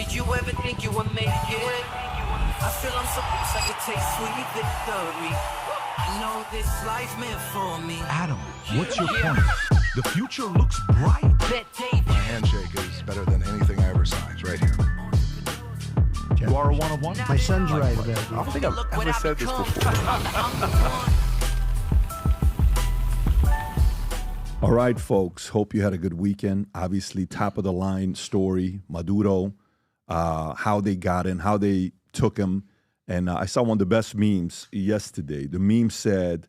Did you ever think you would make it? I feel I'm so close I could taste sweet victory. I know this life meant for me. Adam, what's your point? The future looks bright. My handshake is better than anything I ever signed. Right here. You are a one-of-one? My son's right about it. I don't think I've ever said this before. All right, folks. Hope you had a good weekend. Obviously, top of the line story, Maduro, how they got in, how they took him. And I saw one of the best memes yesterday. The meme said,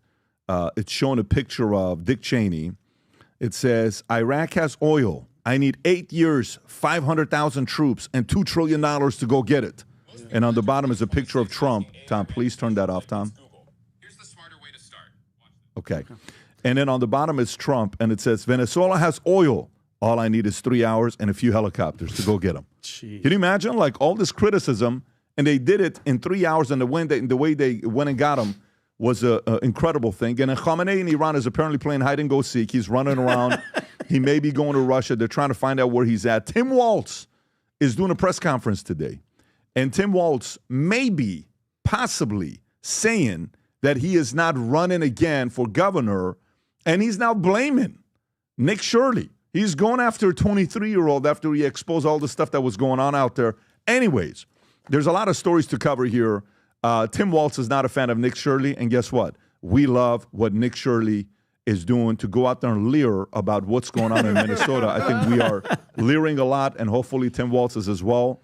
it's showing a picture of Dick Cheney. It says, Iraq has oil. I need 8 years, 500,000 troops, and $2 trillion to go get it. And on the bottom is a picture of Trump. Tom, please turn that off, Tom. Here's the smarter way to start. Okay. And then on the bottom is Trump, and it says, Venezuela has oil. All I need is 3 hours and a few helicopters to go get them. Jeez. Can you imagine? Like all this criticism, and they did it in 3 hours, and the way they went and got them was an incredible thing. And Khamenei in Iran is apparently playing hide-and-go-seek. He's running around. He may be going to Russia. They're trying to find out where he's at. Tim Walz is doing a press conference today. And Tim Walz may be possibly saying that he is not running again for governor, and he's now blaming Nick Shirley. He's going after a 23-year-old after he exposed all the stuff that was going on out there. Anyways, there's a lot of stories to cover here. Tim Walz is not a fan of Nick Shirley, and guess what? We love what Nick Shirley is doing to go out there and leer about what's going on in Minnesota. I think we are leering a lot, and hopefully Tim Walz is as well.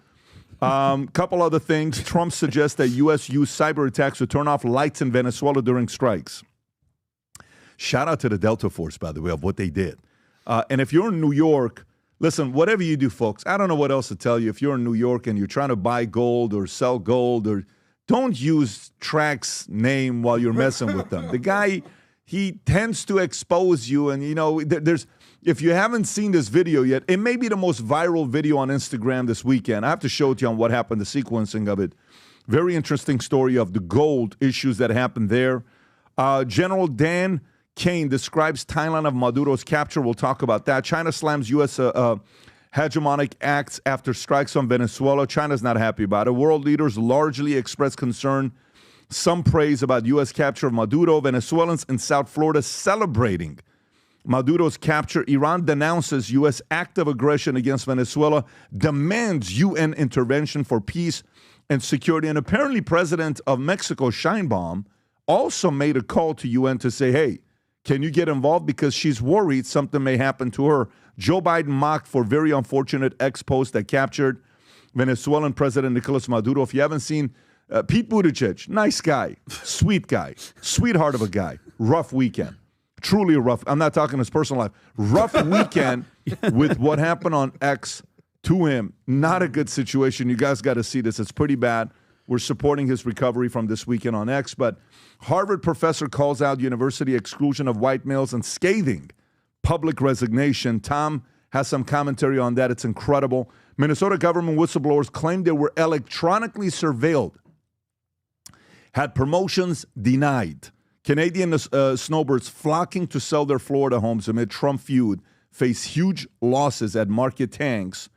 Couple other things. Trump suggests that U.S. use cyber attacks to turn off lights in Venezuela during strikes. Shout out to the Delta Force, by the way, of what they did. And if you're in New York, listen, whatever you do, folks, I don't know what else to tell you. If you're in New York and you're trying to buy gold or sell gold, or don't use Trax name while you're messing with them. The guy, he tends to expose you. And, you know, if you haven't seen this video yet, it may be the most viral video on Instagram this weekend. I have to show it to you on what happened, the sequencing of it. Very interesting story of the gold issues that happened there. General Dan Kane describes timeline of Maduro's capture. We'll talk about that. China slams U.S. hegemonic acts after strikes on Venezuela. China's not happy about it. World leaders largely express concern. Some praise about U.S. capture of Maduro. Venezuelans in South Florida celebrating Maduro's capture. Iran denounces U.S. active aggression against Venezuela, demands UN intervention for peace and security. And apparently President of Mexico, Sheinbaum, also made a call to UN to say, hey, can you get involved? Because she's worried something may happen to her. Joe Biden mocked for very unfortunate ex-post that captured Venezuelan President Nicolás Maduro. If you haven't seen Pete Buttigieg, nice guy, sweetheart of a guy, rough weekend. Truly rough. I'm not talking his personal life. Rough weekend with what happened on X to him. Not a good situation. You guys got to see this. It's pretty bad. We're supporting his recovery from this weekend on X. But Harvard professor calls out university exclusion of white males and scathing public resignation. Tom has some commentary on that. It's incredible. Minnesota government whistleblowers claimed they were electronically surveilled. Had promotions denied. Canadian snowbirds flocking to sell their Florida homes amid Trump feud face huge losses at market tanks.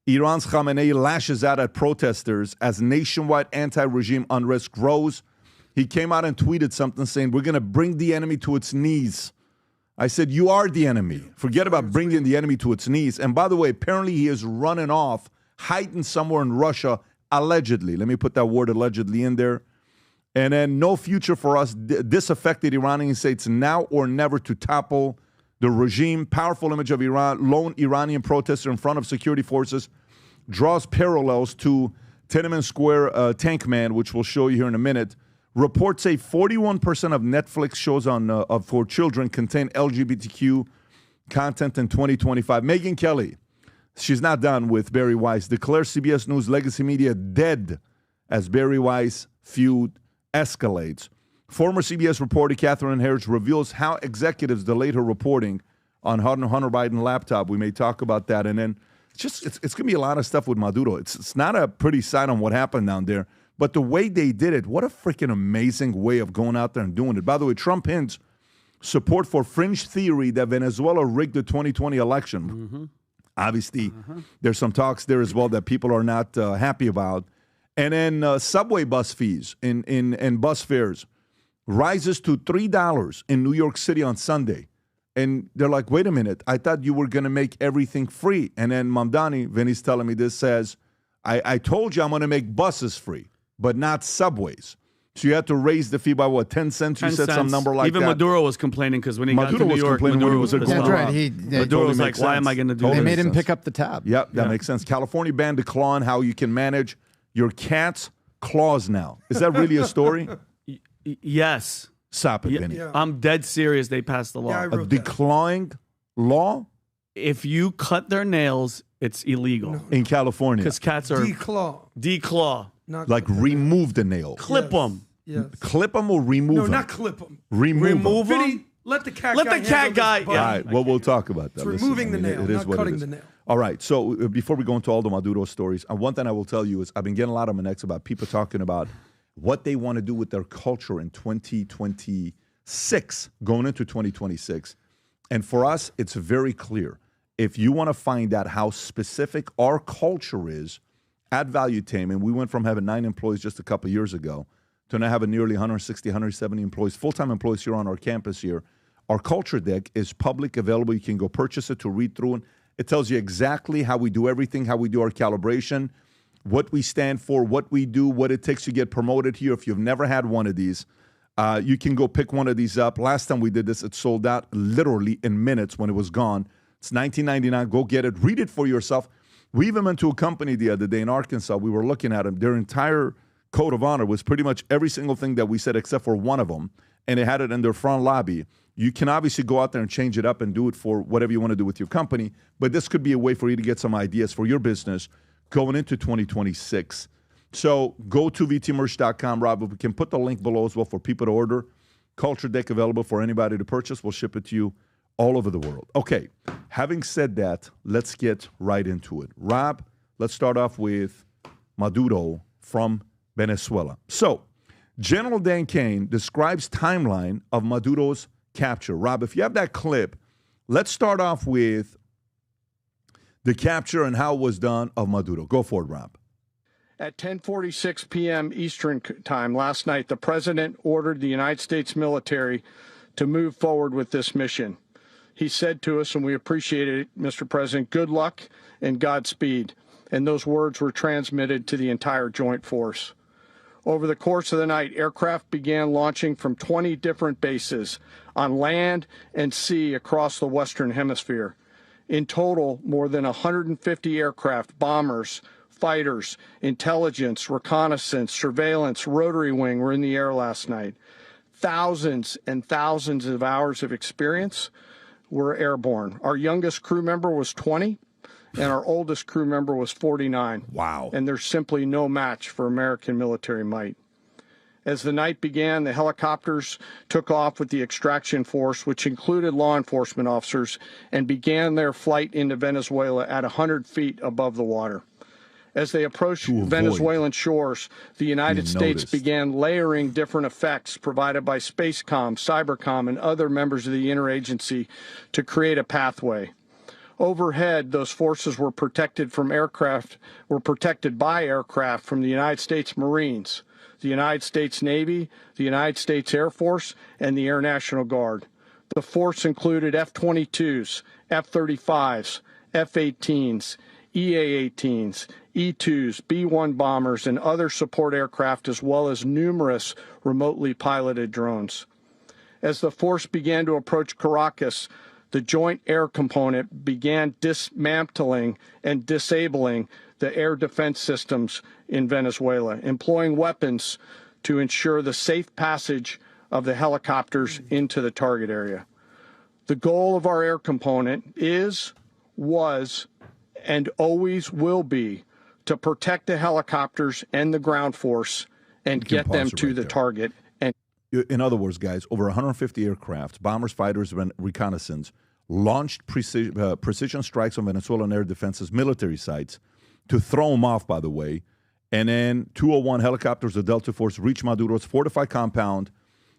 Iran's Khamenei lashes out at protesters as nationwide anti-regime unrest grows. He came out and tweeted something saying, we're going to bring the enemy to its knees. I said, you are the enemy. Forget about bringing the enemy to its knees. And by the way, apparently he is running off, hiding somewhere in Russia, allegedly. Let me put that word allegedly in there. And then no future for us. Disaffected Iranians say it's now or never to topple the regime. Powerful image of Iran, lone Iranian protester in front of security forces, draws parallels to Tiananmen Square Tank Man, which we'll show you here in a minute. Reports say 41% of Netflix shows for children contain LGBTQ content in 2025. Megyn Kelly, she's not done with Barry Weiss, declares CBS News legacy media dead as Barry Weiss feud escalates. Former CBS reporter Catherine Harris reveals how executives delayed her reporting on Hunter Biden laptop. We may talk about that. And then it's going to be a lot of stuff with Maduro. It's not a pretty sight on what happened down there. But the way they did it, what a freaking amazing way of going out there and doing it. By the way, Trump hints support for fringe theory that Venezuela rigged the 2020 election. Mm-hmm. Obviously, there's some talks there as well that people are not happy about. And then subway bus fees in bus fares rises to $3 in New York City on Sunday. And they're like, wait a minute, I thought you were going to make everything free. And then Mamdani, Vinny's telling me this, says, I told you I'm going to make buses free, but not subways. So you had to raise the fee by, 10 cents? You said some number like Even that. Maduro was complaining because when he got to Maduro New was York, complaining when Maduro he was was going pissed on. off. That's right. Maduro was like, makes why sense. am I going to do Totally They this? made him sense. pick up the tab. Yep, that makes sense. California banned the claw and how you can manage your cat's claws now. Is that really a story? Yes. Stop it, Vinny. Yeah. I'm dead serious. They passed the law. Yeah, I A wrote that. declawing law If you cut their nails, it's illegal. in California. Because cats are Declaw. declaw. Not Like remove the nail. Clip them. Yes. Clip them or remove No, them? not clip them. remove them. Vinny, let the cat Let guy the cat handle guy- this, yeah. buddy. All right, well, we'll talk about that. It's Listen, removing the nail, it is not what cutting it is. the nail. All right, so before we go into all the Maduro stories, one thing I will tell you is I've been getting a lot of connects about people talking about what they want to do with their culture in 2026, going into 2026. And for us, it's very clear. If you want to find out how specific our culture is at Valuetainment, we went from having 9 employees just a couple years ago to now having nearly 160, 170 employees, full-time employees here on our campus here. Our culture deck is public, available. You can go purchase it to read through, and it tells you exactly how we do everything, how we do our calibration, what we stand for, what we do, what it takes to get promoted here. If you've never had one of these, you can go pick one of these up. Last time we did this, it sold out literally in minutes when it was gone. It's $19.99. Go get it. Read it for yourself. We even went to a company the other day in Arkansas. We were looking at them. Their entire code of honor was pretty much every single thing that we said except for one of them, and they had it in their front lobby. You can obviously go out there and change it up and do it for whatever you want to do with your company, but this could be a way for you to get some ideas for your business going into 2026. So go to vtmerch.com, Rob. We can put the link below as well for people to order. Culture Deck available for anybody to purchase. We'll ship it to you all over the world. Okay, having said that, let's get right into it. Rob, let's start off with Maduro from Venezuela. So, General Dan Kane describes timeline of Maduro's capture. Rob, if you have that clip, let's start off with the capture and how it was done of Maduro. Go for it, Rob. At 10:46 p.m. Eastern Time last night, the president ordered the United States military to move forward with this mission. He said to us, and we appreciate it, Mr. President, good luck and Godspeed. And those words were transmitted to the entire joint force. Over the course of the night, aircraft began launching from 20 different bases on land and sea across the Western Hemisphere. In total, more than 150 aircraft, bombers, fighters, intelligence, reconnaissance, surveillance, rotary wing were in the air last night. Thousands and thousands of hours of experience were airborne. Our youngest crew member was 20, and our oldest crew member was 49. Wow. And there's simply no match for American military might. As the night began, the helicopters took off with the extraction force, which included law enforcement officers, and began their flight into Venezuela at 100 feet above the water. As they approached Venezuelan shores, the United States began layering different effects provided by Spacecom, Cybercom, and other members of the interagency to create a pathway. Overhead, those forces were protected by aircraft from the United States Marines, the United States Navy, the United States Air Force, and the Air National Guard. The force included F-22s, F-35s, F-18s, EA-18s, E-2s, B-1 bombers, and other support aircraft, as well as numerous remotely piloted drones. As the force began to approach Caracas, the Joint Air Component began dismantling and disabling the air defense systems in Venezuela, employing weapons to ensure the safe passage of the helicopters into the target area. The goal of our air component was, and always will be to protect the helicopters and the ground force and get them to the target. And in other words, guys, over 150 aircraft, bombers, fighters, and reconnaissance launched precision strikes on Venezuelan air defenses, military sites, to throw them off, by the way. And then 201 helicopters of Delta Force reached Maduro's fortified compound,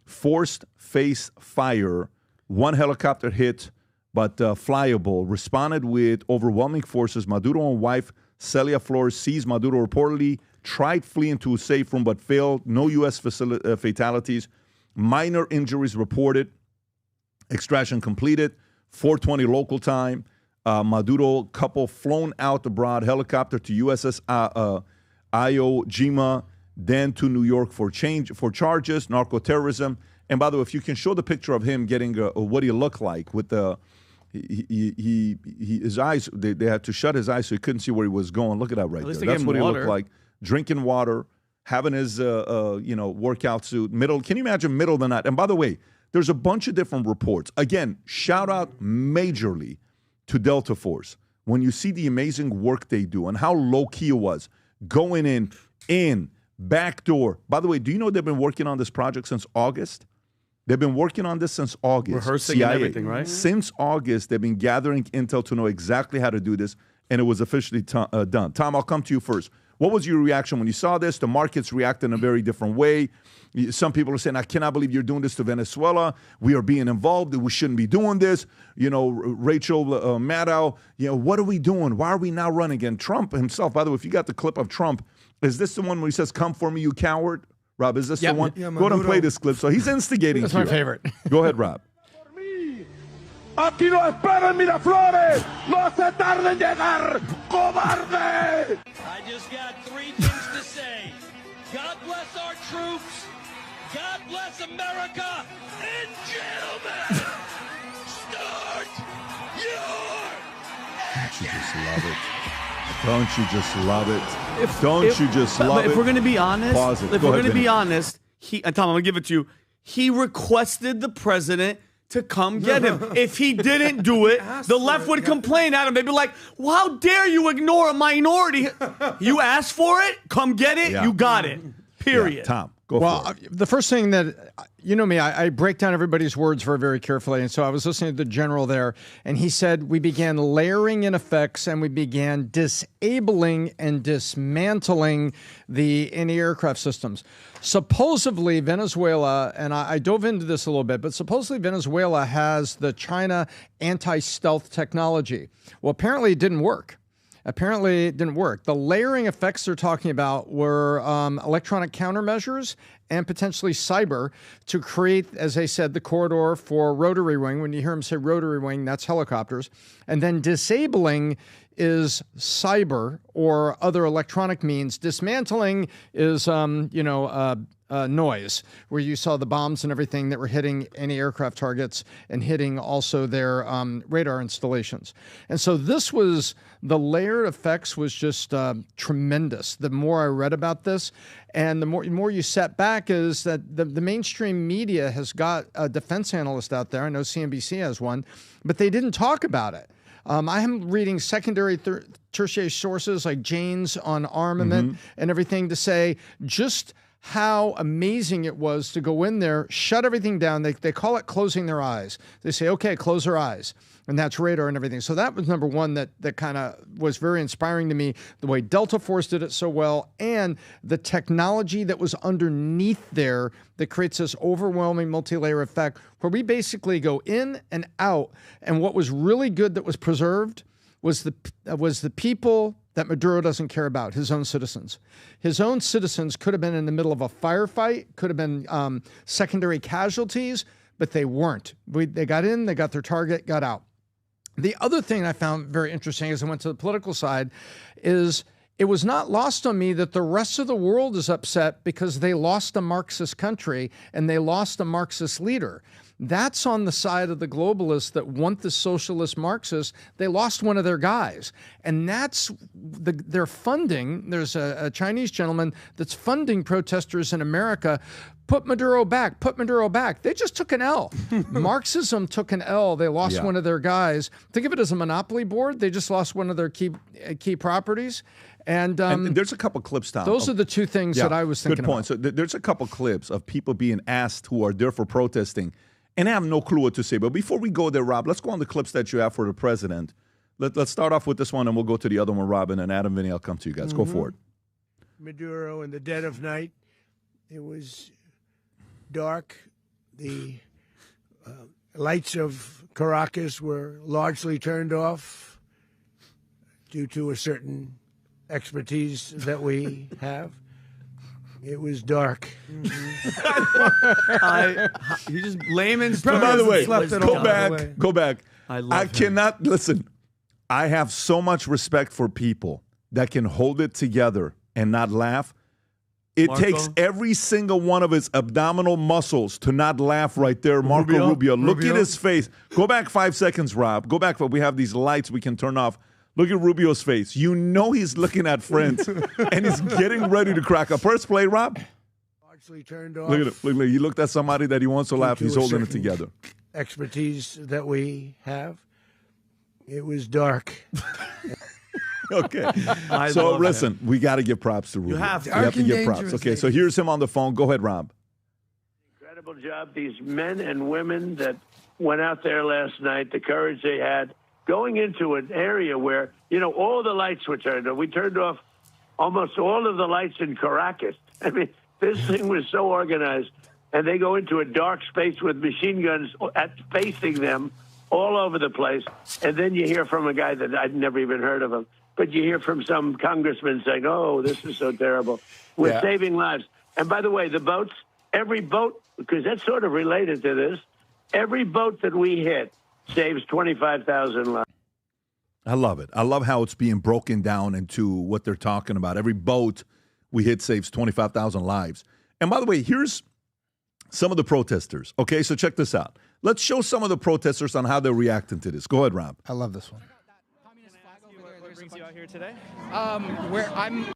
forced face fire. One helicopter hit but flyable, responded with overwhelming forces. Maduro and wife Celia Flores seized Maduro reportedly, tried fleeing to a safe room but failed. No U.S. fatalities. Minor injuries reported. Extraction completed. 4:20 local time. Maduro couple flown out abroad, helicopter to USS Iwo Jima, then to New York for charges, narco-terrorism. And by the way, if you can show the picture of him getting what he looked like with the his eyes, they had to shut his eyes so he couldn't see where he was going. Look at that right there. That's what he looked like. Drinking water, having his workout suit. Can you imagine middle of the night? And by the way, there's a bunch of different reports. Again, shout out majorly to Delta Force. When you see the amazing work they do and how low-key it was, going in, back door. By the way, do you know they've been working on this project since August? They've been working on this since August. Rehearsing and everything, right? Since August, they've been gathering intel to know exactly how to do this, and it was officially done. Tom, I'll come to you first. What was your reaction when you saw this? The markets reacted in a very different way. Some people are saying, I cannot believe you're doing this to Venezuela. We are being involved. We shouldn't be doing this. Rachel Maddow, what are we doing? Why are we now running? And Trump himself, by the way, if you got the clip of Trump, is this the one where he says, come for me, you coward? Rob, is this the one? Yeah, go ahead and play this clip. So he's instigating. That's my favorite. Go ahead, Rob. Aquí lo esperan Miraflores. No se tarde en llegar, cobarde. I just got three things to say. God bless our troops. God bless America. And gentlemen, start your Don't you just love it? Don't you just love it? Don't you just love it? If we're going to be honest, pause it. If we're going to be honest, Tom, I'm going to give it to you. He requested the president to come get him. If he didn't do it, the left would complain at him. They'd be like, well, how dare you ignore a minority? You asked for it, come get it, you got it. Period. Yeah, Tom, go for it. The first thing that, you know me, I break down everybody's words very, very carefully. And so I was listening to the general there, and he said we began layering in effects and we began disabling and dismantling the anti-aircraft systems. Supposedly Venezuela, and I dove into this a little bit, but supposedly Venezuela has the China anti-stealth technology. Well, apparently it didn't work. The layering effects they're talking about were electronic countermeasures and potentially cyber to create, as I said, the corridor for rotary wing. When you hear them say rotary wing, that's helicopters. And then disabling is cyber or other electronic means. Dismantling is, noise, where you saw the bombs and everything that were hitting any aircraft targets and hitting also their radar installations. And so the layered effects was just tremendous. The more I read about this, and the more you sat back, is that the mainstream media has got a defense analyst out there. I know CNBC has one, but they didn't talk about it. I am reading secondary, tertiary sources like Jane's on armament and everything to say just how amazing it was to go in there, shut everything down. They call it closing their eyes. They say, okay, close their eyes. And that's radar and everything. So that was number one that kind of was very inspiring to me, the way Delta Force did it so well, and the technology that was underneath there that creates this overwhelming multi-layer effect where we basically go in and out. And what was really good that was preserved was the people that Maduro doesn't care about, his own citizens. His own citizens could have been in the middle of a firefight, could have been secondary casualties, but they weren't. They got in, they got their target, got out. The other thing I found very interesting as I went to the political side is it was not lost on me that the rest of the world is upset because they lost a Marxist country and they lost a Marxist leader. That's on the side of the globalists that want the socialist Marxists. They lost one of their guys. And that's their funding. There's a Chinese gentleman that's funding protesters in America. Put Maduro back. Put Maduro back. They just took an L. Marxism took an L. They lost one of their guys. Think of it as a monopoly board. They just lost one of their key properties. And there's a couple clips, Tom. Those are the two things that I was thinking about. Good point. So there's a couple clips of people being asked who are there for protesting, and I have no clue what to say. But before we go there, Rob, let's go on the clips that you have for the president. Let's start off with this one, and we'll go to the other one, Robin, and Adam, Vinny, I'll come to you guys. Go for it. Maduro in the dead of night. It was dark. The lights of Caracas were largely turned off due to a certain expertise that we have. It was dark. He just layman's terms. By the way, Slept it go all back. the way. Go back. I him. cannot listen. I have so much respect for people that can hold it together and not laugh. It Marco? takes every single one of his abdominal muscles to not laugh right there. Marco Rubio. Look at his face. Go back 5 seconds, Rob. Go back. We have these lights we can turn off. Look at Rubio's face. You know he's looking at friends, and he's getting ready to crack a first play, Rob. Largely turned off. Look at it. Look, he looked at somebody that he wants to laugh. to He's a holding it certain together. Expertise that we have. It was dark. Okay. I So love listen, we got to give props to Rubio. have to. We have to give props. Okay, so here's him on the phone. Go ahead, Rob. Incredible job. These men and women that went out there last night, the courage they had, going into an area where, you know, all the lights were turned off. We turned off almost all of the lights in Caracas. I mean, this thing was so organized. And they go into a dark space with machine guns facing them all over the place. And then you hear from a guy that I'd never even heard of him. But you hear from some congressman saying, oh, this is so terrible. We're saving lives. And by the way, the boats, every boat, because that's sort of related to this, every boat that we hit saves 25,000 lives. I love it. I love how it's being broken down into what they're talking about. Every boat we hit saves 25,000 lives. And by the way, here's some of the protesters. Okay, so check this out. Let's show some of the protesters on how they're reacting to this. Go ahead, Rob. I love this one. What brings you out here today? Where I'm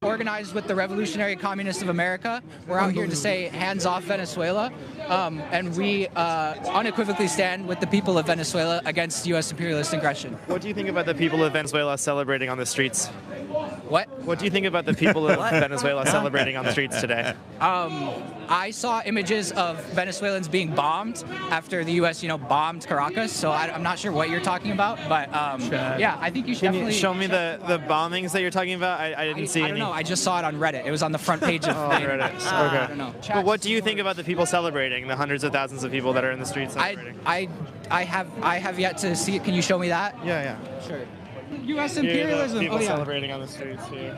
organized with the Revolutionary Communists of America. We're out here to say hands off Venezuela, and we unequivocally stand with the people of Venezuela against U.S. imperialist aggression. What do you think about the people of Venezuela celebrating on the streets? What? What do you think about the people of Venezuela celebrating on the streets today? I saw images of Venezuelans being bombed after the U.S., bombed Caracas. So I'm not sure what you're talking about, but yeah, I think you should definitely show me the bombings that you're talking about. I didn't see any. I don't know. I just saw it on Reddit. It was on the front page of Reddit. So, Okay. I don't know. But what do you think about the people celebrating? The hundreds of thousands of people that are in the streets celebrating. I have yet to see it. Can you show me that? Yeah. Sure. U.S. Here, imperialism. people celebrating on the streets here.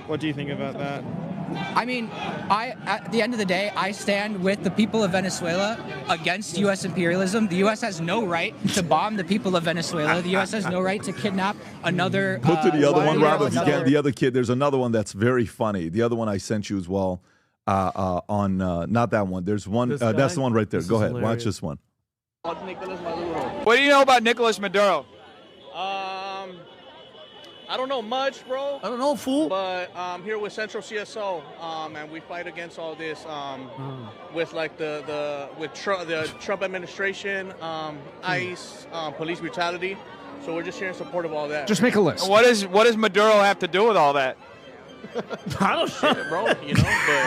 What do you think about that? I mean, at the end of the day, I stand with the people of Venezuela against U.S. imperialism. The U.S. has no right to bomb the people of Venezuela. The U.S. has no right to kidnap another. Go to the other one, Rob. If you another- can, the other kid. There's another one that's very funny. The other one I sent you as well. On not that one. There's one. That's the one right there. Go ahead. Watch this one. What do you know about Nicolás Maduro? I don't know much, bro. I don't know, fool. But I'm here with Central CSO, and we fight against all this with like the Trump administration, ICE, police brutality. So we're just here in support of all that. Just make a list. What does Maduro have to do with all that? I don't know, bro. I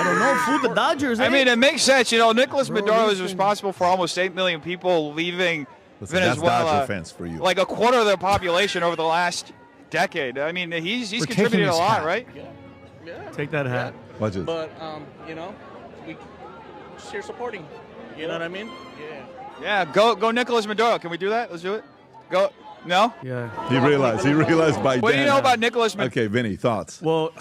don't know, fool. The Dodgers. I mean, it makes sense. Nicolás Maduro is responsible for almost 8 million people leaving Listen, that's Venezuela. Dodger fans for you. Like a quarter of their population over the last decade. I mean, he's We're contributed taking a his lot, hat. right? Yeah. Take that hat. Watch this. But we just here supporting. You know what I mean? Yeah. Yeah, go Nicolás Maduro. Can we do that? Let's do it. Go. No? Yeah. He realized by What do you then. know about Nicolás Maduro? Okay, Vinny, thoughts? Well,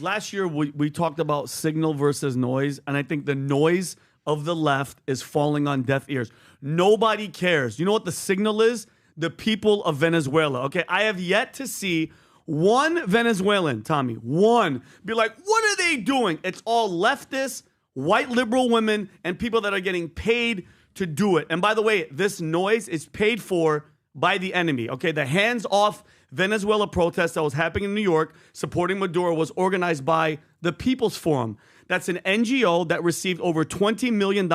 last year we talked about signal versus noise, and I think the noise of the left is falling on deaf ears. Nobody cares. You know what the signal is? The people of Venezuela. Okay, I have yet to see one Venezuelan, Tommy, one, be like, what are they doing? It's all leftists, white liberal women, and people that are getting paid to do it. And by the way, this noise is paid for by the enemy. Okay, the hands-off Venezuela protest that was happening in New York supporting Maduro was organized by the People's Forum. That's an NGO that received over $20 million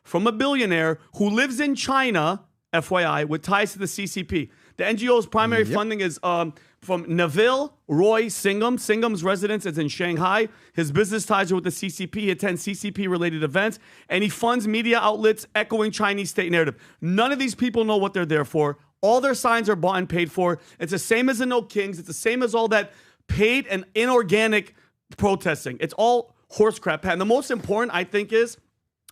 from a billionaire who lives in China, FYI, with ties to the CCP. The NGO's primary funding is from Neville Roy Singham. Singham's residence is in Shanghai. His business ties are with the CCP. He attends CCP-related events, and he funds media outlets echoing Chinese state narrative. None of these people know what they're there for. All their signs are bought and paid for. It's the same as the No Kings. It's the same as all that paid and inorganic protesting. It's all horse crap. And the most important, I think, is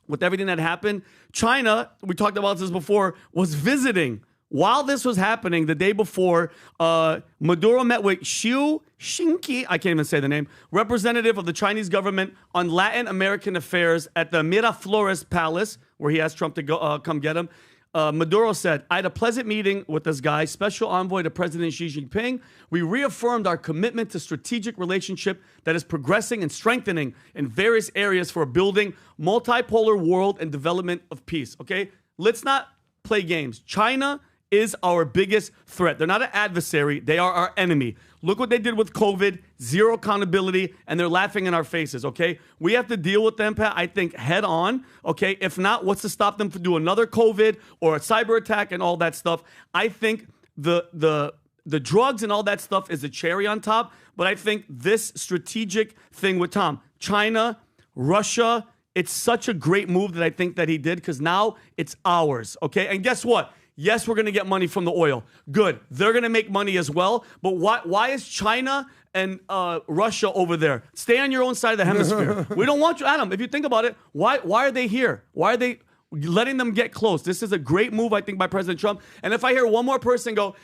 with everything that happened, China, we talked about this before, was visiting. While this was happening, the day before, Maduro met with Xiu Xinqi, I can't even say the name, representative of the Chinese government on Latin American affairs at the Miraflores Palace, where he asked Trump to go come get him. Maduro said, I had a pleasant meeting with this guy, special envoy to President Xi Jinping. We reaffirmed our commitment to strategic relationship that is progressing and strengthening in various areas for building multipolar world and development of peace. Okay? Let's not play games. China is our biggest threat. They're not an adversary. They are our enemy. Look what they did with COVID, zero accountability, and they're laughing in our faces, okay? We have to deal with them, Pat, I think, head on, okay? If not, what's to stop them from doing another COVID or a cyber attack and all that stuff? I think the drugs and all that stuff is a cherry on top, but I think this strategic thing with Tom, China, Russia, it's such a great move that I think that he did because now it's ours, okay? And guess what? Yes, we're going to get money from the oil. Good. They're going to make money as well. But why is China and Russia over there? Stay on your own side of the hemisphere. We don't want you, Adam. If you think about it, why are they here? Why are they letting them get close? This is a great move, I think, by President Trump. And if I hear one more person go,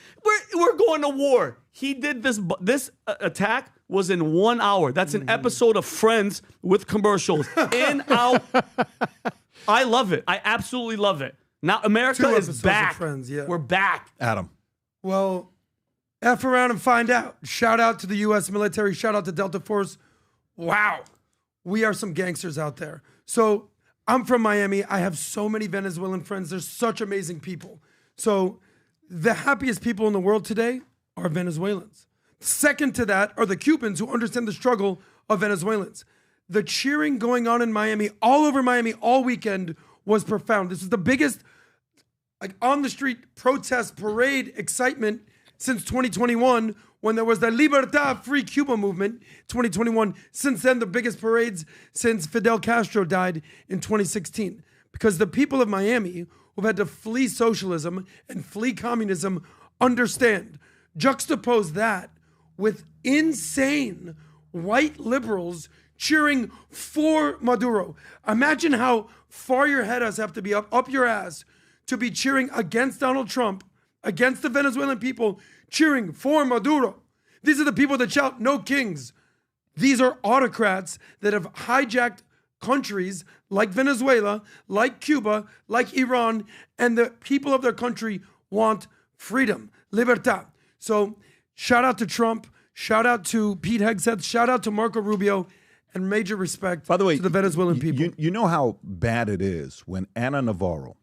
we're going to war. He did this attack was in 1 hour. That's an episode of Friends with commercials. In, out. I love it. I absolutely love it. Now America is back. Friends, yeah. We're back. Adam. Well, F around and find out. Shout out to the U.S. military. Shout out to Delta Force. Wow. We are some gangsters out there. So I'm from Miami. I have so many Venezuelan friends. They're such amazing people. So the happiest people in the world today are Venezuelans. Second to that are the Cubans who understand the struggle of Venezuelans. The cheering going on in Miami, all over Miami, all weekend was profound. This is the biggest on the street protest, parade, excitement since 2021 when there was the Libertad Free Cuba movement, 2021. Since then, the biggest parades since Fidel Castro died in 2016. Because the people of Miami who've had to flee socialism and flee communism understand. Juxtapose that with insane white liberals cheering for Maduro. Imagine how far your head has to be up your ass to be cheering against Donald Trump, against the Venezuelan people, cheering for Maduro. These are the people that shout, no kings. These are autocrats that have hijacked countries like Venezuela, like Cuba, like Iran, and the people of their country want freedom, libertad. So shout out to Trump, shout out to Pete Hegseth, shout out to Marco Rubio, and major respect By the way, to the Venezuelan people. You know how bad it is when Ana Navarro,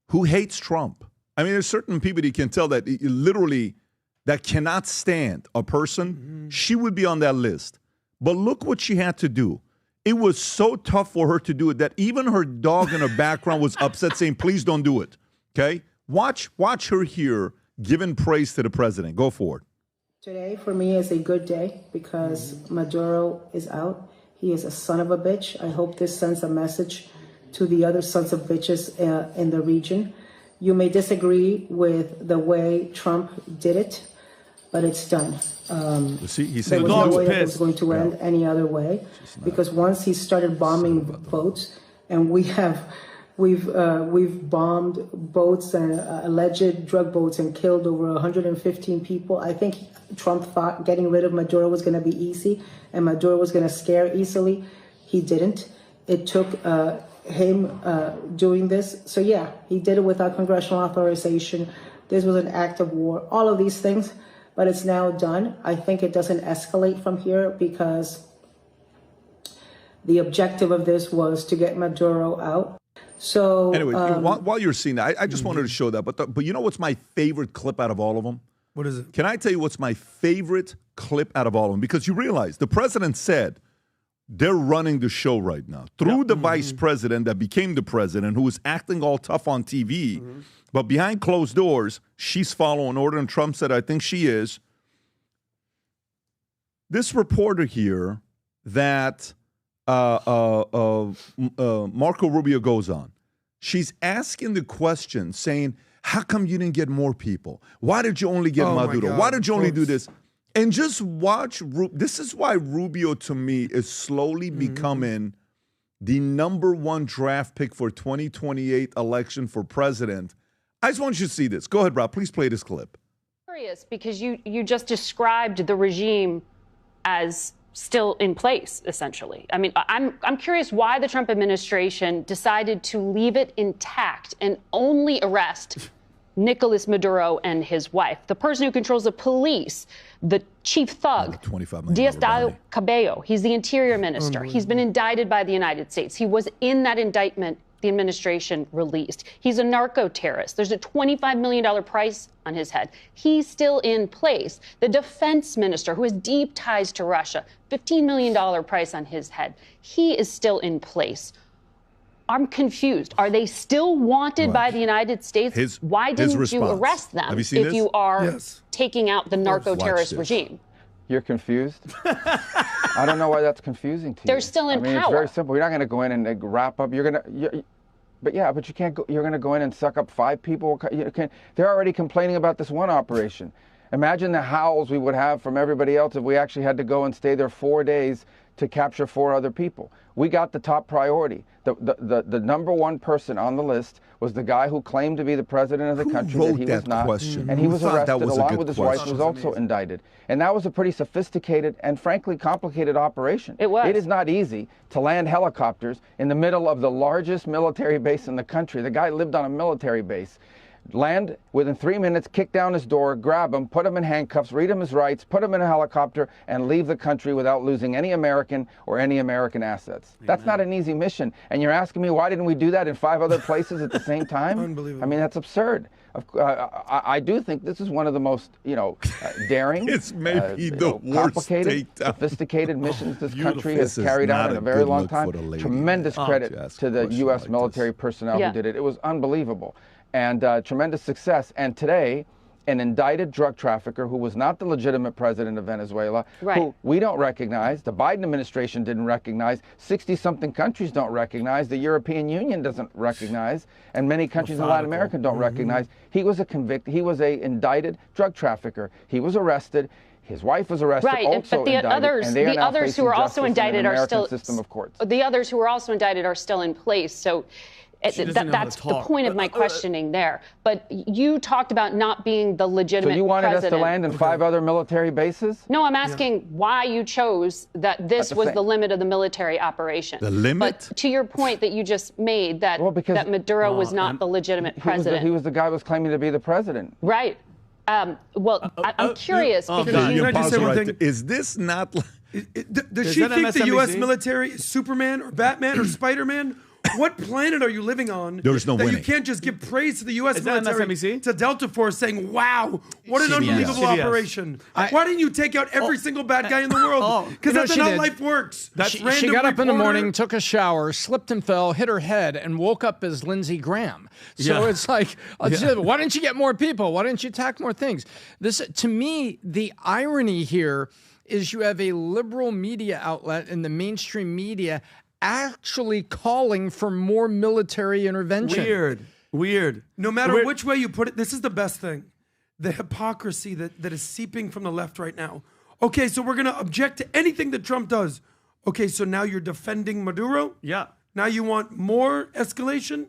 who hates Trump, I mean, there's certain people you can tell that literally that cannot stand a person, she would be on that list. But look what she had to do. It was so tough for her to do it that even her dog in her background was upset saying, please don't do it. Okay? Watch her here giving praise to the president. Go forward. Today, for me, is a good day because Maduro is out. He is a son of a bitch. I hope this sends a message to the other sons of bitches in the region. You may disagree with the way Trump did it, but it's done. He there was no way that it was going to end any other way, because once he started bombing boats, and we've bombed boats and alleged drug boats and killed over 115 people. I think Trump thought getting rid of Maduro was going to be easy and Maduro was going to scare easily. He didn't. It took him doing this. So yeah, he did it without congressional authorization. This was an act of war, all of these things, but it's now done. I think it doesn't escalate from here because the objective of this was to get Maduro out. So anyway, while you're seeing that, I just wanted to show that. But you know what's my favorite clip out of all of them? What is it? Can I tell you what's my favorite clip out of all of them? Because you realize the president said they're running the show right now through the vice president that became the president, who was acting all tough on TV. But behind closed doors, she's following order. And Trump said, I think she is. This reporter here that Marco Rubio goes on. She's asking the question saying, how come you didn't get more people? Why did you only get Maduro? Why did you only do this? And just watch. This is why Rubio, to me, is slowly becoming the #1 draft pick for 2028 election for president. I just want you to see this. Go ahead, Rob. Please play this clip. Curious because you just described the regime as still in place, essentially. I mean, I'm curious why the Trump administration decided to leave it intact and only arrest Nicolás Maduro and his wife, the person who controls the police, the chief thug, Diaz-Cabello. He's the interior minister. He's been indicted by the United States. He was in that indictment the administration released. He's a narco-terrorist. There's a $25 million price on his head. He's still in place. The defense minister, who has deep ties to Russia, $15 million price on his head. He is still in place. I'm confused. Are they still wanted by the United States? Why didn't you arrest them if you are taking out the narco-terrorist regime? You're confused? I don't know why that's confusing to you. They're still in power. It's very simple. You're not going to go in and wrap up. But you can't go. You're going to go in and suck up 5 people. They're already complaining about this one operation. Imagine the howls we would have from everybody else if we actually had to go and stay there 4 days to capture 4 other people. We got the top priority. The #1 person on the list was the guy who claimed to be the president of the country that he was not. And he was arrested along with his wife, who was also indicted. And that was a pretty sophisticated and frankly complicated operation. It was. It is not easy to land helicopters in the middle of the largest military base in the country. The guy lived on a military base. Land within 3 minutes, kick down his door, grab him, put him in handcuffs, read him his rights, put him in a helicopter, and leave the country without losing any American or any American assets. Amen. That's not an easy mission. And you're asking me why didn't we do that in 5 other places at the same time? Unbelievable. I mean, that's absurd. I do think this is one of the most, daring, it's maybe the worst complicated, sophisticated missions this country has carried out in a very long time. Tremendous credit to the U.S. military personnel who did it. It was unbelievable. And tremendous success. And today, an indicted drug trafficker who was not the legitimate president of Venezuela, who we don't recognize, the Biden administration didn't recognize, 60-something countries don't recognize, the European Union doesn't recognize, and many countries in Latin America don't recognize. He was a indicted drug trafficker. He was arrested. His wife was arrested, also but the indicted, others who are also indicted are still system of courts. The others who are also indicted are still in place. So that's the point of my questioning there. But you talked about not being the legitimate president. So you wanted us to land in 5 other military bases? No, I'm asking why you chose that this was the limit of the military operation. The limit? But to your point that you just made, that Maduro was not the legitimate president. He was the guy who was claiming to be the president. Right. I'm curious because is this not? Does she think the U.S. military is Superman or Batman or Spider-Man? What planet are you living on? There's no winning. You can't just give praise to the U.S. military, to Delta Force, saying, wow, what an unbelievable operation. Why didn't you take out every single bad guy in the world? Because that's not how life works. She got up in the morning, took a shower, slipped and fell, hit her head, and woke up as Lindsey Graham. So it's like, why didn't you get more people? Why didn't you attack more things? This, to me, the irony here is you have a liberal media outlet in the mainstream media actually calling for more military intervention. Weird. No matter which way you put it, this is the best thing. The hypocrisy that is seeping from the left right now. Okay, so we're going to object to anything that Trump does. Okay, so now you're defending Maduro? Yeah. Now you want more escalation?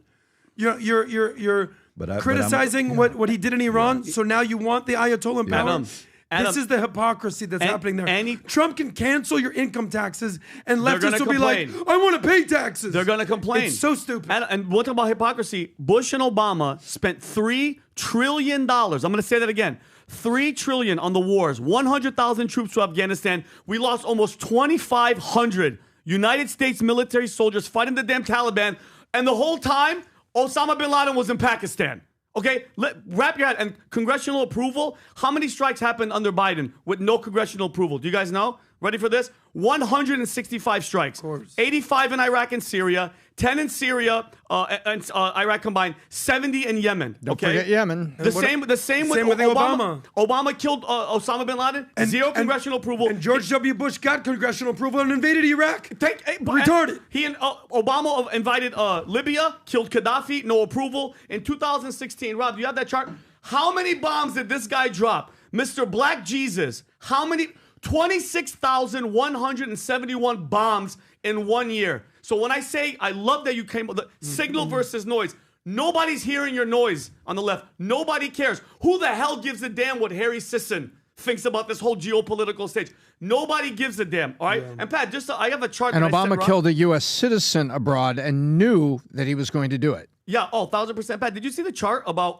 You're criticizing what he did in Iran, so now you want the Ayatollah in power? Adam, this is the hypocrisy that's happening there. Trump can cancel your income taxes, and leftists will be like, I want to pay taxes. They're going to complain. It's so stupid. And one thing about hypocrisy, Bush and Obama spent $3 trillion. I'm going to say that again. $3 trillion on the wars, 100,000 troops to Afghanistan. We lost almost 2,500 United States military soldiers fighting the damn Taliban. And the whole time, Osama bin Laden was in Pakistan. Okay, wrap your head. And congressional approval, how many strikes happened under Biden with no congressional approval? Do you guys know? Ready for this? 165 strikes. 85 in Iraq and Syria, 10 in Syria and Iraq combined, 70 in Yemen. Don't forget Yemen. The same with Obama. Obama killed Osama bin Laden. Zero congressional approval. And George W. Bush got congressional approval and invaded Iraq. Retarded. He and Obama invited Libya, killed Gaddafi, no approval. In 2016, Rob, do you have that chart? How many bombs did this guy drop? Mr. Black Jesus, how many? 26,171 bombs in 1 year. So when I say I love that you came with the signal versus noise, nobody's hearing your noise on the left. Nobody cares. Who the hell gives a damn what Harry Sisson thinks about this whole geopolitical stage? Nobody gives a damn, all right? And Pat, I have a chart. And that I Obama sent killed a U.S. citizen abroad and knew that he was going to do it. Yeah, 1,000%. Pat, did you see the chart about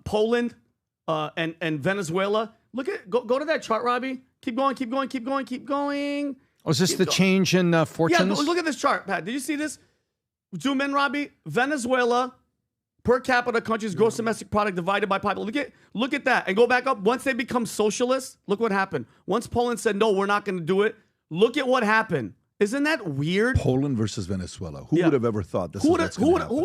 Poland and Venezuela? Look at go to that chart, Robbie. Keep going. Oh, is this the change in fortunes? Yeah, look at this chart, Pat. Did you see this? Zoom in, Robbie. Venezuela, per capita country's gross domestic product divided by population. Look at that. And go back up. Once they become socialists, look what happened. Once Poland said, no, we're not going to do it, look at what happened. Isn't that weird? Poland versus Venezuela. Who would have ever thought this? Who would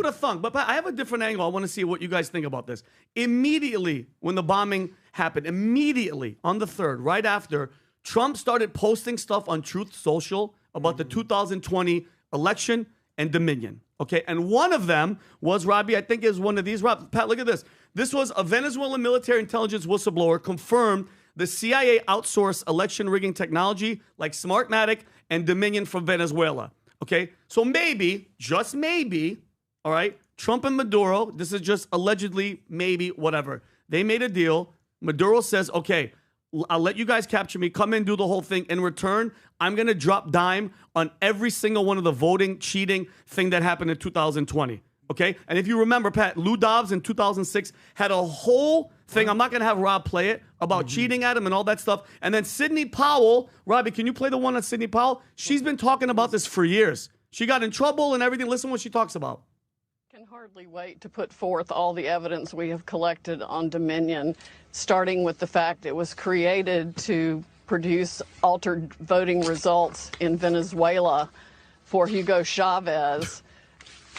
have thunk? But Pat, I have a different angle. I want to see what you guys think about this. Immediately when the bombing happened, immediately on the 3rd, right after, Trump started posting stuff on Truth Social about the 2020 election and Dominion. Okay, and one of them was, Robbie, I think is one of these. Pat, look at this. This was a Venezuelan military intelligence whistleblower confirmed the CIA outsourced election rigging technology like Smartmatic and Dominion from Venezuela. Okay, so maybe, just maybe, all right, Trump and Maduro, this is just allegedly, maybe, whatever. They made a deal. Maduro says, okay, I'll let you guys capture me, come in, do the whole thing. In return, I'm going to drop dime on every single one of the voting, cheating thing that happened in 2020. Okay? And if you remember, Pat, Lou Dobbs in 2006 had a whole thing. I'm not going to have Rob play it about cheating at him and all that stuff. And then Sidney Powell, Robbie, can you play the one on Sidney Powell? She's been talking about this for years. She got in trouble and everything. Listen what she talks about. Can hardly wait to put forth all the evidence we have collected on Dominion, starting with the fact it was created to produce altered voting results in Venezuela for Hugo Chavez,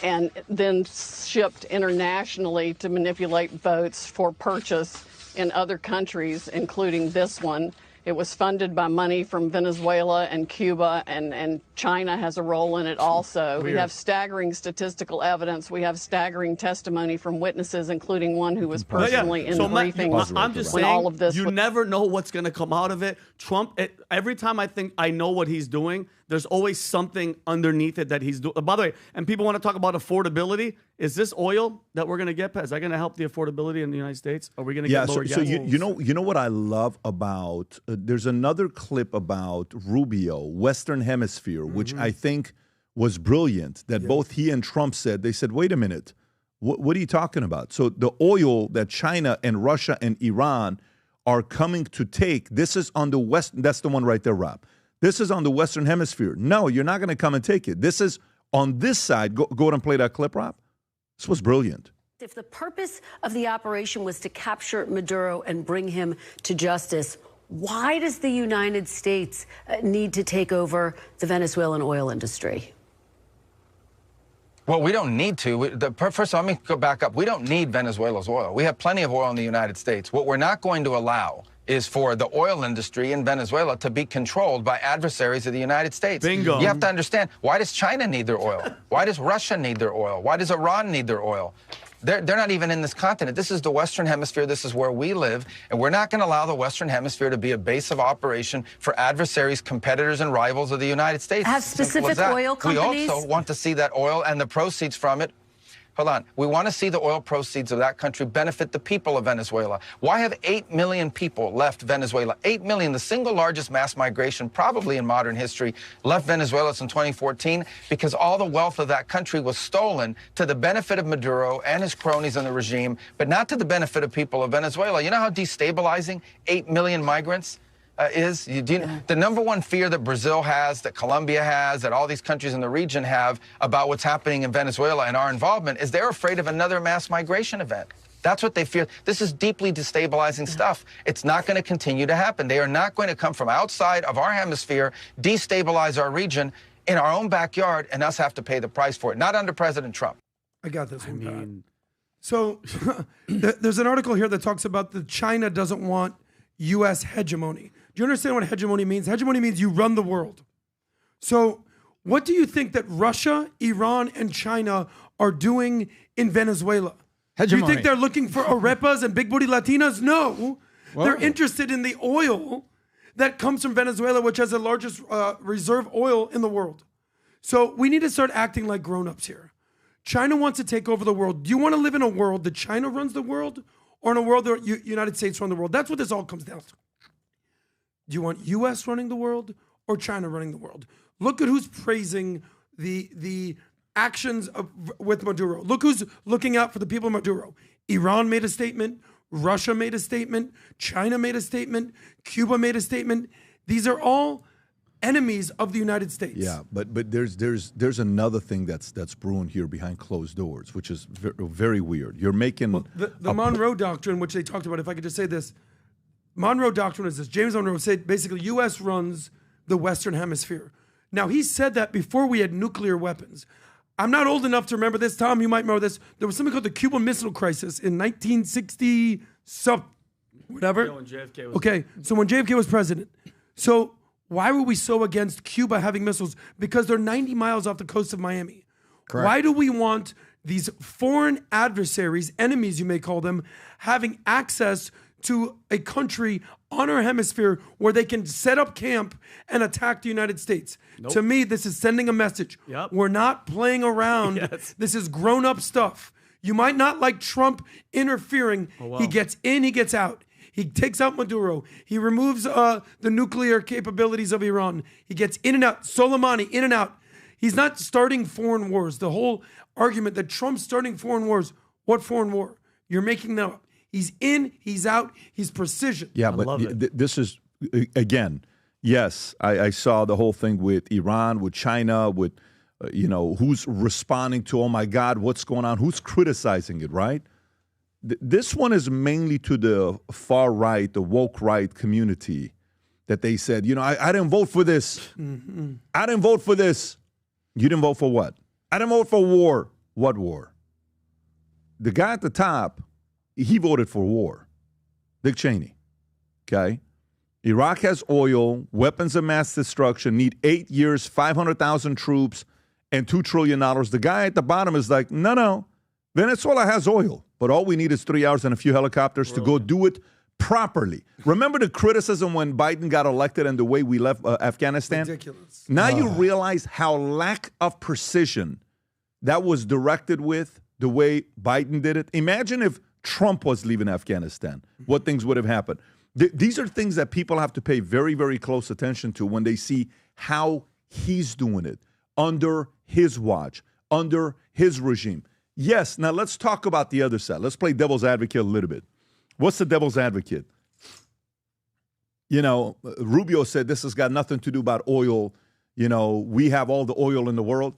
and then shipped internationally to manipulate votes for purchase in other countries, including this one. It was funded by money from Venezuela and Cuba, and China has a role in it also. We have staggering statistical evidence. We have staggering testimony from witnesses, including one who was personally in the briefing. I'm just saying, all of this you never know what's going to come out of it. Trump, every time I think I know what he's doing, there's always something underneath it that he's doing. By the way, and people want to talk about affordability. Is this oil that we're going to get? Is that going to help the affordability in the United States? Are we going to get lower gas? So you know what I love about, there's another clip about Rubio, Western Hemisphere, which I think was brilliant, that both he and Trump said. They said, wait a minute, what are you talking about? So the oil that China and Russia and Iran are coming to take, this is on the West, that's the one right there, Rob. This is on the Western Hemisphere. No, you're not going to come and take it. This is on this side. Go ahead and play that clip, Rob. This was brilliant. If the purpose of the operation was to capture Maduro and bring him to justice, why does the United States need to take over the Venezuelan oil industry? Well, we don't need to. First of all, let me go back up. We don't need Venezuela's oil. We have plenty of oil in the United States. What we're not going to allow is for the oil industry in Venezuela to be controlled by adversaries of the United States. Bingo. You have to understand, why does China need their oil? Why does Russia need their oil? Why does Iran need their oil? They're not even in this continent. This is the Western Hemisphere. This is where we live. And we're not going to allow the Western Hemisphere to be a base of operation for adversaries, competitors, and rivals of the United States. Have specific oil companies? We also want to see that oil and the proceeds from it. Hold on. We want to see the oil proceeds of that country benefit the people of Venezuela. Why have 8 million people left Venezuela? 8 million, the single largest mass migration probably in modern history, left Venezuela since 2014 because all the wealth of that country was stolen to the benefit of Maduro and his cronies in the regime, but not to the benefit of people of Venezuela. You know how destabilizing 8 million migrants is? The number one fear that Brazil has, that Colombia has, that all these countries in the region have about what's happening in Venezuela and our involvement is they're afraid of another mass migration event. That's what they fear. This is deeply destabilizing stuff. It's not going to continue to happen. They are not going to come from outside of our hemisphere, destabilize our region in our own backyard, and us have to pay the price for it. Not under President Trump. I got this one, Pat. So there's an article here that talks about that China doesn't want U.S. hegemony. Do you understand what hegemony means? Hegemony means you run the world. So what do you think that Russia, Iran, and China are doing in Venezuela? Hegemony. Do you think they're looking for arepas and big booty Latinas? No. Whoa. They're interested in the oil that comes from Venezuela, which has the largest reserve oil in the world. So we need to start acting like grown-ups here. China wants to take over the world. Do you want to live in a world that China runs the world, or in a world that United States run the world? That's what this all comes down to. Do you want U.S. running the world or China running the world? Look at who's praising the actions with Maduro. Look who's looking out for the people of Maduro. Iran made a statement. Russia made a statement. China made a statement. Cuba made a statement. These are all enemies of the United States. Yeah, but there's another thing that's brewing here behind closed doors, which is very weird. You're making the Monroe Doctrine, which they talked about. If I could just say this, Monroe Doctrine is this. James Monroe said basically U.S. runs the Western Hemisphere. Now, he said that before we had nuclear weapons. I'm not old enough to remember this. Tom, you might remember this. There was something called the Cuban Missile Crisis in 1960 something, whatever. Yeah, when JFK was okay, so when JFK was president. So why were we so against Cuba having missiles? Because they're 90 miles off the coast of Miami. Correct. Why do we want these foreign adversaries, enemies you may call them, having access to a country on our hemisphere where they can set up camp and attack the United States? Nope. To me, this is sending a message. Yep. We're not playing around. Yes. This is grown-up stuff. You might not like Trump interfering. Oh, wow. He gets in, he gets out. He takes out Maduro. He removes the nuclear capabilities of Iran. He gets in and out. Soleimani, in and out. He's not starting foreign wars. The whole argument that Trump's starting foreign wars, what foreign war? You're making that up. He's in, he's out, he's precision. Yeah, but this is, again, yes, I saw the whole thing with Iran, with China, with, who's responding to, oh my God, what's going on? Who's criticizing it, right? This one is mainly to the far right, the woke right community that they said, I didn't vote for this. Mm-hmm. I didn't vote for this. You didn't vote for what? I didn't vote for war. What war? The guy at the top, he voted for war. Dick Cheney. Okay? Iraq has oil, weapons of mass destruction, need 8 years, 500,000 troops, and $2 trillion. The guy at the bottom is like, no. Venezuela has oil, but all we need is 3 hours and a few helicopters to go do it properly. Remember the criticism when Biden got elected and the way we left Afghanistan? Ridiculous. Now you realize how lack of precision that was directed with the way Biden did it. Imagine if Trump was leaving Afghanistan, what things would have happened. These are things that people have to pay very, very close attention to when they see how he's doing it under his watch, under his regime. Yes, now let's talk about the other side. Let's play devil's advocate a little bit. What's the devil's advocate? Rubio said this has got nothing to do about oil. We have all the oil in the world.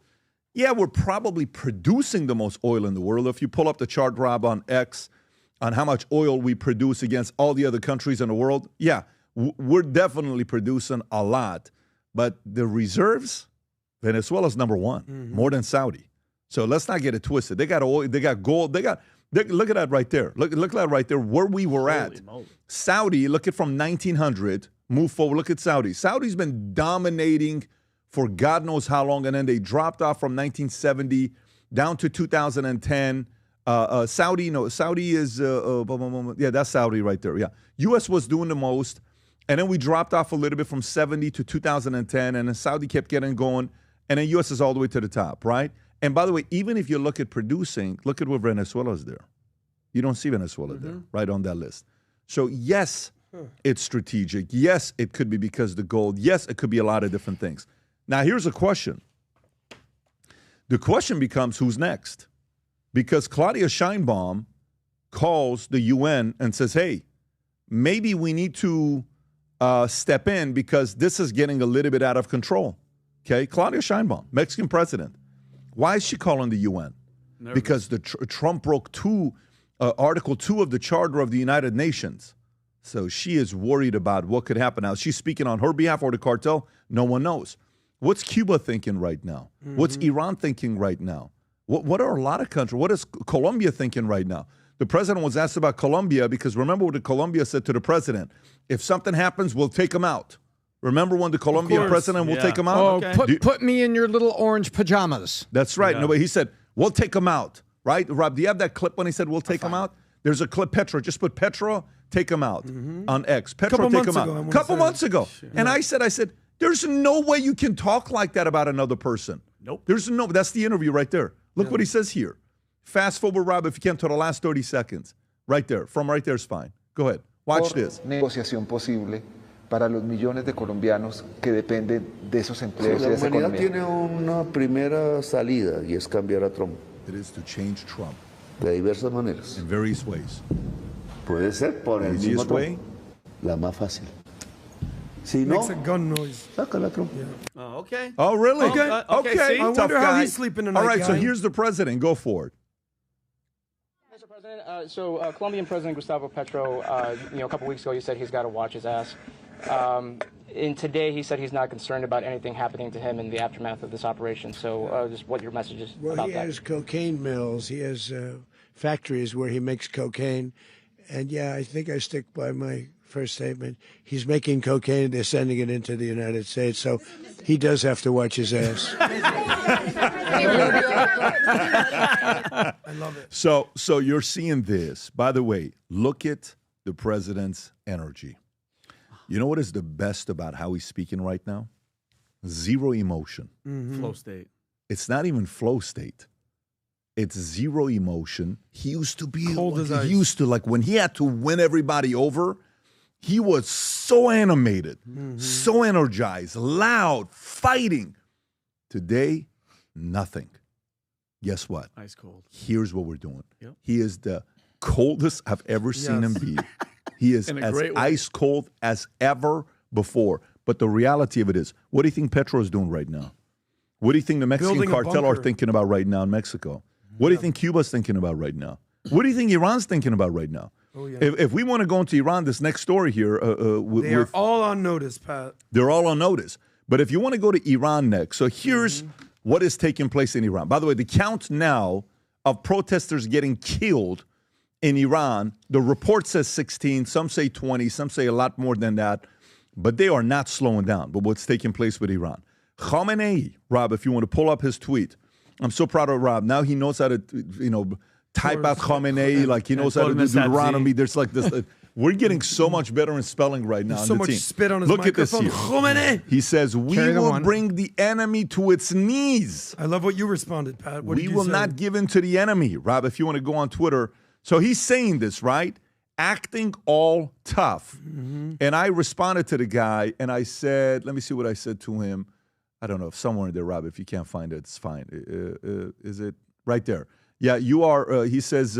Yeah, we're probably producing the most oil in the world. If you pull up the chart, Rob, on X, on how much oil we produce against all the other countries in the world, yeah, we're definitely producing a lot. But the reserves, Venezuela's number one, more than Saudi. So let's not get it twisted. They got oil, they got gold, look at that right there. Look at that right there, where we were at. Moly. Saudi, look at from 1900, move forward, look at Saudi. Saudi's been dominating for God knows how long, and then they dropped off from 1970 down to 2010. Saudi is, that's Saudi right there, yeah. U.S. was doing the most, and then we dropped off a little bit from 70 to 2010, and then Saudi kept getting going, and then U.S. is all the way to the top, right? And by the way, even if you look at producing, look at where Venezuela is there. You don't see Venezuela there, right on that list. So yes, it's strategic. Yes, it could be because of the gold. Yes, it could be a lot of different things. Now, here's a question. The question becomes, who's next? Because Claudia Sheinbaum calls the UN and says, hey, maybe we need to step in because this is getting a little bit out of control. Okay, Claudia Sheinbaum, Mexican president. Why is she calling the UN? Because Trump broke Article 2 of the Charter of the United Nations. So she is worried about what could happen. Now, she's speaking on her behalf or the cartel. No one knows. What's Cuba thinking right now? What's Iran thinking right now? What are a lot of countries? What is Colombia thinking right now? The president was asked about Colombia because remember what the Colombia said to the president. If something happens, we'll take him out. Remember when the Colombian president will take him out? Oh, put me in your little orange pajamas. That's right. Yeah. No, but he said, we'll take him out. Right? Rob, do you have that clip when he said, we'll take him out? There's a clip, Petro. Just put Petro, take him out on X. Petro, take him out. Couple months ago. And I said, there's no way you can talk like that about another person. Nope. There's no. That's the interview right there. Look what he says here. Fast forward, Rob, if you can, to the last 30 seconds. Right there. From right there is fine. Go ahead. Watch this. Negociación posible para los millones de colombianos que dependen de esos empleos y de esa economía. La humanidad tiene una primera salida y es cambiar a Trump. It is to change Trump. De diversas maneras. In various ways. Puede ser por el mismo Trump. La más fácil. Si no, makes a gun noise. Sácala a Trump. Oh, okay. Oh, really? Okay. Okay. I wonder how he's sleeping tonight. All right, so guy. here's the president. Go for it. Mr. President, Colombian President Gustavo Petro, a couple weeks ago, you said he's got to watch his ass. And today, he said he's not concerned about anything happening to him in the aftermath of this operation. So, just what your message is about that. Well, he has cocaine mills. He has factories where he makes cocaine. And yeah, I think I stick by my first statement. He's making cocaine. They're sending it into the United States. So he does have to watch his ass. I love it. So you're seeing this. By the way, look at the president's energy. You know what is the best about how he's speaking right now? Zero emotion. Flow state. It's not even flow state. It's zero emotion. He used to be cold as ice. He used to, like, when he had to win everybody over, he was so animated, so energized, loud, fighting. Today, nothing. Guess what? Ice cold. Here's what we're doing. Yep. He is the coldest I've ever seen him be. He is as ice cold as ever before. But the reality of it is, what do you think Petro is doing right now? What do you think the Mexican Building a cartel are bunker. thinking about right now in Mexico? What do you think Cuba's thinking about right now? What do you think Iran's thinking about right now? Oh, yeah. If we want to go into Iran, this next story here, They are all on notice, Pat. they're all on notice. But if you want to go to Iran next, so here's what is taking place in Iran. By the way, the count now of protesters getting killed in Iran, the report says 16, some say 20, some say a lot more than that, but they are not slowing down. But what's taking place with Iran? Khamenei, Rob, if you want to pull up his tweet. I'm so proud of Rob. Now he knows how to, type out Khamenei, like he knows how to do Deuteronomy. There's like this. We're getting so much better in spelling right now. There's on so the much team. spit on his Look microphone. at this here. Khamenei. He says, we Carry the will one. bring the enemy to its knees. I love what you responded, Pat. What We did you will say? not give in to the enemy. Rob, if you want to go on Twitter. So he's saying this, right? Acting all tough. And I responded to the guy and I said, let me see what I said to him. I don't know if somewhere in there, Rob, if you can't find it, it's fine. Is it right there? Yeah, you are. He says,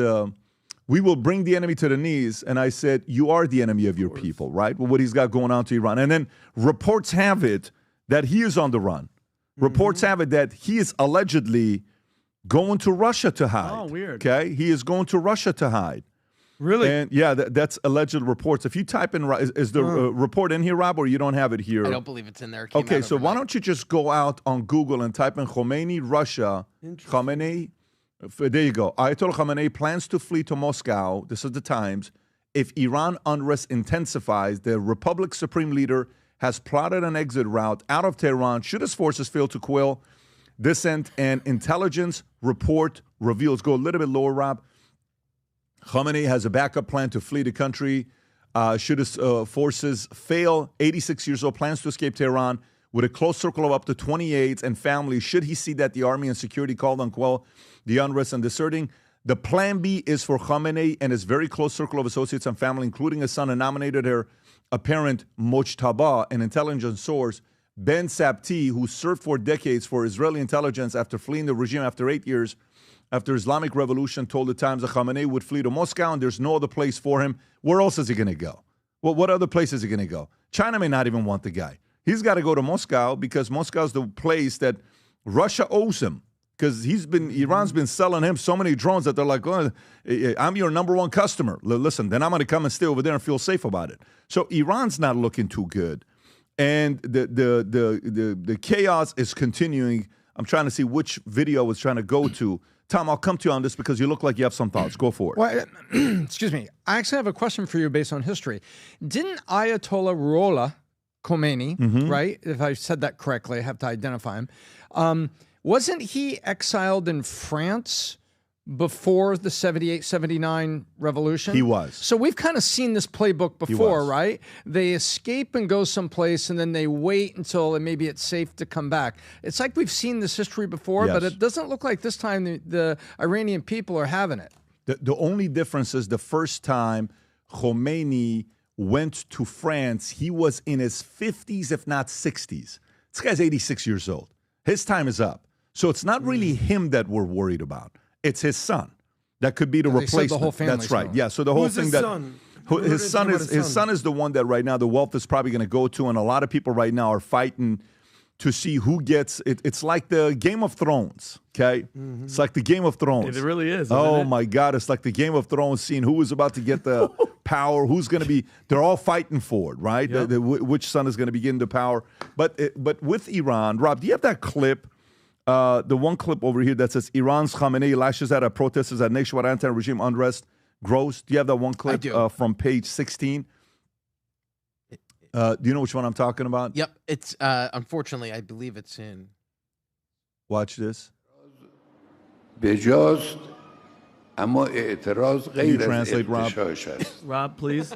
we will bring the enemy to the knees. And I said, you are the enemy of your people, right? Well, what he's got going on to Iran. And then reports have it that he is on the run. Reports have it that he is allegedly going to Russia to hide. Oh, weird. Okay? He is going to Russia to hide. Really? And yeah, that's alleged reports. If you type in, is the report in here, Rob, or you don't have it here? I don't believe it's in there. It came Okay, out so why overnight. don't you just go out on Google and type in Khomeini, Russia, Khamenei. There you go. Ayatollah Khamenei plans to flee to Moscow. This is the Times. If Iran unrest intensifies, the Republic's supreme leader has plotted an exit route out of Tehran should his forces fail to quell dissent. And intelligence report reveals. Go a little bit lower, Rob. Khamenei has a backup plan to flee the country. Should his forces fail, 86 years old, plans to escape Tehran with a close circle of up to 20 aides and families. Should he see that the army and security called on quell the unrest and deserting, the plan B is for Khamenei and his very close circle of associates and family, including his son and nominated heir apparent Mojtaba, an intelligence source, Ben Sabti, who served for decades for Israeli intelligence after fleeing the regime after 8 years after Islamic Revolution, told the Times that Khamenei would flee to Moscow and there's no other place for him. Where else is he going to go? Well, what other place is he going to go? China may not even want the guy. He's got to go to Moscow because Moscow is the place that Russia owes him. Because Iran's been selling him so many drones that they're like, oh, I'm your number one customer. Listen, then I'm going to come and stay over there and feel safe about it. So Iran's not looking too good. And the chaos is continuing. I'm trying to see which video I was trying to go to. Tom, I'll come to you on this because you look like you have some thoughts. Go for it. Well, excuse me. I actually have a question for you based on history. Didn't Ayatollah Ruhollah Khomeini, right? If I said that correctly, I have to identify him. Wasn't he exiled in France before the 78, 79 revolution? He was. So we've kind of seen this playbook before, right? They escape and go someplace, and then they wait until maybe it's safe to come back. It's like we've seen this history before, but it doesn't look like this time the Iranian people are having it. The only difference is the first time Khamenei went to France, he was in his 50s, if not 60s. This guy's 86 years old. His time is up. So it's not really him that we're worried about. It's his son. That could be the replacement. The whole That's right. Yeah. So the whole thing his son is the one that right now the wealth is probably going to go to, and a lot of people right now are fighting to see who gets it. It's like the Game of Thrones. Okay, it's like the Game of Thrones. It really is. Oh my God, it's like the Game of Thrones, seeing who is about to get the power, who's going to be. They're all fighting for it, right? Yep. Which son is going to be getting the power? But with Iran, Rob, do you have that clip? The one clip over here that says Iran's Khamenei lashes out at protesters at nationwide anti-regime unrest grows. Do you have that one clip from page 16? Do you know which one I'm talking about? Yep. It's unfortunately, I believe it's in. Watch this. بجاست اما اعتراض غیر از اغتشاش است. Rob, please.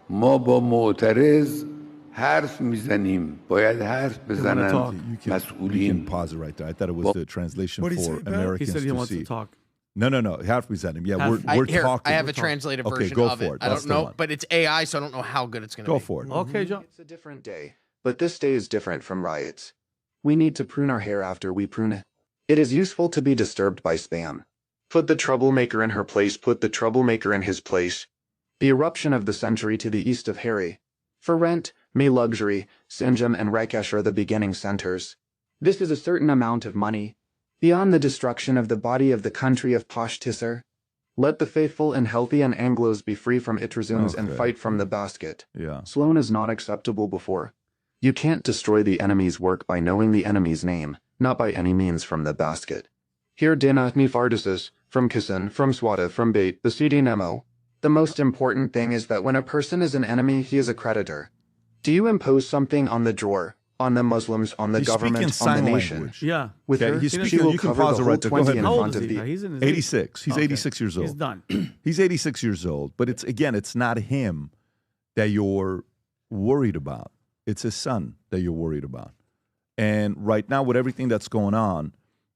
ما با معترض حرف میزنیم باید حرف بزنن مسئولین. Pause it right there. I thought it was the translation for Americans he said he to wants see. to talk. No. Half presenting. Yeah, we're talking. I have a translated version go of for it. it. I don't know, but it's AI, so I don't know how good it's going to be. Go for it. Okay, John. It's a different day, but this day is different from riots. We need to prune our hair after we prune it. It is useful to be disturbed by spam. Put the troublemaker in her place, put the troublemaker in his place. The eruption of the century to the east of Harry. For rent, May luxury, Sinjam and Rakesh are the beginning centers. This is a certain amount of money. Beyond the destruction of the body of the country of Pashtisar, let the faithful and healthy and Anglos be free from Itrazuns and fight from the basket. Yeah. Sloan is not acceptable before. You can't destroy the enemy's work by knowing the enemy's name, not by any means from the basket. Here Dinat mi Fardises, from Kisan, from Swata, from Bait, the CD Nemo. The most important thing is that when a person is an enemy, he is a creditor. Do you impose something on the drawer, on the Muslims, on the government, on the nation? Language. Yeah. With her, she will cover the whole 20 in front of the... He's in his 86. He's 86 years old. He's done. He's 86 years old. But it's not him that you're worried about. It's his son that you're worried about. And right now, with everything that's going on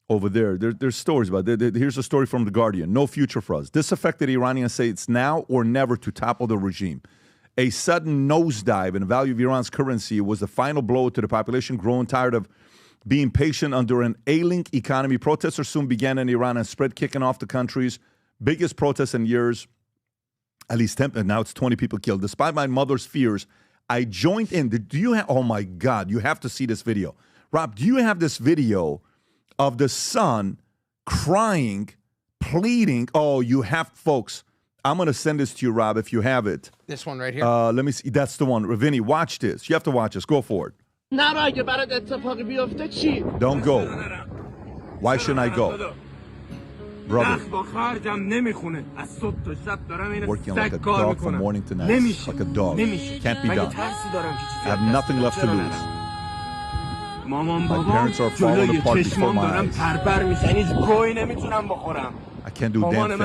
over there's stories about it. Here's a story from The Guardian. No future for us. Disaffected Iranians say it's now or never to topple the regime. A sudden nosedive in the value of Iran's currency was the final blow to the population growing tired of being patient under an ailing economy. Protesters soon began in Iran and spread, kicking off the country's biggest protest in years. At least 10, and now it's 20 people killed. Despite my mother's fears, I joined in. Do you have? Oh my God! You have to see this video, Rob. Do you have this video of the son crying, pleading? Oh, you have, folks. I'm going to send this to you, Rob, if you have it. This one right here? Let me see. That's the one. Vinny, watch this. You have to watch this. Go for it. Don't go. Why shouldn't I go? Brother. Working like a dog from morning to night. Like a dog. Can't be done. I have nothing left to lose. My parents are falling apart before my eyes. I can't do a damn thing.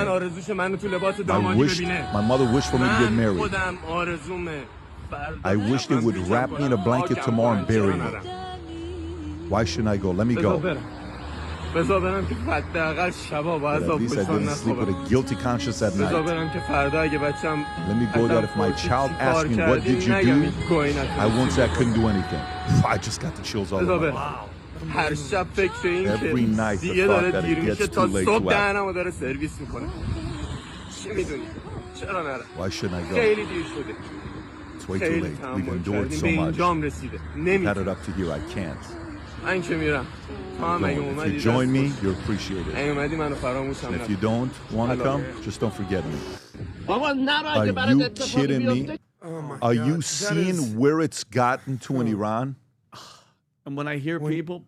My mother wished for me to get married. I wish they would wrap me in a blanket tomorrow and bury me. Why shouldn't I go? Let me go. But at least I didn't sleep with a guilty conscience at night. Let me go that if my child asks me, what did you do? I won't say I couldn't do anything. I just got the chills all over. Wow. Every night the thought that it gets too late to act. Why shouldn't I go? It's way too late. We've endured so much. I've had it up to here. I can't. If you join me, you're appreciated. And if you don't want to come, just don't forget me. Are you kidding me? Are you seeing where it's gotten to in Iran? And when I hear people,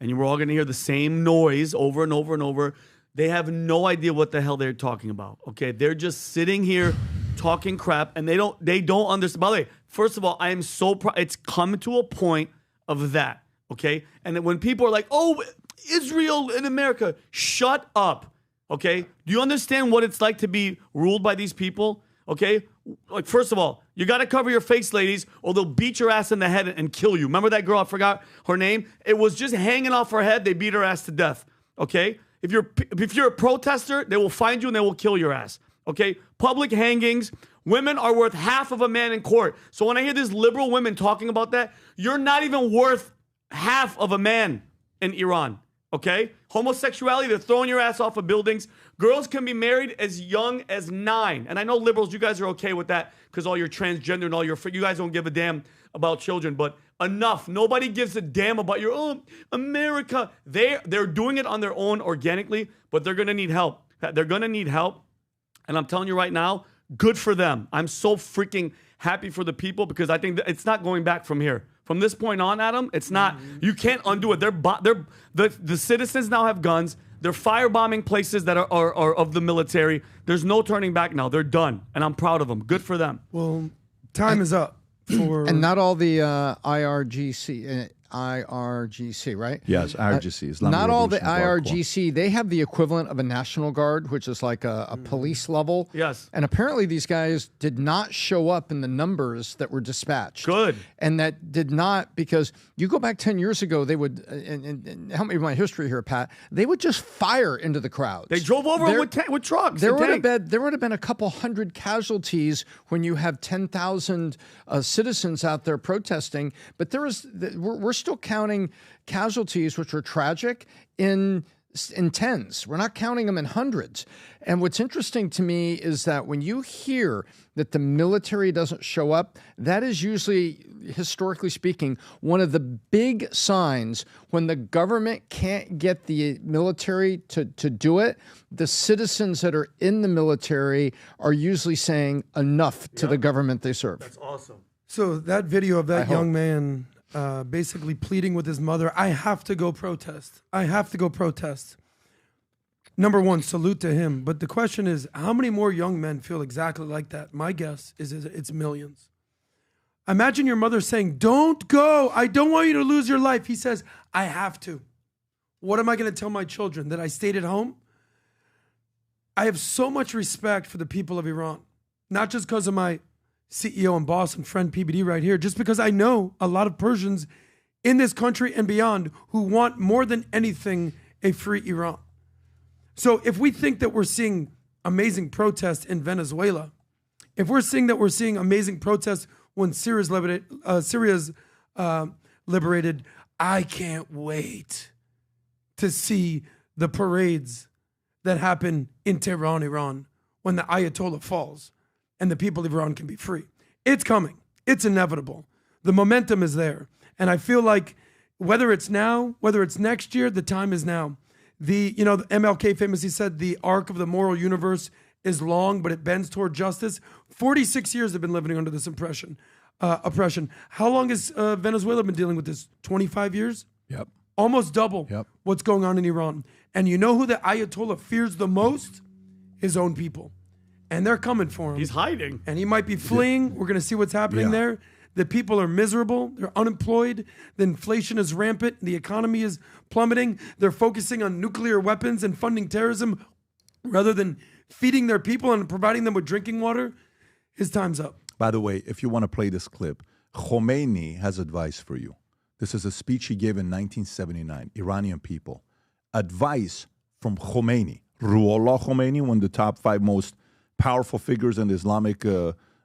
and we're all going to hear the same noise over and over and over, they have no idea what the hell they're talking about. Okay, they're just sitting here talking crap, and they don't understand. By the way, first of all, I am so proud. It's come to a point of that. Okay, and then when people are like, "Oh, Israel in America. Shut up, okay? Do you understand what it's like to be ruled by these people, okay? Like, first of all, you got to cover your face, ladies, or they'll beat your ass in the head and kill you. Remember that girl? I forgot her name. It was just hanging off her head. They beat her ass to death, okay? If you're a protester, they will find you and they will kill your ass, okay? Public hangings. Women are worth half of a man in court. So when I hear these liberal women talking about that, you're not even worth half of a man in Iran, okay? Homosexuality, they're throwing your ass off of buildings. Girls can be married as young as 9. And I know liberals, you guys are okay with that because all your transgender and all your... You guys don't give a damn about children, but enough. Nobody gives a damn about your... America. They're doing it on their own organically, but they're going to need help. They're going to need help. And I'm telling you right now, good for them. I'm so freaking happy for the people because I think that it's not going back from here. From this point on, Adam, it's not. You can't undo it. The citizens now have guns. They're firebombing places that are of the military. There's no turning back now. They're done, and I'm proud of them. Good for them. Well, time is up for. And not all the IRGC, right? Yes, IRGC. Islamic not all the Revolutionary Guard IRGC. They have the equivalent of a National Guard, which is like a police level. Yes. And apparently these guys did not show up in the numbers that were dispatched. Good. And that did not, because you go back 10 years ago, they would, and help me with my history here, Pat, they would just fire into the crowds. They drove over with trucks. There would have been a couple hundred casualties when you have 10,000 citizens out there protesting, but we're still counting casualties, which are tragic, in tens. We're not counting them in hundreds. And what's interesting to me is that when you hear that the military doesn't show up, that is usually, historically speaking, one of the big signs when the government can't get the military to do it. The citizens that are in the military are usually saying enough to the government they serve. That's awesome. So that video of that young man basically pleading with his mother, I have to go protest. I have to go protest. Number one, salute to him. But the question is, how many more young men feel exactly like that? My guess is it's millions. Imagine your mother saying, don't go. I don't want you to lose your life. He says, I have to. What am I going to tell my children? That I stayed at home? I have so much respect for the people of Iran. Not just because of my CEO and boss and friend PBD right here, just because I know a lot of Persians in this country and beyond who want more than anything a free Iran. So if we think that we're seeing amazing protests in Venezuela, if we're seeing that we're seeing amazing protests when Syria's liberated, I can't wait to see the parades that happen in Tehran, Iran, when the Ayatollah falls and the people of Iran can be free. It's coming. It's inevitable. The momentum is there. And I feel like whether it's now, whether it's next year, the time is now. The MLK famously said the arc of the moral universe is long, but it bends toward justice. 46 years they've been living under this oppression. How long has Venezuela been dealing with this? 25 years? Yep. Almost double what's going on in Iran. And you know who the Ayatollah fears the most? His own people. And they're coming for him. He's hiding. And he might be fleeing. We're going to see what's happening there. The people are miserable. They're unemployed. The inflation is rampant. The economy is plummeting. They're focusing on nuclear weapons and funding terrorism rather than feeding their people and providing them with drinking water. His time's up. By the way, if you want to play this clip, Khamenei has advice for you. This is a speech he gave in 1979, Iranian people. Advice from Khamenei. Ruhollah Khomeini, one of the top 5 most powerful figures in the Islamic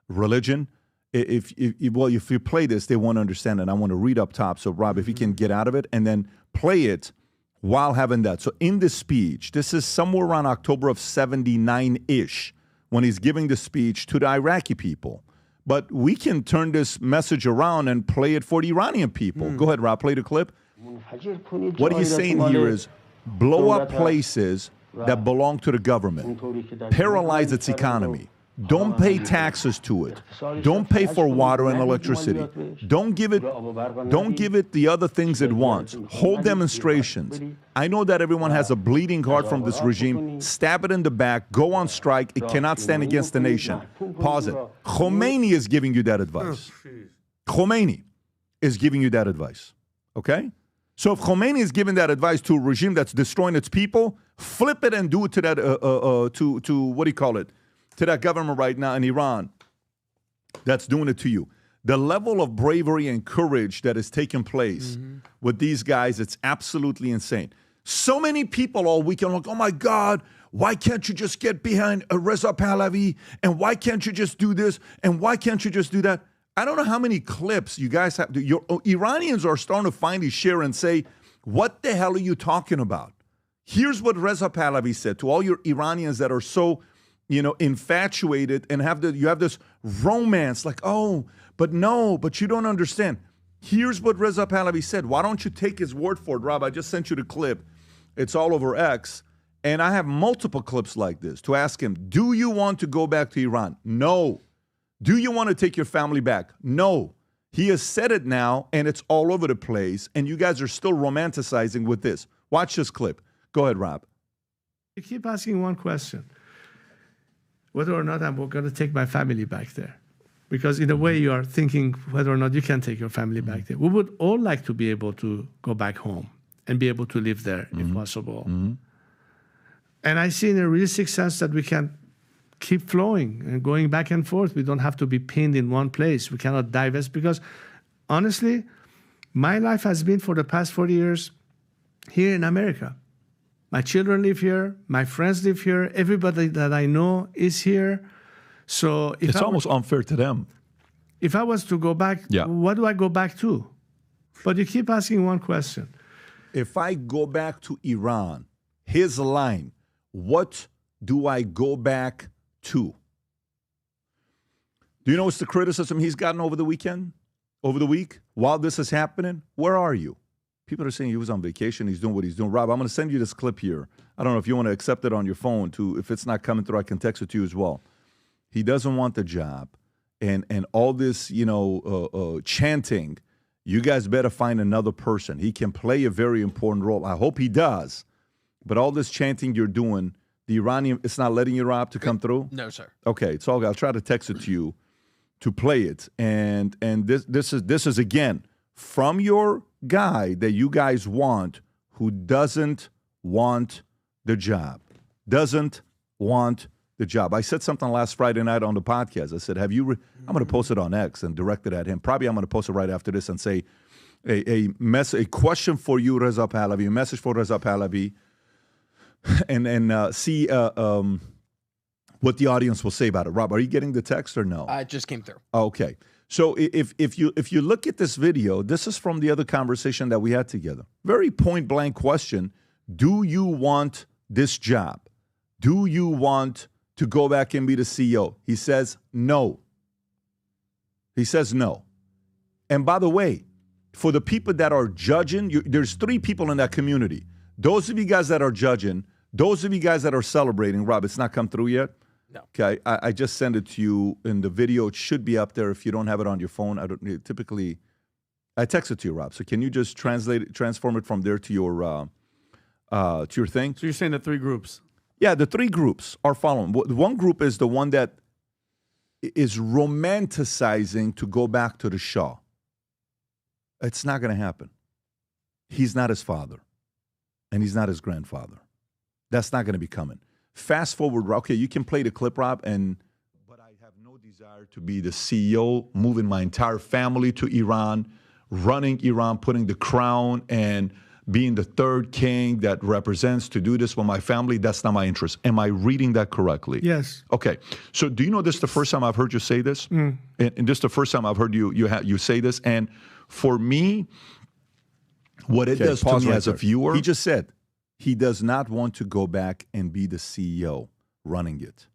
religion. If you play this, they won't understand it. I want to read up top. So, Rob, if you can get out of it and then play it while having that. So in this speech, this is somewhere around October of 79-ish when he's giving the speech to the Iraqi people. But we can turn this message around and play it for the Iranian people. Go ahead, Rob, play the clip. What he's saying here is blow up places that belong to the government, paralyze its economy. Don't pay taxes to it. Don't pay for water and electricity. Don't give it the other things it wants. Hold demonstrations. I know that everyone has a bleeding heart from this regime. Stab it in the back. Go on strike. It cannot stand against the nation. Pause it. Khomeini is giving you that advice. Khomeini is giving you that advice. Okay? So if Khomeini is giving that advice to a regime that's destroying its people, flip it and do it to that, to what do you call it, to that government right now in Iran that's doing it to you. The level of bravery and courage that is taking place with these guys, it's absolutely insane. So many people all weekend like, oh my God, why can't you just get behind Reza Pahlavi? And why can't you just do this? And why can't you just do that? I don't know how many clips you guys have. Your Iranians are starting to finally share and say, what the hell are you talking about? Here's what Reza Pahlavi said to all your Iranians that are so, infatuated and you have this romance like, oh, but no, but you don't understand. Here's what Reza Pahlavi said. Why don't you take his word for it, Rob? I just sent you the clip. It's all over X. And I have multiple clips like this to ask him, do you want to go back to Iran? No. Do you want to take your family back? No. He has said it now, and it's all over the place, and you guys are still romanticizing with this. Watch this clip. Go ahead, Rob. You keep asking one question, whether or not I'm going to take my family back there. Because in a way, you are thinking whether or not you can take your family back there. We would all like to be able to go back home and be able to live there if possible. And I see in a realistic sense that we can keep flowing and going back and forth. We don't have to be pinned in one place. We cannot divest because, honestly, my life has been for the past 40 years here in America. My children live here. My friends live here. Everybody that I know is here. So it's almost unfair to them. If I was to go back, what do I go back to? But you keep asking one question. If I go back to Iran, his line, what do I go back to? Do you know what's the criticism he's gotten over the weekend? Over the week? While this is happening? Where are you? People are saying he was on vacation. He's doing what he's doing. Rob, I'm going to send you this clip here. I don't know if you want to accept it on your phone. If it's not coming through, I can text it to you as well. He doesn't want the job. And all this, chanting, you guys better find another person. He can play a very important role. I hope he does. But all this chanting you're doing, the Iranian, it's not letting you, Rob, to come through? No, sir. Okay, it's all good. I'll try to text it to you to play it. And this is again from your guy that you guys want, who doesn't want the job. Doesn't want the job. I said something last Friday night on the podcast. I said, I'm going to post it on X and direct it at him. Probably I'm going to post it right after this and say a question for you, Reza Pahlavi, a message for Reza Pahlavi, and see what the audience will say about it. Rob, are you getting the text or no? It just came through. Okay. So if you look at this video, this is from the other conversation that we had together. Very point blank question. Do you want this job? Do you want to go back and be the CEO? He says no. He says no. And by the way, for the people that are judging, there's 3 people in that community. Those of you guys that are judging, those of you guys that are celebrating, Rob, it's not come through yet? No. Okay, I just sent it to you in the video. It should be up there if you don't have it on your phone. I text it to you, Rob. So can you just transform it from there to your thing? So you're saying the 3 groups? Yeah, the 3 groups are following. One group is the one that is romanticizing to go back to the Shah. It's not going to happen. He's not his father, and he's not his grandfather. That's not going to be coming. Fast forward, okay, you can play the clip, Rob, but I have no desire to be the CEO, moving my entire family to Iran, running Iran, putting the crown, and being the 3rd king that represents to do this with my family. That's not my interest. Am I reading that correctly? Yes. Okay. So do you know this is the first time I've heard you say this? And this is the first time I've heard you say this. And for me, what it does to me as a viewer, he just said he does not want to go back and be the CEO running it.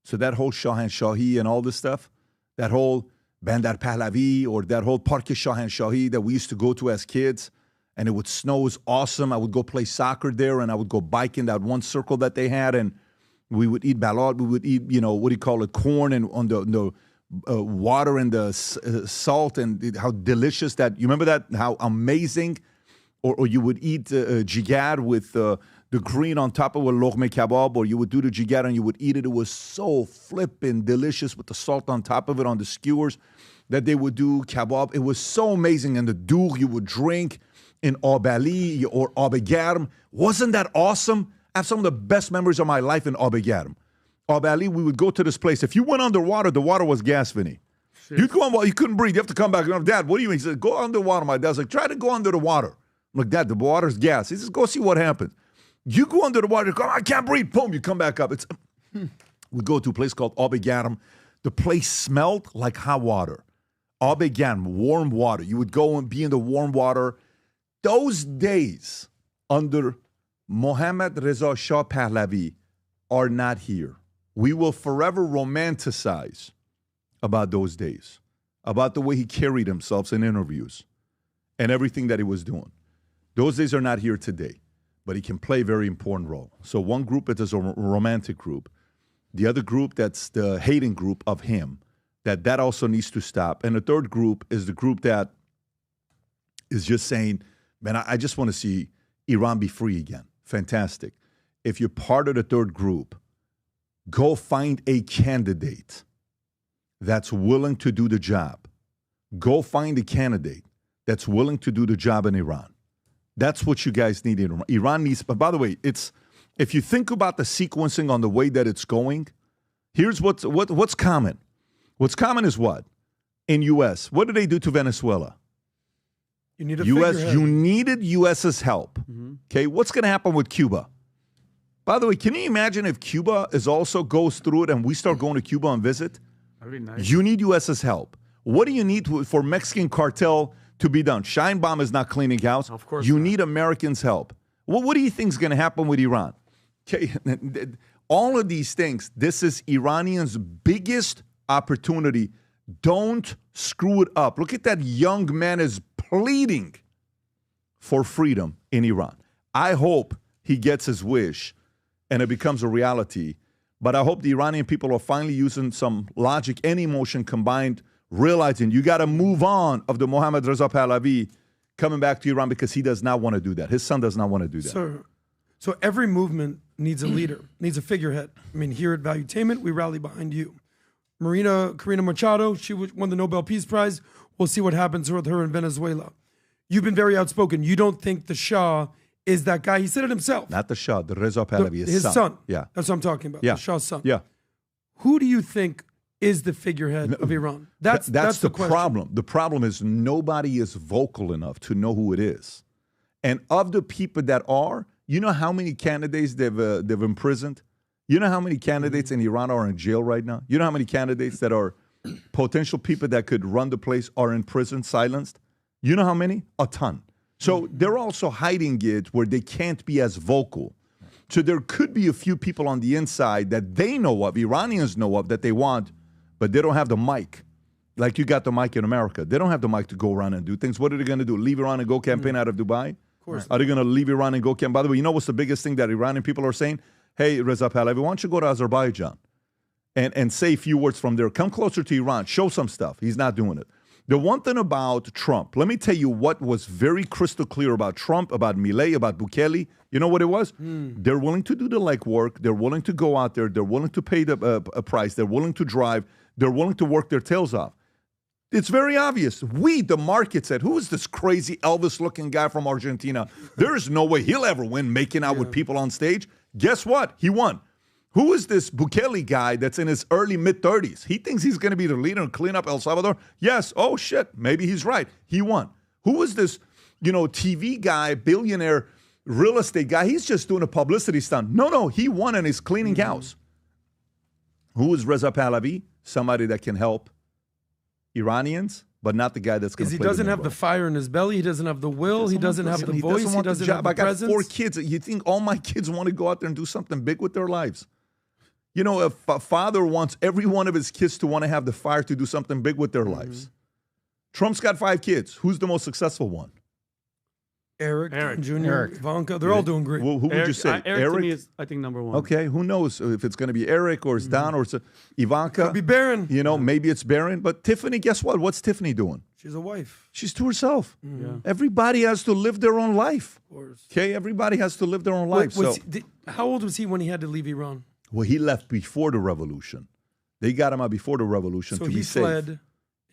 So that whole Shahanshahi and all this stuff, that whole Bandar Pahlavi or that whole Park Shahanshahi that we used to go to as kids, and it would snow, was awesome. I would go play soccer there, and I would go bike in that one circle that they had, and we would eat balot. We would eat, corn and on the water and the salt, and how delicious that. You remember that? How amazing. Or you would eat jigar with the green on top of a loghme kebab, or you would do the jigar and you would eat it. It was so flippin' delicious with the salt on top of it on the skewers that they would do kebab. It was so amazing. And the dough you would drink. in Abeli or Abegarm. Wasn't that awesome? I have some of the best memories of my life in Abegarm. Abeli, we would go to this place. If you went underwater, the water was gas, Vinny. You'd go on, you couldn't breathe. You have to come back. Dad, what do you mean? He said, go underwater. My dad's like, try to go under the water. I'm like, Dad, the water's gas. He says, go see what happens. You go under the water, you go, I can't breathe. Boom, you come back up. We go to a place called Abegarm. The place smelled like hot water. Abegarm, warm water. You would go and be in the warm water. Those days under Mohammad Reza Shah Pahlavi are not here. We will forever romanticize about those days, about the way he carried himself in interviews and everything that he was doing. Those days are not here today, but he can play a very important role. So one group, it is a romantic group. The other group, that's the hating group of him, that also needs to stop. And the third group is the group that is just saying, man, I just want to see Iran be free again. Fantastic. If you're part of the third group, go find a candidate that's willing to do the job. Go find a candidate that's willing to do the job in Iran. That's what you guys need in Iran. Iran needs, but by the way, if you think about the sequencing on the way that it's going, here's what's common. What's common is what? In U.S., what did they do to Venezuela? You need a U.S. You needed U.S.'s help. Okay, what's going to happen with Cuba? By the way, can you imagine if Cuba also goes through it and we start going to Cuba and visit? That'd be nice. You need U.S.'s help. What do you need for Mexican cartel to be done? Sheinbaum is not cleaning house. Of course you not. need Americans' help. Well, what do you think is going to happen with Iran? Okay, all of these things, this is Iranians' biggest opportunity. Don't screw it up. Look at that young man is pleading for freedom in Iran. I hope he gets his wish and it becomes a reality. But I hope the Iranian people are finally using some logic and emotion combined, realizing you got to move on of the Mohammad Reza Pahlavi coming back to Iran because he does not want to do that. His son does not want to do that. So every movement needs a leader, needs a figurehead. I mean, here at Valuetainment, we rally behind you. Corina Machado, she won the Nobel Peace Prize. We'll see what happens with her in Venezuela. You've been very outspoken. You don't think the Shah is that guy. He said it himself. Not the Shah, the Reza Pahlavi, his son. Yeah. That's what I'm talking about, Yeah. the Shah's son. Yeah. Who do you think is the figurehead of Iran? That's the question. problem. The problem is nobody is vocal enough to know who it is. And of the people that are, you know how many candidates they've imprisoned? You know how many candidates in Iran are in jail right now? You know how many candidates that are potential people that could run the place are in prison, silenced? You know how many? A ton. So they're also hiding it where they can't be as vocal. So there could be a few people on the inside that they know of, Iranians know of, that they want, but they don't have the mic. Like you got the mic in America. They don't have the mic to go around and do things. What are they going to do? Leave Iran and go campaign out of Dubai? Of course. Are they going to leave Iran and go campaign? By the way, you know what's the biggest thing that Iranian people are saying? Hey, Reza Pahlavi, why don't you go to Azerbaijan and say a few words from there? Come closer to Iran. Show some stuff. He's not doing it. The one thing about Trump, let me tell you what was very crystal clear about Trump, about Milei, about Bukele. You know what it was? They're willing to do the legwork. They're willing to go out there. They're willing to pay a price. They're willing to drive. They're willing to work their tails off. It's very obvious. We, the market, said, who is this crazy Elvis-looking guy from Argentina? There is no way he'll ever win making out with people on stage. Guess what? He won. Who is this Bukele guy that's in his early, mid-30s? He thinks he's going to be the leader and clean up El Salvador? Yes. Oh, shit. Maybe he's right. He won. Who is this, TV guy, billionaire, real estate guy? He's just doing a publicity stunt. No. He won and is cleaning house. Who is Reza Pahlavi? Somebody that can help Iranians, but not the guy that's going to play. He doesn't have the fire in his belly. He doesn't have the will. He doesn't have the voice. He doesn't have the presence. I got 4 kids. You think all my kids want to go out there and do something big with their lives? You know, if a father wants every one of his kids to want to have the fire to do something big with their lives. Trump's got 5 kids. Who's the most successful one? Eric Jr., Ivanka. They're all doing great. Well, who would you say? Eric to me is, I think, number 1. Okay, who knows if it's going to be Eric or it's Don or it's Ivanka. Could be Barron. Maybe it's Barron. But Tiffany, guess what? What's Tiffany doing? She's a wife. She's to herself. Yeah. Everybody has to live their own life. Of course. Okay, everybody has to live their own life. How old was he when he had to leave Iran? Well, he left before the revolution. They got him out before the revolution to be safe. So he fled.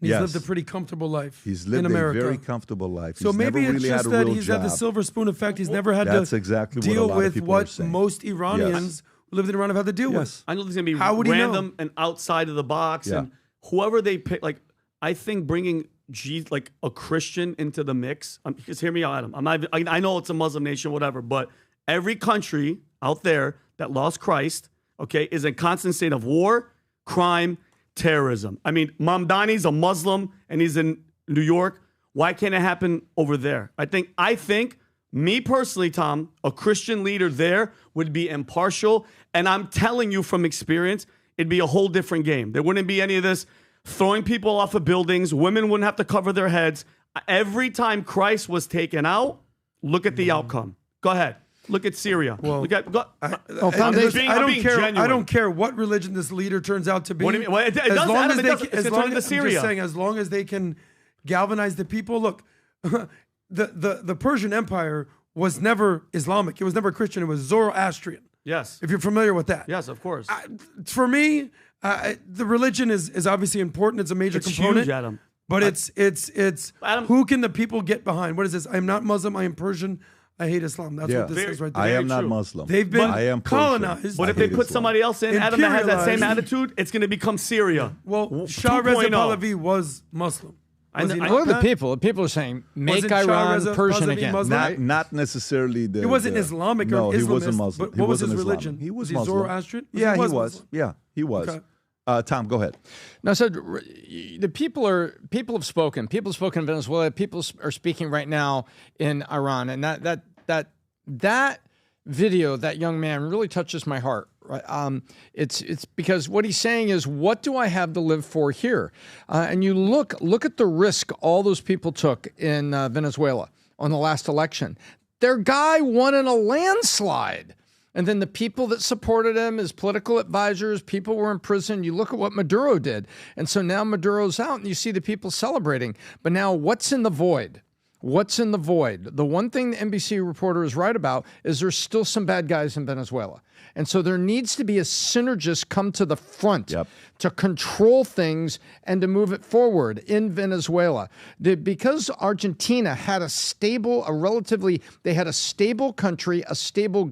And he's lived a pretty comfortable life He's lived in America. a very comfortable life. So He's maybe never it's really just had a that real he's job. had the silver spoon effect. He's never had That's to exactly deal what a lot of with people are what saying. most Iranians who lived in Iran have had to deal with. I know there's going to be How would he know? random and outside of the box. Yeah. And whoever they pick, like, I think bringing like a Christian into the mix, just hear me out, Adam. I know it's a Muslim nation, whatever, but every country out there that lost Christ, okay, is in constant state of war, crime, terrorism. I mean, Mamdani's a Muslim and he's in New York. Why can't it happen over there? I think, me personally, Tom, a Christian leader there would be impartial. And I'm telling you from experience, it'd be a whole different game. There wouldn't be any of this throwing people off of buildings. Women wouldn't have to cover their heads. Every time Christ was taken out, look at the outcome. Go ahead. Look at Syria. Well, I don't care what religion this leader turns out to be. What do you mean? Well, it does, Adam, I'm just saying, as long as they can galvanize the people. Look, the Persian Empire was never Islamic. It was never Christian. It was Zoroastrian. Yes. If you're familiar with that. Yes, of course. For me, the religion is obviously important. It's a major component. Huge, Adam. But it's Adam, who can the people get behind? What is this? I am not Muslim. I am Persian. I hate Islam. That's what this is right there. I am not Muslim. They've been I am colonized. But if they put somebody else in, Adam, that has that same attitude, it's going to become Syria. Well, Shah Reza Pahlavi was Muslim. What are the people? The people are saying, make Iran Persian again. Not necessarily the... It wasn't Islamic or Islamist. He wasn't Muslim. But what was his religion? He was he Muslim. Zoroastrian? Yeah, he was. Yeah, he was. Okay. Tom, go ahead. No, so the people have spoken. People have spoken in Venezuela. People are speaking right now in Iran. And that video, that young man really touches my heart. Right? It's because what he's saying is, what do I have to live for here? And you look at the risk all those people took in Venezuela on the last election. Their guy won in a landslide. And then the people that supported him, his political advisors, people were in prison. You look at what Maduro did. And so now Maduro's out and you see the people celebrating. But now what's in the void? What's in the void? The one thing the NBC reporter is right about is there's still some bad guys in Venezuela. And so there needs to be a synergist come to the front to control things and to move it forward in Venezuela. Because Argentina had they had a stable country, a stable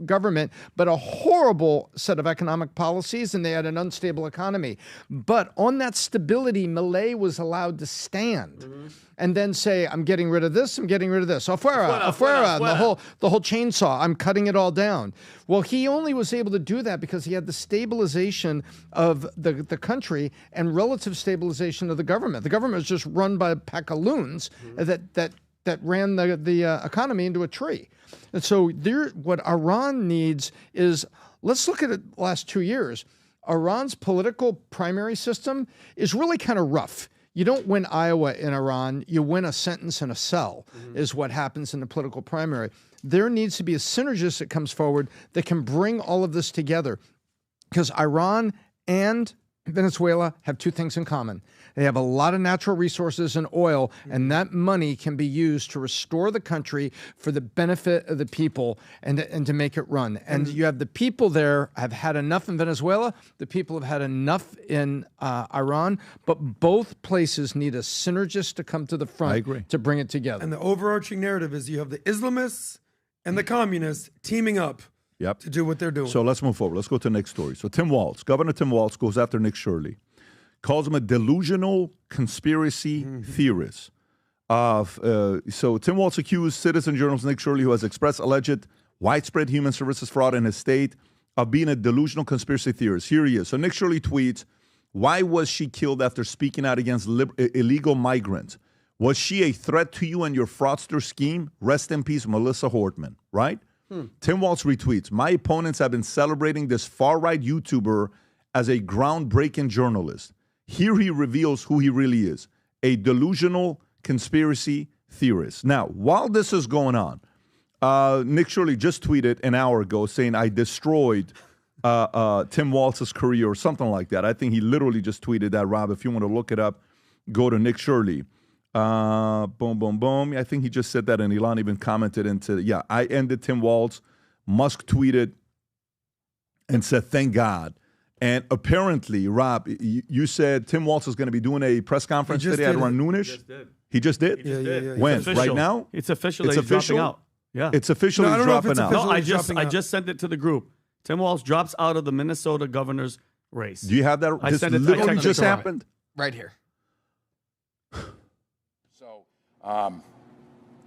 government, but a horrible set of economic policies, and they had an unstable economy. But on that stability, Milei was allowed to stand. And then say, I'm getting rid of this, I'm getting rid of this. Afuera, the whole chainsaw, I'm cutting it all down. Well, he only was able to do that because he had the stabilization of the country and relative stabilization of the government. The government was just run by a pack of loons that ran the economy into a tree. And so what Iran needs is, let's look at the last 2 years. Iran's political primary system is really kind of rough. You don't win Iowa in Iran. You win a sentence in a cell is what happens in the political primary. There needs to be a synergist that comes forward that can bring all of this together, because Iran and Venezuela have two things in common. They have a lot of natural resources and oil, and that money can be used to restore the country for the benefit of the people and to make it run. And you have the people there have had enough in Venezuela. The people have had enough in Iran. But both places need a synergist to come to the front to bring it together. And the overarching narrative is you have the Islamists and the communists teaming up to do what they're doing. So let's move forward. Let's go to the next story. So Governor Tim Walz goes after Nick Shirley, calls him a delusional conspiracy theorist. So Tim Walz accused citizen journalist Nick Shirley, who has expressed alleged widespread human services fraud in his state, of being a delusional conspiracy theorist. Here he is. So Nick Shirley tweets, why was she killed after speaking out against illegal migrants? Was she a threat to you and your fraudster scheme? Rest in peace, Melissa Hortman, right? Tim Walz retweets, my opponents have been celebrating this far-right YouTuber as a groundbreaking journalist. Here he reveals who he really is, a delusional conspiracy theorist. Now, while this is going on, Nick Shirley just tweeted an hour ago saying, I destroyed Tim Walz's career or something like that. I think he literally just tweeted that, Rob. If you want to look it up, go to Nick Shirley. Boom, boom, boom. I think he just said that, and Elon even commented into, I ended Tim Walz. Musk tweeted and said, thank God. And apparently, Rob, you said Tim Walz is going to be doing a press conference today at around noonish. He just did? Yeah. When? Right now? It's official. It's He's official? dropping out. Yeah. It's officially dropping out. No, I just sent it to the group. Tim Walz drops out of the Minnesota governor's race. Do you have that? I this sent it. literally just happened? Right here.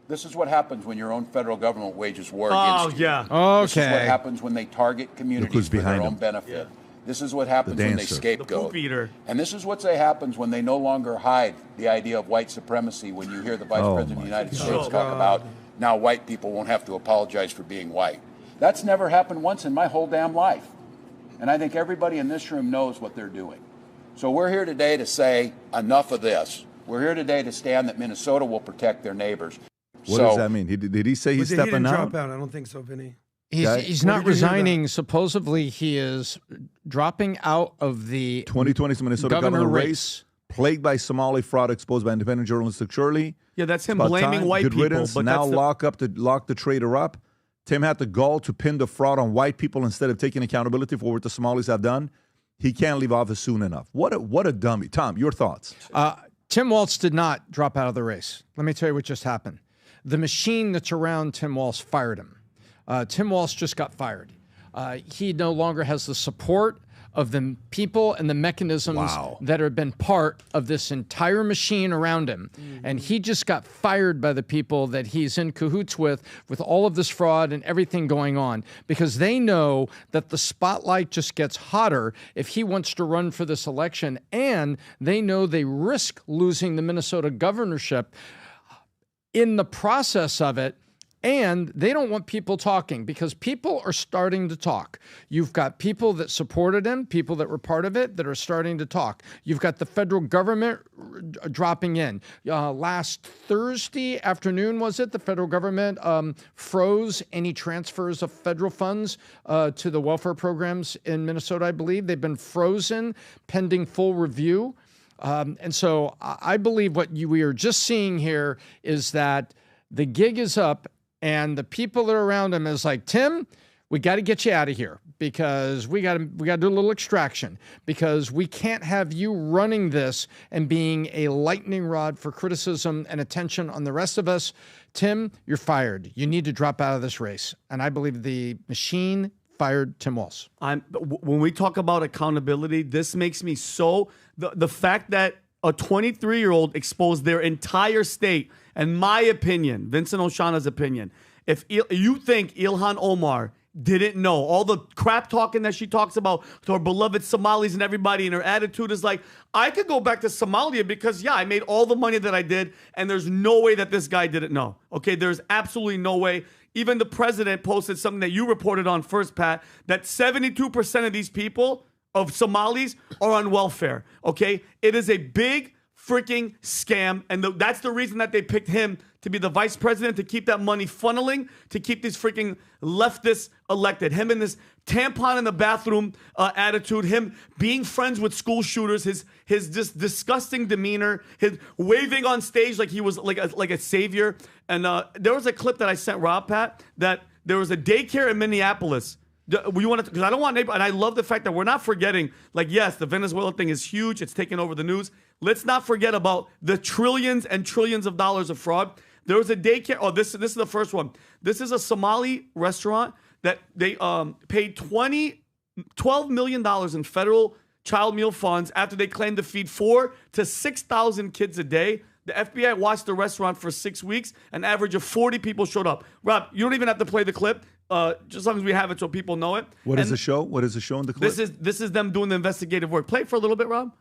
This is what happens when your own federal government wages war Oh, against you. yeah. This is what happens when they target communities for their own benefit. This is what happens when they scapegoat. And this is what happens when they no longer hide the idea of white supremacy when you hear the Vice President of the United States talk about now white people won't have to apologize for being white. That's never happened once in my whole damn life. And I think everybody in this room knows what they're doing. So we're here today to say enough of this. We're here today to stand that Minnesota will protect their neighbors. What does that mean? Did he say he's stepping out? He didn't drop out. I don't think so, Vinny. He's not resigning. Supposedly, he is dropping out of the 2020 Minnesota governor race, plagued by Somali fraud exposed by independent journalist Shirley. Yeah, that's him blaming white Good people. riddance. But now lock the traitor up. Tim had the gall to pin the fraud on white people instead of taking accountability for what the Somalis have done. He can't leave office soon enough. What a dummy. Tom, your thoughts? Tim Walz did not drop out of the race. Let me tell you what just happened. The machine that's around Tim Walz fired him. Tim Walz just got fired. He no longer has the support of the people and the mechanisms that have been part of this entire machine around him. And he just got fired by the people that he's in cahoots with all of this fraud and everything going on, because they know that the spotlight just gets hotter if he wants to run for this election, and they know they risk losing the Minnesota governorship in the process of it. And they don't want people talking, because people are starting to talk. You've got people that supported him, people that were part of it, that are starting to talk. You've got the federal government dropping in. Last Thursday afternoon, was it? The federal government froze any transfers of federal funds to the welfare programs in Minnesota, I believe. They've been frozen pending full review. And so I believe what we are just seeing here is that the gig is up, and the people that are around him is like, Tim, we got to get you out of here, because we got to do a little extraction, because we can't have you running this and being a lightning rod for criticism and attention on the rest of us. Tim, you're fired. You need to drop out of this race. And I believe the machine fired Tim Walz. When we talk about accountability, this makes me so... The fact that a 23-year-old exposed their entire state, in my opinion, Vincent Oshana's opinion, if you think Ilhan Omar didn't know all the crap talking that she talks about to her beloved Somalis and everybody, and her attitude is like, I could go back to Somalia because, yeah, I made all the money that I did, and there's no way that this guy didn't know. Okay, there's absolutely no way. Even the president posted something that you reported on first, Pat, that 72% of these people, of Somalis, are on welfare. Okay, it is a big freaking scam, and that's the reason that they picked him to be the vice president, to keep that money funneling, to keep these freaking leftists elected. Him and this tampon in the bathroom attitude, him being friends with school shooters, his just disgusting demeanor, his waving on stage like he was like a savior. And there was a clip that I sent Rob, Pat, that there was a daycare in Minneapolis. Because I don't want anybody, and I love the fact that we're not forgetting, like, yes, the Venezuela thing is huge. It's taken over the news. Let's not forget about the trillions and trillions of dollars of fraud. There was a daycare. Oh, this is the first one. This is a Somali restaurant that they paid $12 million in federal child meal funds after they claimed to feed 4,000 to 6,000 kids a day. The FBI watched the restaurant for 6 weeks. An average of 40 people showed up. Rob, you don't even have to play the clip. Just as long as we have it so people know it. What is the show? What is the show in the clip? This is them doing the investigative work. Play it for a little bit, Rob.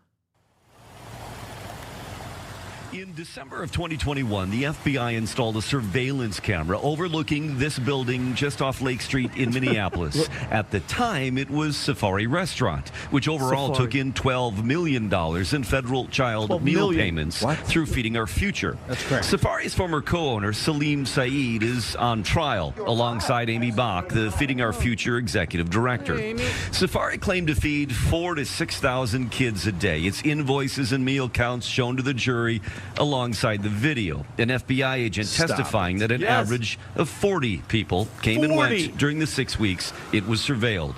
In December of 2021, the FBI installed a surveillance camera overlooking this building just off Lake Street in Minneapolis. At the time, it was Safari Restaurant, which overall took in $12 million in federal child meal payments through Feeding Our Future. That's correct. Safari's former co-owner, Salim Saeed, is on trial alongside Amy Bach, the Feeding Our Future executive director. Safari claimed to feed 4,000 to 6,000 kids a day. Its invoices and meal counts shown to the jury alongside the video. An FBI agent testifying that an average of 40 people came and went during the 6 weeks it was surveilled.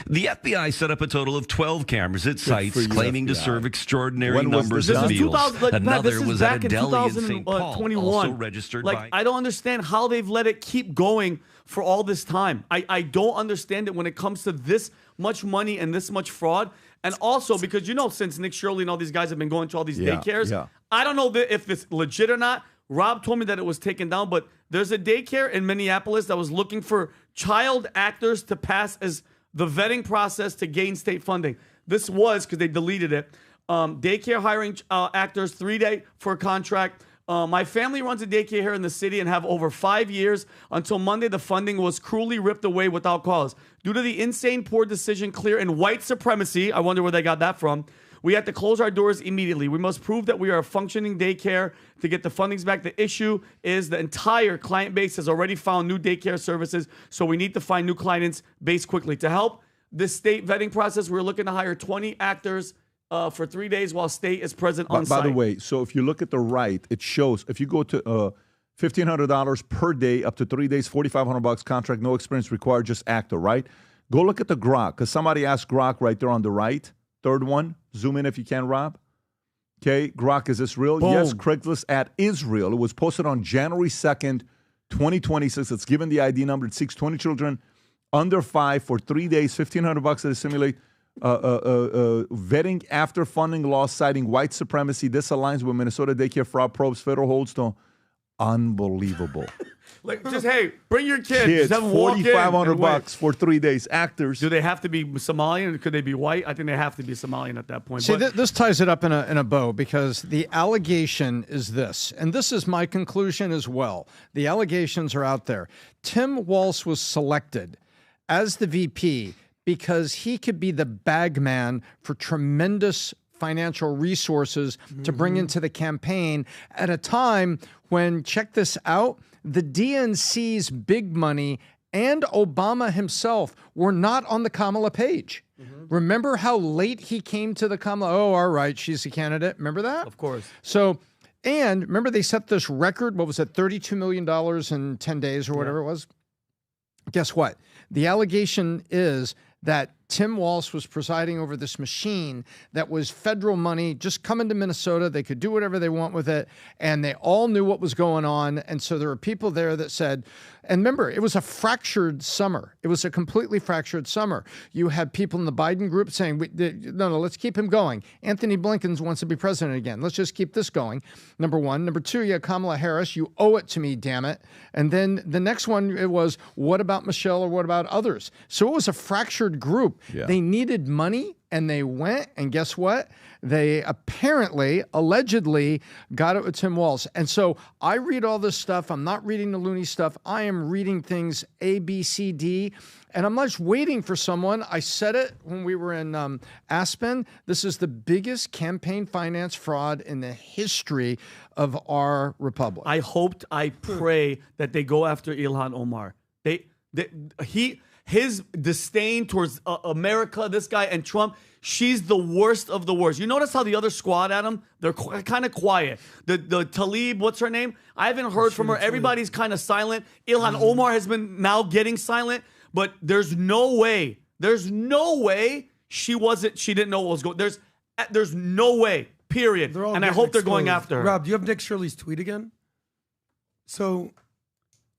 The FBI set up a total of 12 cameras at sites claiming to serve extraordinary numbers of meals. Another was at a deli in St. Paul, also registered by... I don't understand how they've let it keep going for all this time. I don't understand it when it comes to this much money and this much fraud. And also because, you know, since Nick Shirley and all these guys have been going to all these daycares, I don't know if it's legit or not. Rob told me that it was taken down, but there's a daycare in Minneapolis that was looking for child actors to pass as the vetting process to gain state funding. This was, because they deleted it, daycare hiring actors 3 day for a contract. My family runs a daycare here in the city and have over 5 years. Until Monday, the funding was cruelly ripped away without cause. Due to the insane poor decision clear in white supremacy, I wonder where they got that from, we had to close our doors immediately. We must prove that we are a functioning daycare to get the fundings back. The issue is the entire client base has already found new daycare services, so we need to find new clients base quickly. To help this state vetting process, we're looking to hire 20 actors for 3 days while state is present on site. By the way, so if you look at the right, it shows if you go to $1,500 per day, up to 3 days, $4,500 contract, no experience required, just actor, right? Go look at the Grok, because somebody asked Grok right there on the right. Third one, zoom in if you can, Rob. Okay, Grok, is this real? Boom. Yes, Craigslist ad is real. It was posted on January 2nd, 2026. It's given the ID number. It seeks 20 children under 5 for 3 days, $1,500 to simulate vetting after funding laws citing white supremacy. This aligns with Minnesota daycare fraud probes, federal holds. Unbelievable. Like, just, hey, bring your kids. Just have them walk in. $4,500 for 3 days. Actors. Do they have to be Somalian? Could they be white? I think they have to be Somalian at that point. See, this ties it up in a bow, because the allegation is this, and this is my conclusion as well. The allegations are out there. Tim Walz was selected as the VP because he could be the bag man for tremendous financial resources to bring into the campaign at a time when, check this out, the DNC's big money and Obama himself were not on the Kamala page. Remember how late he came to the Kamala? Oh, all right, she's a candidate. Remember that? Of course. So, and remember they set this record, what was it, $32 million in 10 days or whatever it was? Guess what? The allegation is that Tim Walz was presiding over this machine that was federal money just coming to Minnesota. They could do whatever they want with it, and they all knew what was going on. And so there were people there that said, and remember, it was a fractured summer. It was a completely fractured summer. You had people in the Biden group saying, no, let's keep him going. Anthony Blinken wants to be president again. Let's just keep this going, number one. Number two, you had Kamala Harris. You owe it to me, damn it. And then the next one, it was, what about Michelle or what about others? So it was a fractured group. Yeah. They needed money, and they went, and guess what? They apparently, allegedly, got it with Tim Walz. And so I read all this stuff. I'm not reading the loony stuff. I am reading things A, B, C, D, and I'm not just waiting for someone. I said it when we were in Aspen. This is the biggest campaign finance fraud in the history of our republic. I pray that they go after Ilhan Omar. His disdain towards America, this guy, and Trump, she's the worst of the worst. You notice how the other squad, Adam, they're kind of quiet. The Tlaib, what's her name? I haven't heard from her. Everybody's kind of silent. Ilhan Omar has been now getting silent, but there's no way she didn't know what was going. There's no way, period. And I hope they're going after her. Rob, do you have Nick Shirley's tweet again? So,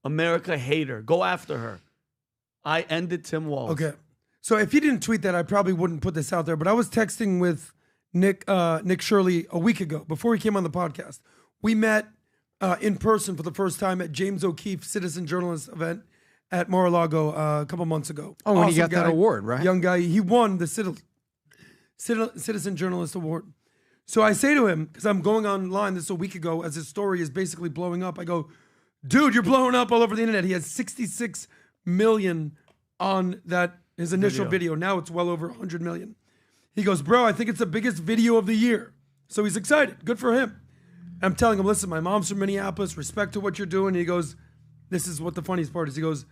America hater, go after her. I ended Tim Walz. Okay. So if he didn't tweet that, I probably wouldn't put this out there. But I was texting with Nick Shirley a week ago, before he came on the podcast. We met in person for the first time at James O'Keefe Citizen Journalist event at Mar-a-Lago a couple months ago. Oh, when he got that award, right? Young guy. He won the Citizen Journalist Award. So I say to him, because I'm going online this a week ago as his story is basically blowing up. I go, dude, you're blowing up all over the internet. He has 66 million on his initial video. Now it's well over 100 million. He goes, bro, I think it's the biggest video of the year. So he's excited. Good for him. I'm telling him, listen, my mom's from Minneapolis. Respect to what you're doing. And he goes, this is what the funniest part is. He goes,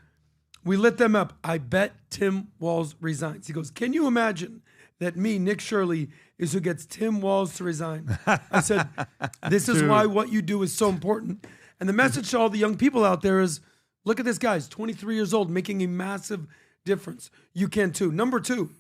we lit them up. I bet Tim Walz resigns. He goes, can you imagine that me, Nick Shirley, is who gets Tim Walz to resign. I said, this is why what you do is so important. And the message to all the young people out there is, look at this guy. He's 23 years old, making a massive difference. You can too. Number two,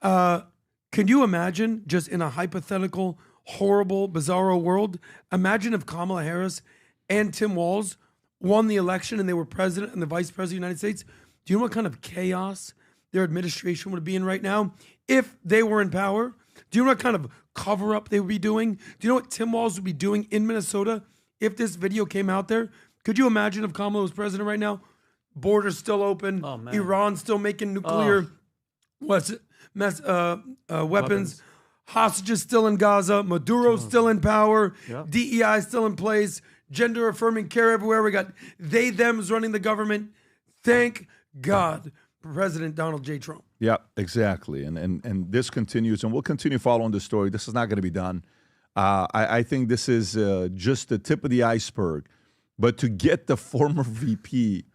can you imagine, just in a hypothetical, horrible, bizarro world, imagine if Kamala Harris and Tim Walz won the election and they were president and the vice president of the United States? Do you know what kind of chaos their administration would be in right now if they were in power? Do you know what kind of cover-up they would be doing? Do you know what Tim Walz would be doing in Minnesota if this video came out there? Could you imagine if Kamala was president right now? Borders still open. Oh, man. Iran still making nuclear weapons. Hostages still in Gaza. Maduro's still in power. Yep. DEI still in place. Gender-affirming care everywhere. We got they-thems running the government. Thank God for President Donald J. Trump. Yeah, exactly. And this continues, and we'll continue following the story. This is not going to be done. I think this is just the tip of the iceberg. But to get the former VP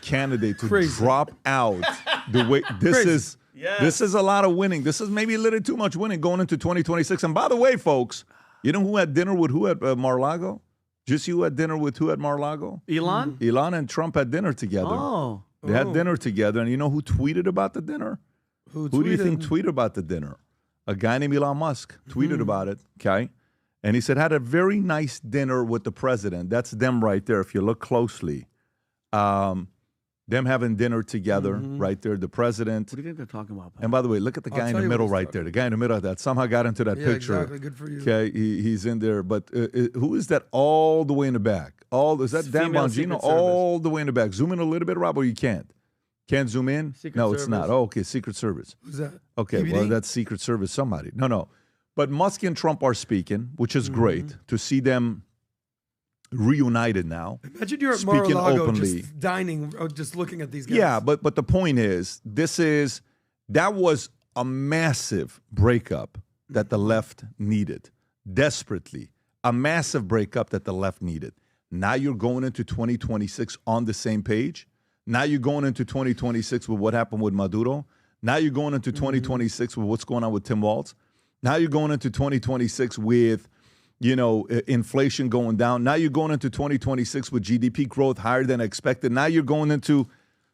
candidate to drop out the way this this is a lot of winning. This is maybe a little too much winning going into 2026. And by the way, folks, you know who had dinner with who at Mar-a-Lago? Just you had dinner with who at Mar-a-Lago? Elon? Elon and Trump had dinner together. Oh. They had dinner together. And you know who tweeted about the dinner? Who do you think tweeted about the dinner? A guy named Elon Musk tweeted about it, okay? And he said, had a very nice dinner with the president. That's them right there, if you look closely. Them having dinner together right there, the president. What do you think they're talking about, Pat? And by the way, look at the guy in the middle right there. The guy in the middle of that somehow got into that picture. Exactly. Good for you. Okay, he's in there. But who is that all the way in the back? Is that Dan Bongino all the way in the back? Zoom in a little bit, Rob, or you can't? Can't zoom in? Secret no, Service. It's not. Oh, okay, Secret Service. Who's that? Okay, PBD? well, that's Secret Service somebody. No. But Musk and Trump are speaking, which is great to see them reunited now. Imagine you're at speaking Mar-a-Lago openly. just dining, just looking at these guys. Yeah, but the point is, that was a massive breakup that the left needed, desperately. A massive breakup that the left needed. Now you're going into 2026 on the same page. Now you're going into 2026 with what happened with Maduro. Now you're going into 2026 with what's going on with Tim Walz. Now you're going into 2026 with, inflation going down. Now you're going into 2026 with GDP growth higher than expected. Now you're going into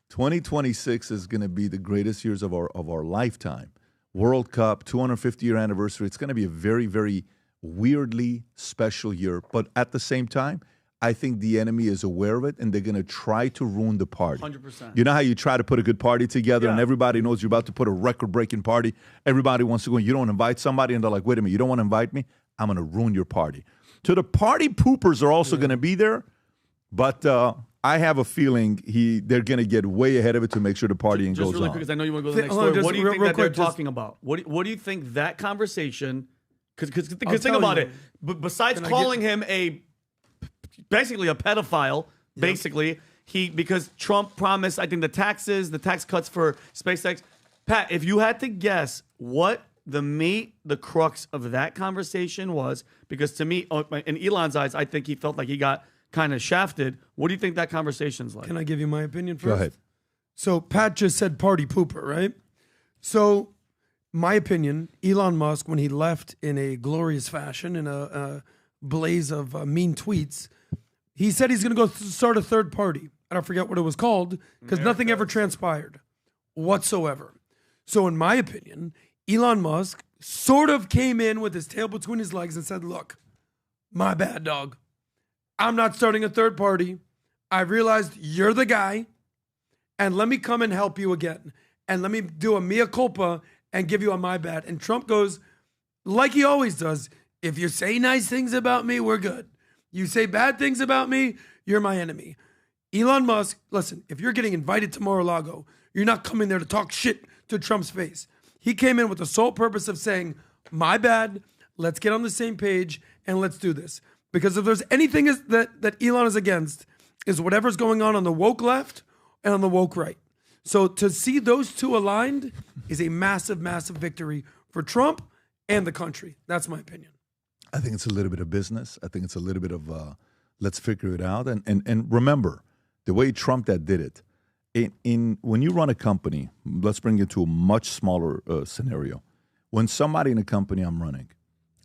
2026 is going to be the greatest years of our lifetime. World Cup, 250-year anniversary. It's going to be a very, very weirdly special year. But at the same time, I think the enemy is aware of it, and they're going to try to ruin the party. 100%. You know how you try to put a good party together, and everybody knows you're about to put a record-breaking party? Everybody wants to go, and you don't invite somebody, and they're like, wait a minute, you don't want to invite me? I'm going to ruin your party. So the party poopers are also going to be there, but I have a feeling they're going to get way ahead of it to make sure the partying goes on. Just really quick, because I know you want to go to the next story. What do you think that they're talking about? What do you think that conversation, because think about it, besides calling him basically a pedophile, because Trump promised, I think, the tax cuts for SpaceX. Pat, if you had to guess what the crux of that conversation was, because to me, in Elon's eyes, I think he felt like he got kind of shafted. What do you think that conversation's like? Can I give you my opinion first? Go ahead. So Pat just said party pooper, right? So my opinion, Elon Musk, when he left in a glorious fashion, in a blaze of mean tweets, he said he's going to go start a third party. I don't forget what it was called, because nothing ever transpired whatsoever. So in my opinion, Elon Musk sort of came in with his tail between his legs and said, look, my bad, dog. I'm not starting a third party. I realized you're the guy, and let me come and help you again. And let me do a mea culpa and give you a my bad. And Trump goes, like he always does, if you say nice things about me, we're good. You say bad things about me, you're my enemy. Elon Musk, listen, if you're getting invited to Mar-a-Lago, you're not coming there to talk shit to Trump's face. He came in with the sole purpose of saying, my bad, let's get on the same page, and let's do this. Because if there's anything that Elon is against, is whatever's going on the woke left and on the woke right. So to see those two aligned is a massive, massive victory for Trump and the country. That's my opinion. I think it's a little bit of business. I think it's a little bit of let's figure it out. And remember, the way Trump did it, when you run a company, let's bring it to a much smaller scenario. When somebody in a company I'm running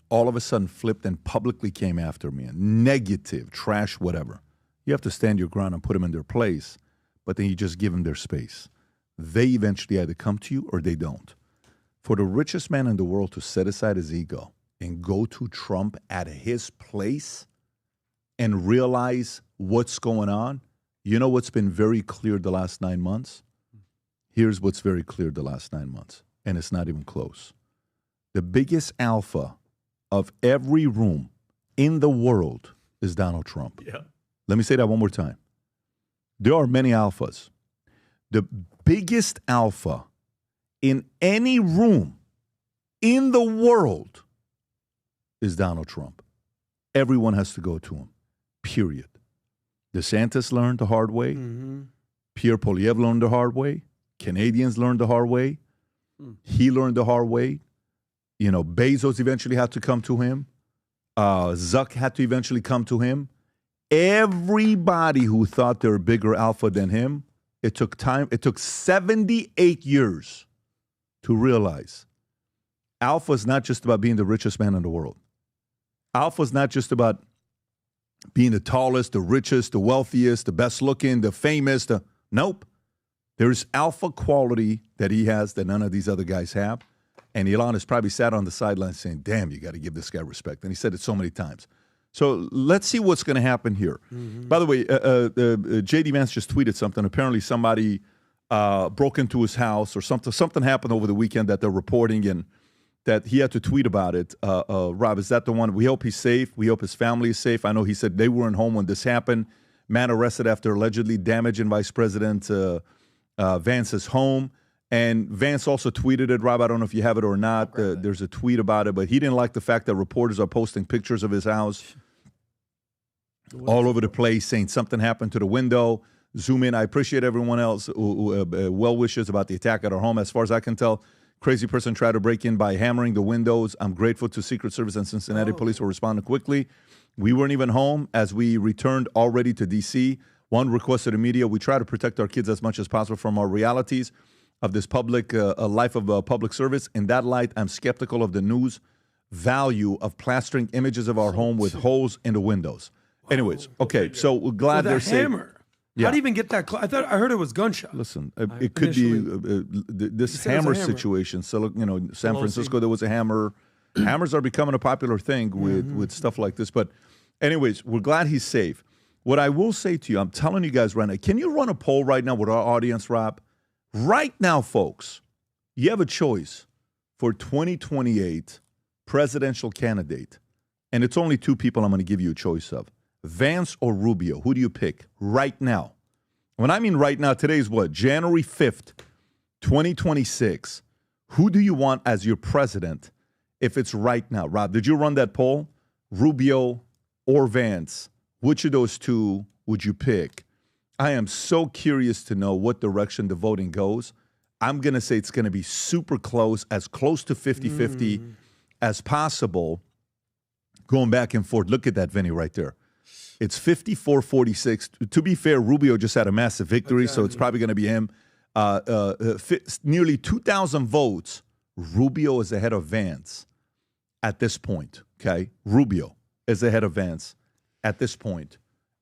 all of a sudden flipped and publicly came after me, and negative, trash, whatever, you have to stand your ground and put them in their place, but then you just give them their space. They eventually either come to you or they don't. For the richest man in the world to set aside his ego and go to Trump at his place and realize what's going on, you know what's been very clear the last 9 months? Here's what's very clear the last 9 months, and it's not even close. The biggest alpha of every room in the world is Donald Trump. Yeah. Let me say that one more time. There are many alphas. The biggest alpha in any room in the world is Donald Trump. Everyone has to go to him, period. DeSantis learned the hard way. Pierre Poilievre learned the hard way. Canadians learned the hard way. He learned the hard way. You know, Bezos eventually had to come to him. Zuck had to eventually come to him. Everybody who thought they were bigger alpha than him, it took time. It took 78 years to realize alpha is not just about being the richest man in the world. Alpha is not just about being the tallest, the richest, the wealthiest, the best looking, the famous. Nope. There's alpha quality that he has that none of these other guys have. And Elon has probably sat on the sidelines saying, damn, you got to give this guy respect. And he said it so many times. So let's see what's going to happen here. By the way, J.D. Vance just tweeted something. Apparently somebody broke into his house or something happened over the weekend that they're reporting, and that he had to tweet about it. Rob, is that the one? We hope he's safe. We hope his family is safe. I know he said they weren't home when this happened. Man arrested after allegedly damaging Vice President Vance's home. And Vance also tweeted it. Rob, I don't know if you have it or not. There's a tweet about it, but he didn't like the fact that reporters are posting pictures of his house all over the place, saying something happened to the window. Zoom in. I appreciate everyone else well wishes about the attack at our home. As far as I can tell, crazy person tried to break in by hammering the windows. I'm grateful to Secret Service and Cincinnati police for responding quickly. We weren't even home as we returned already to D.C. One request to the media: we try to protect our kids as much as possible from our realities of this public life of public service. In that light, I'm skeptical of the news value of plastering images of our home with holes in the windows. Anyways, okay, so we're glad they're safe. Hammer. How do you even get that close? I heard it was gunshot. Listen, it could be this hammer situation. So, you know, San Francisco, there was a hammer. Hammers are becoming a popular thing with stuff like this. But anyways, we're glad he's safe. What I will say to you, I'm telling you guys right now, can you run a poll right now with our audience, Rob? Right now, folks, you have a choice for 2028 presidential candidate. And it's only two people I'm going to give you a choice of. Vance or Rubio. Who do you pick right now? When I mean right now, today is what? January 5th, 2026. Who do you want as your president if it's right now? Rob, did you run that poll? Rubio or Vance? Which of those two would you pick? I am so curious to know what direction the voting goes. I'm going to say it's going to be super close to 50-50 as possible, going back and forth. Look at that, Vinny, right there. It's 54-46. To be fair, Rubio just had a massive victory, so it's probably going to be him. Nearly 2,000 votes. Rubio is ahead of Vance at this point, okay? Rubio is ahead of Vance at this point.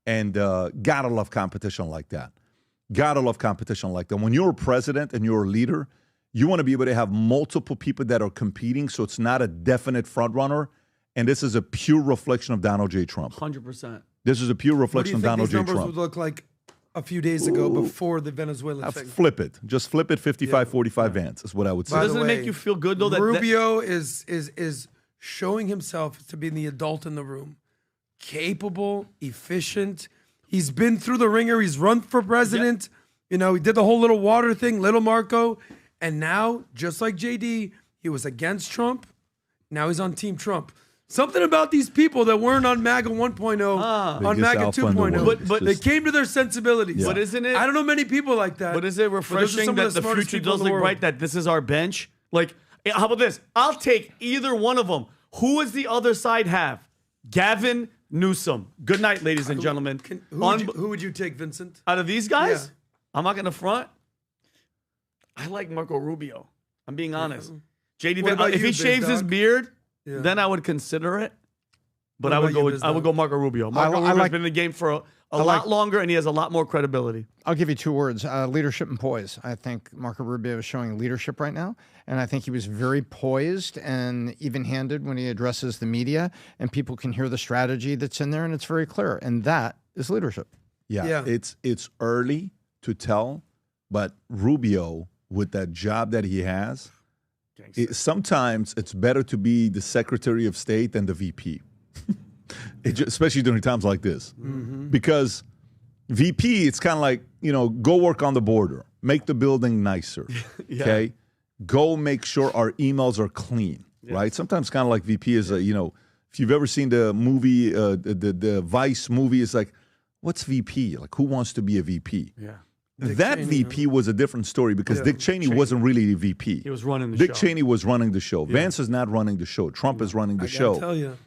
And gotta love competition like that. Gotta love competition like that. When you're a president and you're a leader, you want to be able to have multiple people that are competing, so it's not a definite front runner. And this is a pure reflection of Donald J. Trump. 100%. This is a pure reflection of Donald J. Trump. What do you think these numbers would look like a few days ago before the Venezuela thing? Flip it. Just flip it 55-45 Vance is what I would say. Doesn't it make you feel good, though? Rubio is showing himself to be the adult in the room. Capable, efficient. He's been through the ringer. He's run for president. Yep. You know, he did the whole little water thing, little Marco. And now, just like JD, he was against Trump. Now he's on Team Trump. Something about these people that weren't on MAGA 1.0, on MAGA 2.0, but they came to their sensibilities. Yeah. But isn't it? I don't know many people like that. But is it refreshing that the future does look bright, that this is our bench? Like, how about this? I'll take either one of them. Who does the other side have? Gavin Newsom. Good night, ladies and gentlemen. Who would you take, Vincent? Out of these guys? Yeah. I'm not going to front. I like Marco Rubio. I'm being honest. JD, if he shaves his beard, then I would consider it. But I would go Marco Rubio. Marco Rubio's been in the game for a lot longer, and he has a lot more credibility. I'll give you 2 words, leadership and poise. I think Marco Rubio is showing leadership right now, and I think he was very poised and even-handed when he addresses the media, and people can hear the strategy that's in there, and it's very clear, and that is leadership. Yeah. It's early to tell, but Rubio, with that job that he has, sometimes it's better to be the Secretary of State than the VP. Especially during times like this. Because VP, it's kind of like, go work on the border, make the building nicer, okay? Go make sure our emails are clean, right? Sometimes kind of like VP is, if you've ever seen the movie, the Vice movie, it's like, what's VP? Like, who wants to be a VP? Yeah. That VP was a different story because Dick Cheney wasn't really a VP. He was running the show. Dick Cheney was running the show. Vance is not running the show. Trump is running the show. I tell you,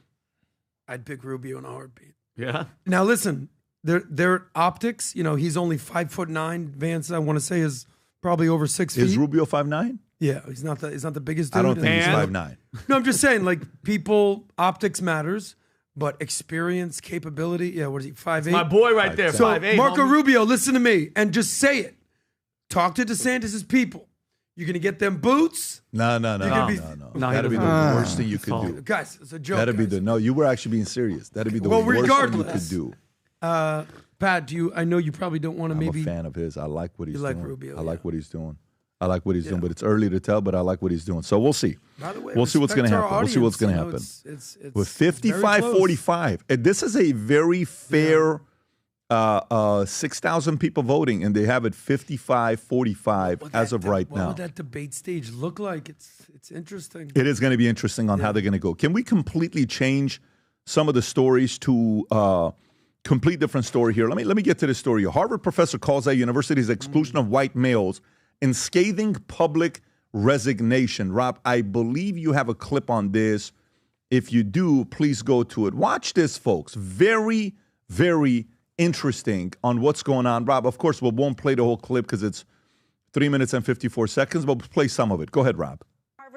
I'd pick Rubio in a heartbeat. Yeah. Now listen, their optics. He's only 5'9". Vance, I want to say, is probably over 6 feet. Is Rubio 5'9"? Yeah, he's not the biggest dude. I don't think he's 5'9". No, I'm just saying, optics matters, but experience, capability. Yeah, what is he? 5'8"? My boy right there, 5'8". Marco Rubio, listen to me and just say it. Talk to DeSantis' people. You're gonna get them boots. No. That'd be the worst thing you could do. Guys, it's a joke. That'd be you were actually being serious. That'd be the worst thing you could do. Pat, I know you probably don't want to I'm a fan of his. I like what he's doing. Rubio, I like what he's doing. I like what he's doing, but it's early to tell, but I like what he's doing. So we'll see. By the way, we'll see what's going to happen. We'll see what's going to happen. It's with 55-45, and this is a very fair 6,000 people voting, and they have it 55-45 as of right now. What would that debate stage look like? It's interesting. It is going to be interesting on how they're going to go. Can we completely change some of the stories to complete different story here? Let me get to this story. A Harvard professor calls out university's exclusion of white males in scathing public resignation. Rob, I believe you have a clip on this. If you do, please go to it. Watch this, folks. Very, very interesting on what's going on. Rob, of course, we won't play the whole clip because it's 3 minutes and 54 seconds, but we'll play some of it. Go ahead, Rob.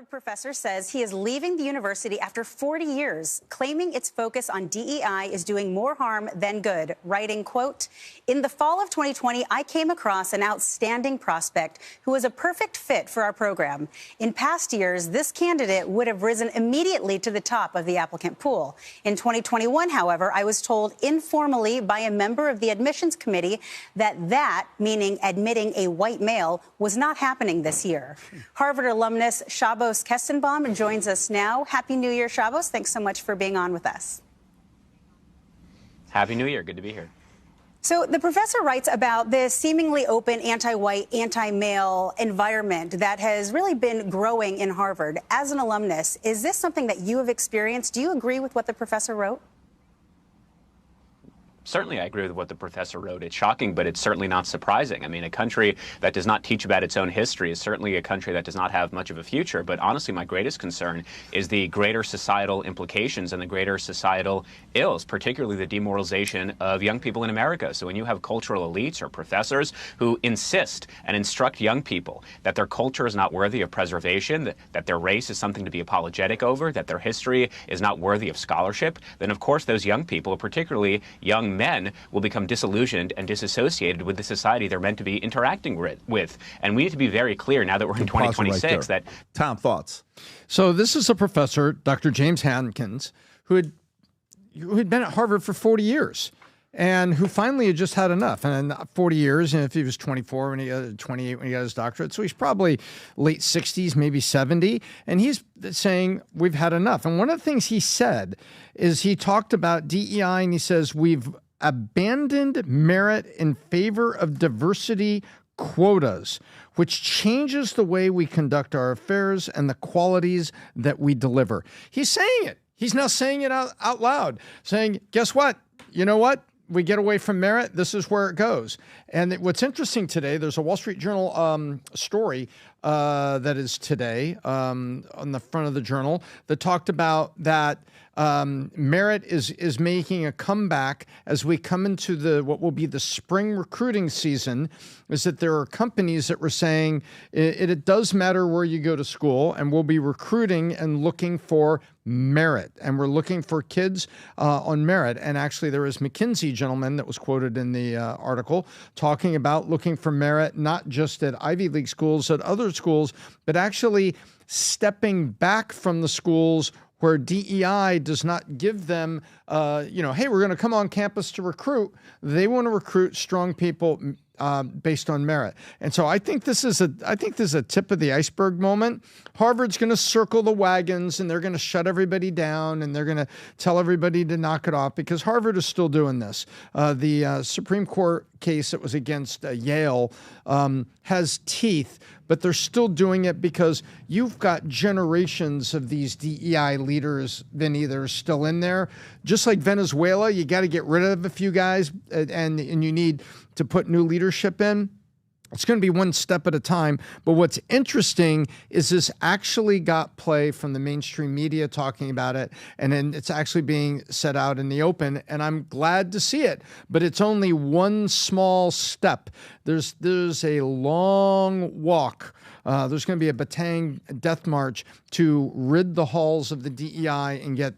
Professor says he is leaving the university after 40 years, claiming its focus on DEI is doing more harm than good, writing, quote, "In the fall of 2020, I came across an outstanding prospect who was a perfect fit for our program. In past years, this candidate would have risen immediately to the top of the applicant pool. In 2021, however, I was told informally by a member of the admissions committee that, meaning admitting a white male, was not happening this year." Harvard alumnus Shabos Kestenbaum joins us now. Happy New Year, Shabos. Thanks so much for being on with us. Happy New Year. Good to be here. So the professor writes about this seemingly open, anti-white, anti-male environment that has really been growing in Harvard. As an alumnus, is this something that you have experienced? Do you agree with what the professor wrote? Certainly, I agree with what the professor wrote. It's shocking, but it's certainly not surprising. I mean, a country that does not teach about its own history is certainly a country that does not have much of a future. But honestly, my greatest concern is the greater societal implications and the greater societal ills, particularly the demoralization of young people in America. So when you have cultural elites or professors who insist and instruct young people that their culture is not worthy of preservation, that their race is something to be apologetic over, that their history is not worthy of scholarship, then of course those young people, particularly young men, will become disillusioned and disassociated with the society they're meant to be interacting with. And we need to be very clear now that we're in 2026 that... Tom, thoughts? So this is a professor, Dr. James Hankins, who had been at Harvard for 40 years and who finally had just had enough. And 40 years, and if he was 24 when he got 28 when he got his doctorate, so he's probably late 60s, maybe 70, and he's saying we've had enough. And one of the things he said is he talked about DEI, and he says we've abandoned merit in favor of diversity quotas, which changes the way we conduct our affairs and the qualities that we deliver. He's saying it. He's now saying it out loud, saying, guess what? You know what? We get away from merit. This is where it goes. And what's interesting today, there's a Wall Street Journal story that is today on the front of the Journal that talked about that merit is making a comeback as we come into what will be the spring recruiting season. Is that there are companies that were saying it does matter where you go to school, and we'll be recruiting and looking for merit, and we're looking for kids on merit. And actually, there was McKinsey gentleman that was quoted in the article talking about looking for merit, not just at Ivy League schools, at other schools, but actually stepping back from the schools where DEI does not give them, hey, we're going to come on campus to recruit. They want to recruit strong people based on merit. And so I think this is a tip of the iceberg moment. Harvard's going to circle the wagons, and they're going to shut everybody down, and they're going to tell everybody to knock it off, because Harvard is still doing this. The Supreme Court case that was against Yale has teeth, but they're still doing it because you've got generations of these DEI leaders, Vinny, that are still in there. Just like Venezuela, you got to get rid of a few guys, and you need to put new leadership in. It's going to be one step at a time. But what's interesting is this actually got play from the mainstream media talking about it, and then it's actually being set out in the open, and I'm glad to see it. But it's only one small step. There's a long walk. There's going to be a Batang death march to rid the halls of the DEI and get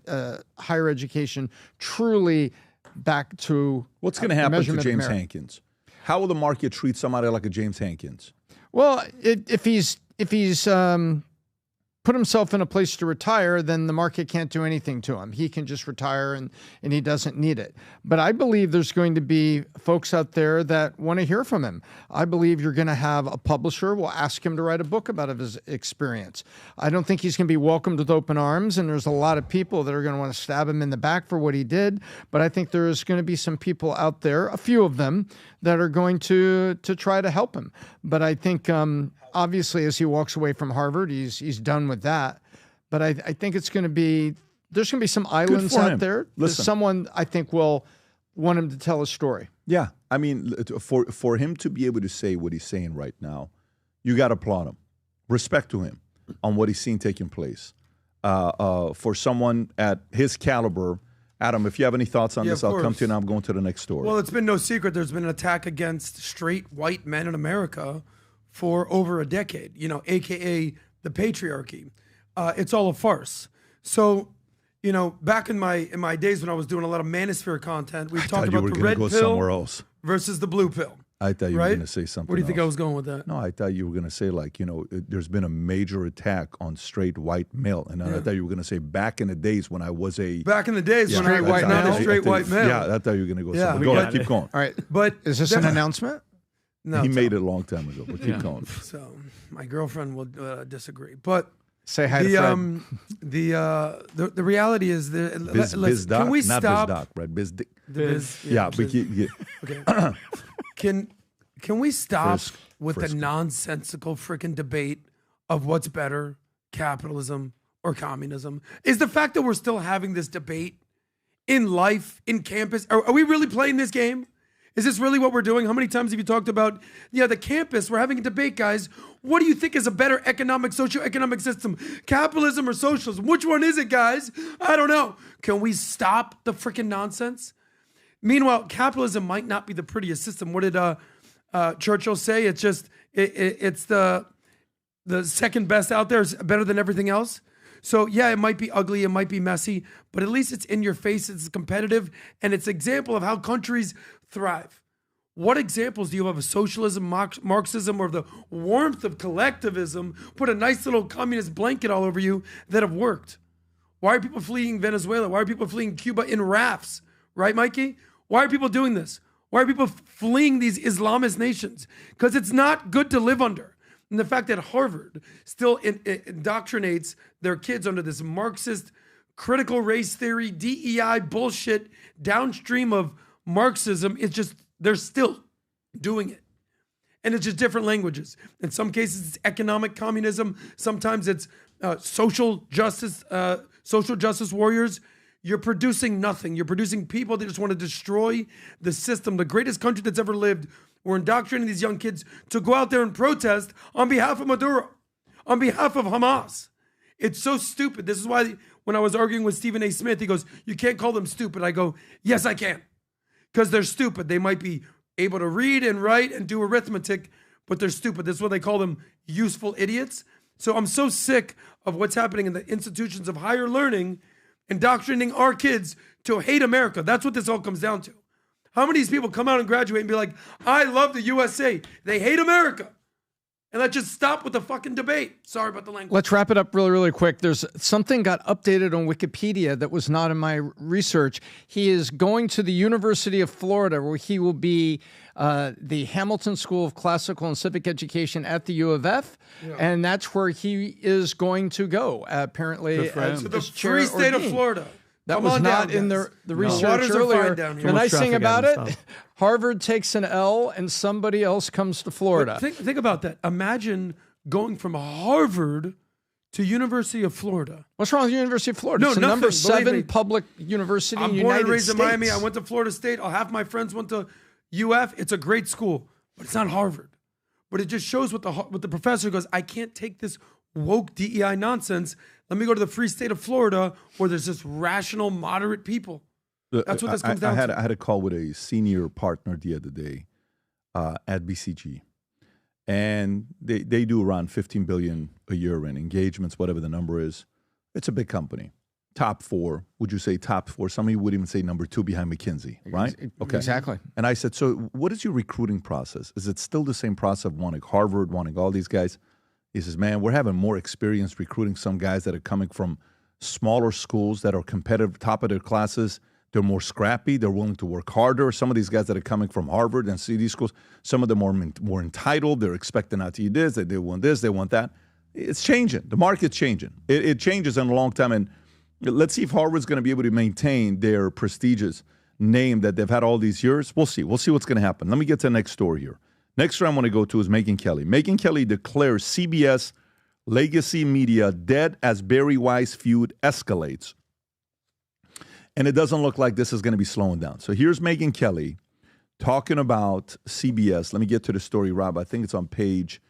higher education truly back to what's going to happen to James Hankins? How will the market treat somebody like a James Hankins? Well, if he's put himself in a place to retire, then the market can't do anything to him. He can just retire, and he doesn't need it. But I believe there's going to be folks out there that want to hear from him. I believe you're going to have a publisher will ask him to write a book about his experience. I don't think he's going to be welcomed with open arms, and there's a lot of people that are going to want to stab him in the back for what he did. But I think there's going to be some people out there, a few of them, that are going to try to help him. But I think obviously, as he walks away from Harvard, he's done with that. But I think there's going to be some islands out there. Listen, someone I think will want him to tell a story. Yeah, I mean, for him to be able to say what he's saying right now, you got to applaud him. Respect to him on what he's seen taking place. For someone at his caliber, Adam, if you have any thoughts on this, I'll come to you, and I'm going to the next story. Well, it's been no secret there's been an attack against straight white men in America for over a decade, AKA the patriarchy. It's all a farce. So, back in my days when I was doing a lot of manosphere content, we talked about the red pill versus the blue pill. I thought you were going to say something Where do you think I else. was going with that? No, I thought you were going to say, there's been a major attack on straight white male. And I thought you were going to say back in the days when I was a... Back in the days when I was not a straight white male. Yeah, I thought you were going to go somewhere. Go ahead, keep going. All right. But is this an announcement? No. He made it a long time ago, but keep going. So my girlfriend will disagree. But say hi to Fred. The reality is can we stop? Not BizDoc, right? Biz, yeah, but okay. Can we stop with the nonsensical freaking debate of what's better, capitalism or communism? Is the fact that we're still having this debate in life, in campus, are we really playing this game? Is this really what we're doing? How many times have you talked about, the campus? We're having a debate, guys. What do you think is a better socioeconomic system? Capitalism or socialism? Which one is it, guys? I don't know. Can we stop the freaking nonsense? Meanwhile, capitalism might not be the prettiest system. What did Churchill say? It's just, it's the second best out there. It's better than everything else. So yeah, it might be ugly, it might be messy, but at least it's in your face, it's competitive, and it's an example of how countries thrive. What examples do you have of socialism, Marxism, or the warmth of collectivism, put a nice little communist blanket all over you, that have worked? Why are people fleeing Venezuela? Why are people fleeing Cuba in rafts? Right, Mikey? Why are people doing this? Why are people fleeing these Islamist nations? Because it's not good to live under. And the fact that Harvard still indoctrinates their kids under this Marxist critical race theory, DEI bullshit downstream of Marxism, it's just, they're still doing it. And it's just different languages. In some cases, it's economic communism. Sometimes it's social justice warriors. You're producing nothing. You're producing people that just want to destroy the system. The greatest country that's ever lived We're indoctrinating these young kids to go out there and protest on behalf of Maduro, on behalf of Hamas. It's so stupid. This is why when I was arguing with Stephen A. Smith, he goes, you can't call them stupid. I go, yes, I can. Because they're stupid. They might be able to read and write and do arithmetic, but they're stupid. This is what they call them, useful idiots. So I'm so sick of what's happening in the institutions of higher learning, indoctrinating our kids to hate America. That's what this all comes down to. How many of these people come out and graduate and be like, I love the USA. They hate America. And let's just stop with the fucking debate. Sorry about the language. Let's wrap it up really, really quick. There's something got updated on Wikipedia that was not in my research. He is going to the University of Florida, where he will be the Hamilton School of Classical and Civic Education at the U of F. Yeah. And that's where he is going to go, apparently. To the free state of Florida. That was not in the research earlier. The nice thing about it, Harvard takes an L and somebody else comes to Florida. Think about that. Imagine going from Harvard to University of Florida. What's wrong with the University of Florida? No, it's the nothing. number 7 public university in the United States. I'm born and raised in Miami. I went to Florida State. Half my friends went to UF. It's a great school, but it's not Harvard. But it just shows what the professor goes, I can't take this woke DEI nonsense. Let me go to the free state of Florida where there's just rational, moderate people. That's what this comes down to. I had a call with a senior partner the other day at BCG. And they do around $15 billion a year in engagements, whatever the number is. It's a big company. Top 4. Would you say top 4? Some of you would even say number 2 behind McKinsey, right? Okay. Exactly. And I said, so what is your recruiting process? Is it still the same process of wanting Harvard, wanting all these guys? He says, man, we're having more experience recruiting some guys that are coming from smaller schools that are competitive, top of their classes. They're more scrappy. They're willing to work harder. Some of these guys that are coming from Harvard and CD schools, some of them are more entitled. They're expecting not to eat this. They want this. They want that. It's changing. The market's changing. It changes in a long time. And let's see if Harvard's going to be able to maintain their prestigious name that they've had all these years. We'll see. We'll see what's going to happen. Let me get to the next story here. Next story I want to go to is Megyn Kelly. Megyn Kelly declares CBS legacy media dead as Barry Weiss feud escalates. And it doesn't look like this is going to be slowing down. So here's Megyn Kelly talking about CBS. Let me get to the story, Rob. I think it's on page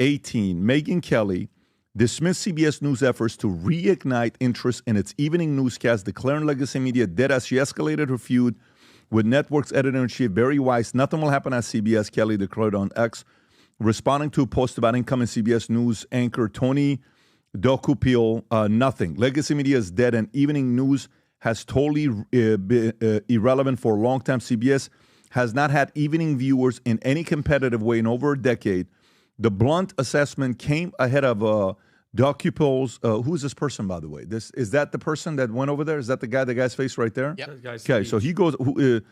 18. Megyn Kelly dismissed CBS News efforts to reignite interest in its evening newscast, declaring legacy media dead as she escalated her feud with network's editor-in-chief Barry Weiss. Nothing will happen at CBS, Kelly declared on X, responding to a post about incoming CBS News anchor Tony Dokupil. Nothing. Legacy media is dead, and evening news has totally been irrelevant for a long time. CBS has not had evening viewers in any competitive way in over a decade. The blunt assessment came ahead of Dokupil's. Who's this person, by the way? Is that the person that went over there? Is that the guy's face right there? Yep. Okay, so he goes.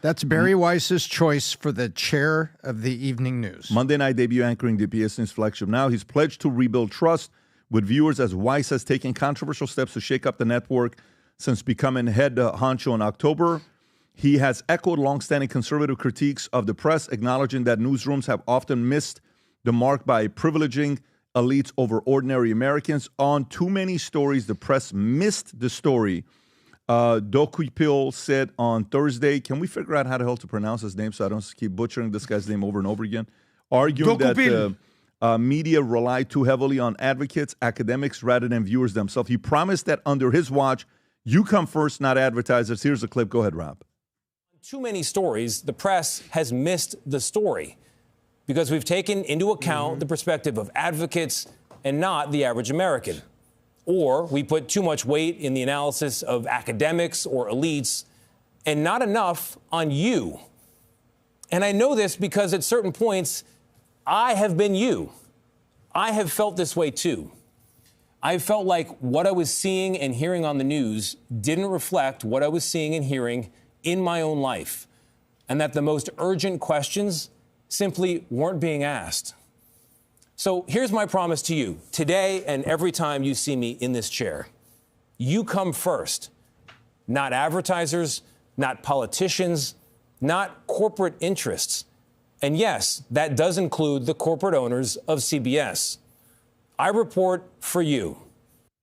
That's Barry Weiss's choice for the chair of the evening news. Monday night debut anchoring the PBS News flagship. Now he's pledged to rebuild trust with viewers as Weiss has taken controversial steps to shake up the network since becoming head honcho in October. He has echoed longstanding conservative critiques of the press, acknowledging that newsrooms have often missed the mark by privileging elites over ordinary Americans. On too many stories, the press missed the story. Dokupil said on Thursday, can we figure out how the hell to pronounce his name so I don't keep butchering this guy's name over and over again? Arguing that media rely too heavily on advocates, academics, rather than viewers themselves. He promised that under his watch, you come first, not advertisers. Here's a clip. Go ahead, Rob. Too many stories, the press has missed the story because we've taken into account the perspective of advocates and not the average American. Or we put too much weight in the analysis of academics or elites and not enough on you. And I know this because at certain points, I have been you. I have felt this way too. I felt like what I was seeing and hearing on the news didn't reflect what I was seeing and hearing in my own life, and that the most urgent questions simply weren't being asked. So here's my promise to you, today and every time you see me in this chair. You come first, not advertisers, not politicians, not corporate interests. And yes, that does include the corporate owners of CBS. I report for you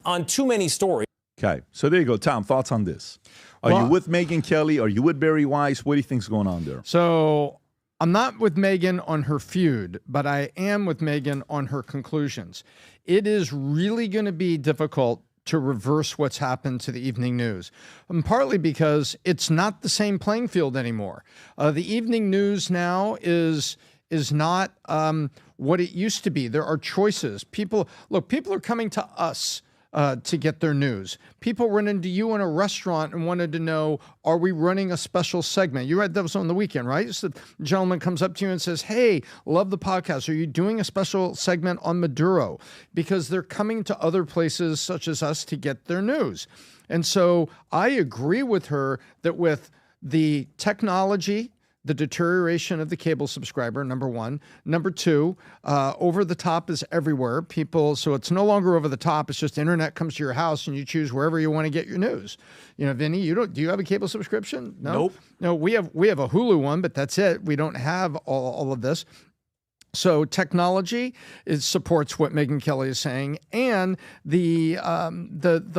on too many stories. Okay, so there you go. Tom, thoughts on this? Are you with Megyn Kelly? Are you with Barry Weiss? What do you think's going on there? So I'm not with Megyn on her feud, but I am with Megyn on her conclusions. It is really going to be difficult to reverse what's happened to the evening news, and partly because it's not the same playing field anymore. The evening news now is not what it used to be. There are choices. People are coming to us to get their news. People run into you in a restaurant and wanted to know, are we running a special segment? You read those on the weekend, right? So the gentleman comes up to you and says, hey, love the podcast. Are you doing a special segment on Maduro? Because they're coming to other places such as us to get their news. And so I agree with her that with the technology, the deterioration of the cable subscriber, number one. Number two, over the top is everywhere. So it's no longer over the top. It's just internet comes to your house and you choose wherever you want to get your news. You know, Vinny, do you have a cable subscription? No? Nope. No, we have a Hulu one, but that's it. We don't have all of this. So technology supports what Megyn Kelly is saying, and the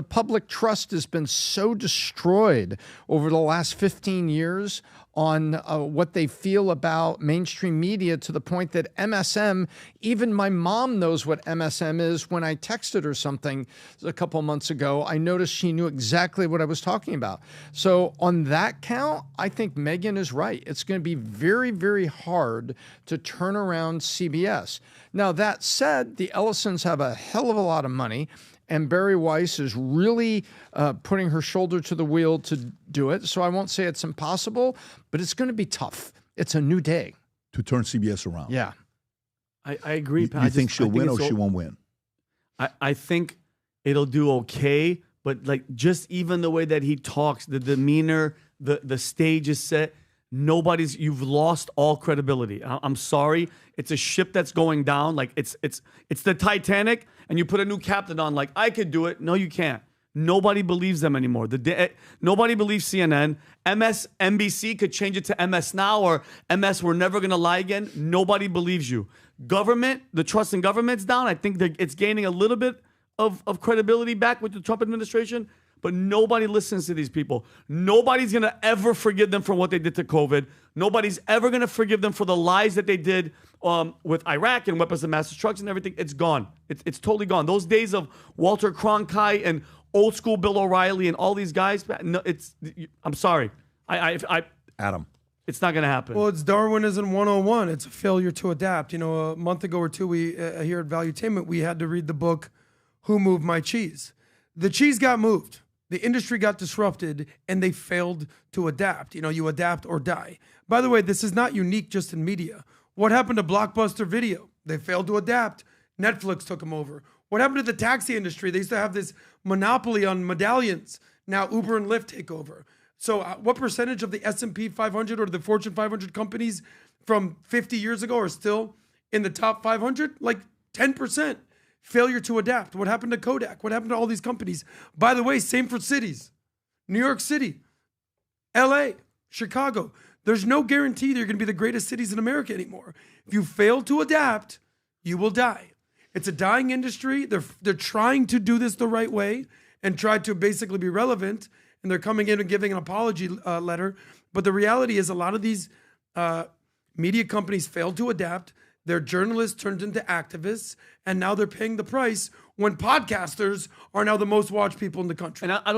public trust has been so destroyed over the last 15 years on what they feel about mainstream media, to the point that MSM, even my mom knows what MSM is. When I texted her something a couple months ago, I noticed she knew exactly what I was talking about. So on that count, I think Megyn is right. It's going to be very, very hard to turn around CBS. Now, that said, the Ellisons have a hell of a lot of money, and Barry Weiss is really putting her shoulder to the wheel to do it. So I won't say it's impossible, but it's going to be tough. It's a new day. To turn CBS around. Yeah. I agree, Pat. You think she'll win or she won't win? I think it'll do okay, but like just even the way that he talks, the demeanor, the stage is set, you've lost all credibility. I'm sorry. It's a ship that's going down. Like it's the Titanic, and you put a new captain on, like, I could do it. No, you can't. Nobody believes them anymore. Nobody believes CNN. MSNBC could change it to MS Now or MS We're Never Gonna Lie Again. Nobody believes you. Government, the trust in government's down. I think it's gaining a little bit of credibility back with the Trump administration, but nobody listens to these people. Nobody's going to ever forgive them for what they did to COVID. Nobody's ever going to forgive them for the lies that they did with Iraq and weapons of mass destruction and everything. It's gone. It's totally gone. Those days of Walter Cronkite and old school Bill O'Reilly and all these guys, no, I'm sorry. Adam. It's not going to happen. Well, it's Darwinism 101. It's a failure to adapt. You know, a month ago or two, we here at Valuetainment, we had to read the book, Who Moved My Cheese? The cheese got moved. The industry got disrupted, and they failed to adapt. You know, you adapt or die. By the way, this is not unique just in media. What happened to Blockbuster Video? They failed to adapt. Netflix took them over. What happened to the taxi industry? They used to have this monopoly on medallions. Now Uber and Lyft take over. So what percentage of the S&P 500 or the Fortune 500 companies from 50 years ago are still in the top 500? Like 10%. Failure to adapt. What happened to Kodak? What happened to all these companies? By the way, same for cities. New York City, LA, Chicago. There's no guarantee they're going to be the greatest cities in America anymore. If you fail to adapt, you will die. It's a dying industry. They're trying to do this the right way and try to basically be relevant, and they're coming in and giving an apology letter. But the reality is a lot of these media companies failed to adapt. Their journalists turned into activists, and now they're paying the price when podcasters are now the most watched people in the country. And I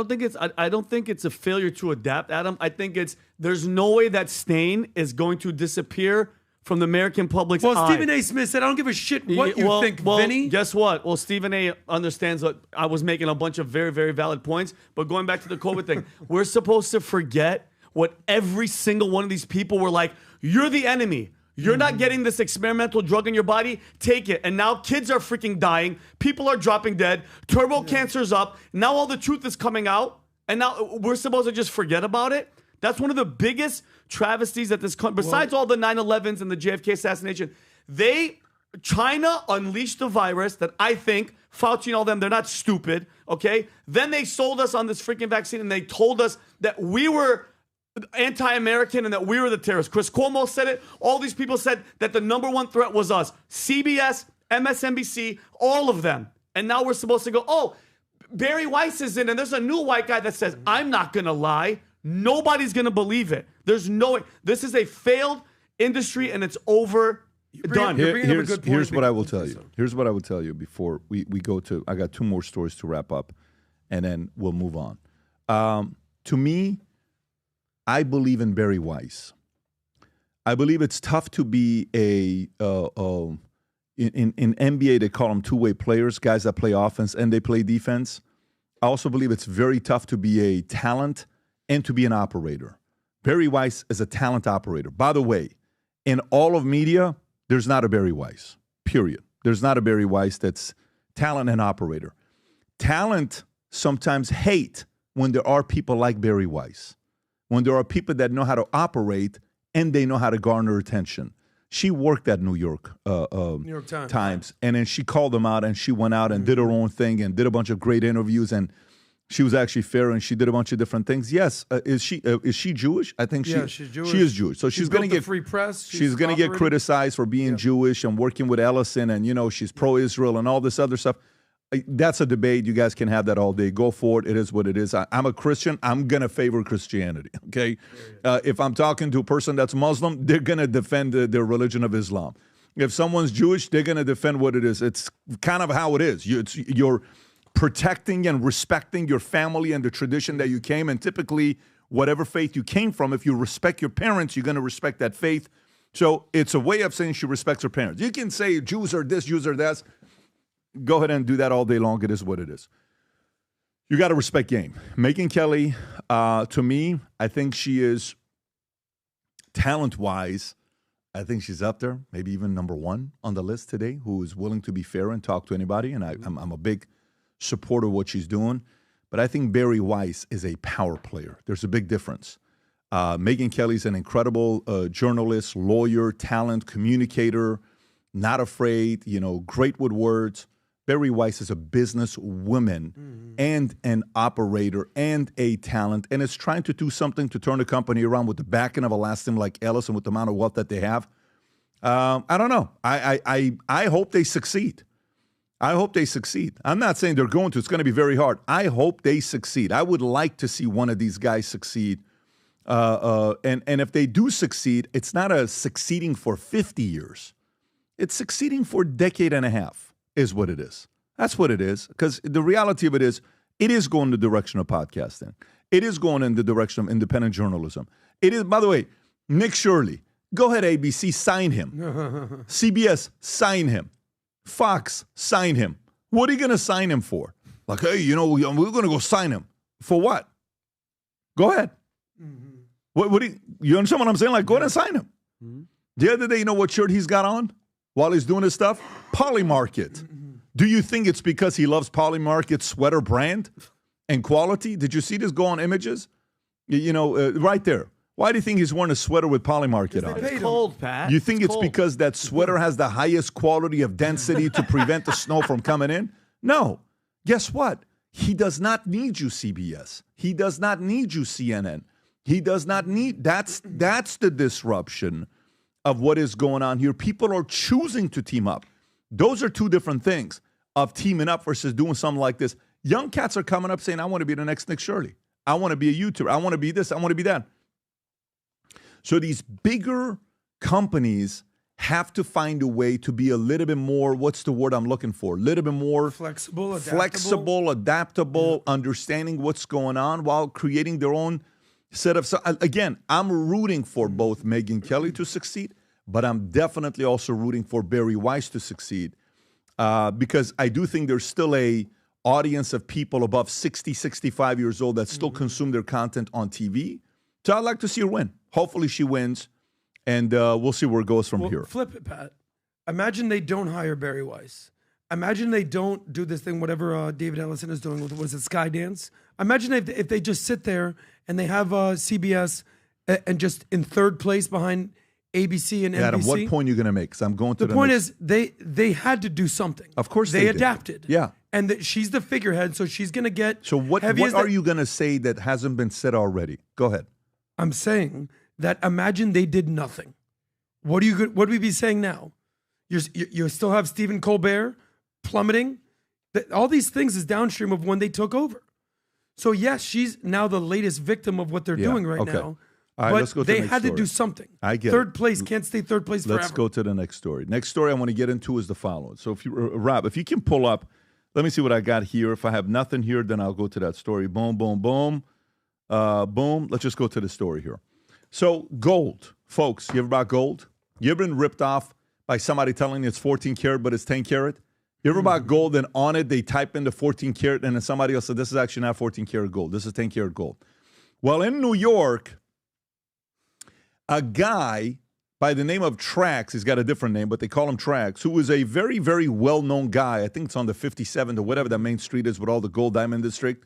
don't think it's a failure to adapt, Adam. I think there's no way that stain is going to disappear from the American public's eye. Well, Stephen A. Smith said, I don't give a shit what you think, Vinny. Guess what? Well, Stephen A. understands that I was making a bunch of very, very valid points. But going back to the COVID thing, we're supposed to forget what every single one of these people were like. You're the enemy. You're not getting this experimental drug in your body. Take it. And now kids are freaking dying. People are dropping dead. Turbo cancer's up. Now all the truth is coming out. And now we're supposed to just forget about it. That's one of the biggest travesties that this country, besides all the 9/11s and the JFK assassination, China unleashed the virus that I think Fauci and all them, they're not stupid, okay? Then they sold us on this freaking vaccine and they told us that we were anti-American and that we were the terrorists. Chris Cuomo said it. All these people said that the number one threat was us. CBS, MSNBC, all of them. And now we're supposed to go, oh, Barry Weiss is in, and there's a new white guy that says, I'm not going to lie. Nobody's going to believe it. There's no way. This is a failed industry and it's overdone. Here's what I will tell you. Here's what I will tell you before we go to, I got 2 more stories to wrap up, and then we'll move on. To me, I believe in Barry Weiss. I believe it's tough to be in NBA, they call them two-way players, guys that play offense and they play defense. I also believe it's very tough to be a talent and to be an operator. Barry Weiss is a talent operator. By the way, in all of media, there's not a Barry Weiss, period. There's not a Barry Weiss that's talent and operator. Talent sometimes hate when there are people like Barry Weiss, when there are people that know how to operate and they know how to garner attention. She worked at New York Times, and then she called them out, and she went out and did her own thing and did a bunch of great interviews, and she was actually fair, and she did a bunch of different things. Yes, is she Jewish? I think she's Jewish. She is Jewish, so she's going to get free press. She's going to get criticized for being Jewish and working with Ellison, and she's pro-Israel and all this other stuff. That's a debate. You guys can have that all day. Go for it. It is what it is. I'm a Christian. I'm going to favor Christianity, okay? If I'm talking to a person that's Muslim, they're going to defend their religion of Islam. If someone's Jewish, they're going to defend what it is. It's kind of how it is. You're protecting and respecting your family and the tradition that you came, and typically whatever faith you came from, if you respect your parents, you're going to respect that faith. So it's a way of saying she respects her parents. You can say Jews are this, Jews are that. Go ahead and do that all day long. It is what it is. You got to respect game. Megyn Kelly, to me, I think she is talent-wise, I think she's up there, maybe even number 1 on the list today, who is willing to be fair and talk to anybody. And I'm a big supporter of what she's doing. But I think Barry Weiss is a power player. There's a big difference. Megyn Kelly's an incredible journalist, lawyer, talent, communicator, not afraid, great with words. Barry Weiss is a businesswoman and an operator and a talent, and is trying to do something to turn the company around with the backing of a last name like Ellison with the amount of wealth that they have. I don't know. I hope they succeed. I hope they succeed. I'm not saying they're going to. It's going to be very hard. I hope they succeed. I would like to see one of these guys succeed. And if they do succeed, it's not a succeeding for 50 years. It's succeeding for a decade and a half. Is what it is. That's what it is. Because the reality of it is going in the direction of podcasting. It is going in the direction of independent journalism. It is, by the way, Nick Shirley, go ahead, ABC, sign him. CBS, sign him. Fox, sign him. What are you going to sign him for? Like, hey, we're going to go sign him. For what? Go ahead. What do you understand what I'm saying? Like, go ahead and sign him. The other day, you know what shirt he's got on while he's doing his stuff? Polymarket. Do you think it's because he loves Polymarket sweater brand and quality? Did you see this go on images? Right there. Why do you think he's wearing a sweater with Polymarket on? It's cold, Pat. You think it's because that sweater has the highest quality of density to prevent the snow from coming in? No. Guess what? He does not need you, CBS. He does not need you, CNN. He does not need... That's the disruption of what is going on here. People are choosing to team up. Those are two different things of teaming up versus doing something like this. Young cats are coming up saying, I want to be the next Nick Shirley. I want to be a YouTuber. I want to be this. I want to be that. So these bigger companies have to find a way to be a little bit more, what's the word I'm looking for? A little bit more flexible, adaptable, understanding what's going on while creating their own set of... So again, I'm rooting for both Megyn Kelly to succeed, but I'm definitely also rooting for Barry Weiss to succeed because I do think there's still a audience of people above 60, 65 years old that still consume their content on TV. So I'd like to see her win. Hopefully she wins, and we'll see where it goes from here. Flip it, Pat. Imagine they don't hire Barry Weiss. Imagine they don't do this thing, whatever David Ellison is doing with, was it Skydance? Imagine if they just sit there and they have CBS and just in third place behind ABC and NBC. Adam, what point are you going to make? Because I'm going to the point is they had to do something. Of course they adapted. Yeah. And she's the figurehead, so she's going to get... So what are you going to say that hasn't been said already? Go ahead. I'm saying that imagine they did nothing. What would we be saying now? You still have Stephen Colbert plummeting. All these things is downstream of when they took over. So yes, she's now the latest victim of what they're doing right now. All right, but let's go to the they next had to story. do something. I get third it. place can't stay third place forever. Let's go to the next story. Next story I want to get into is the following. So if you, Rob, if you can pull up, let me see what I got here. If I have nothing here, then I'll go to that story. Boom, boom, boom. Boom. Let's just go to the story here. So gold, folks, you ever bought gold? You ever been ripped off by somebody telling you it's 14 karat, but it's 10 karat? You ever bought gold and on it they type in the 14 karat and then somebody else said this is actually not 14 karat gold. This is 10 karat gold. Well, in New York, a guy by the name of Trax, he's got a different name, but they call him Trax, who is a very, very well-known guy. I think it's on the 57th or whatever that main street is with all the gold diamond district.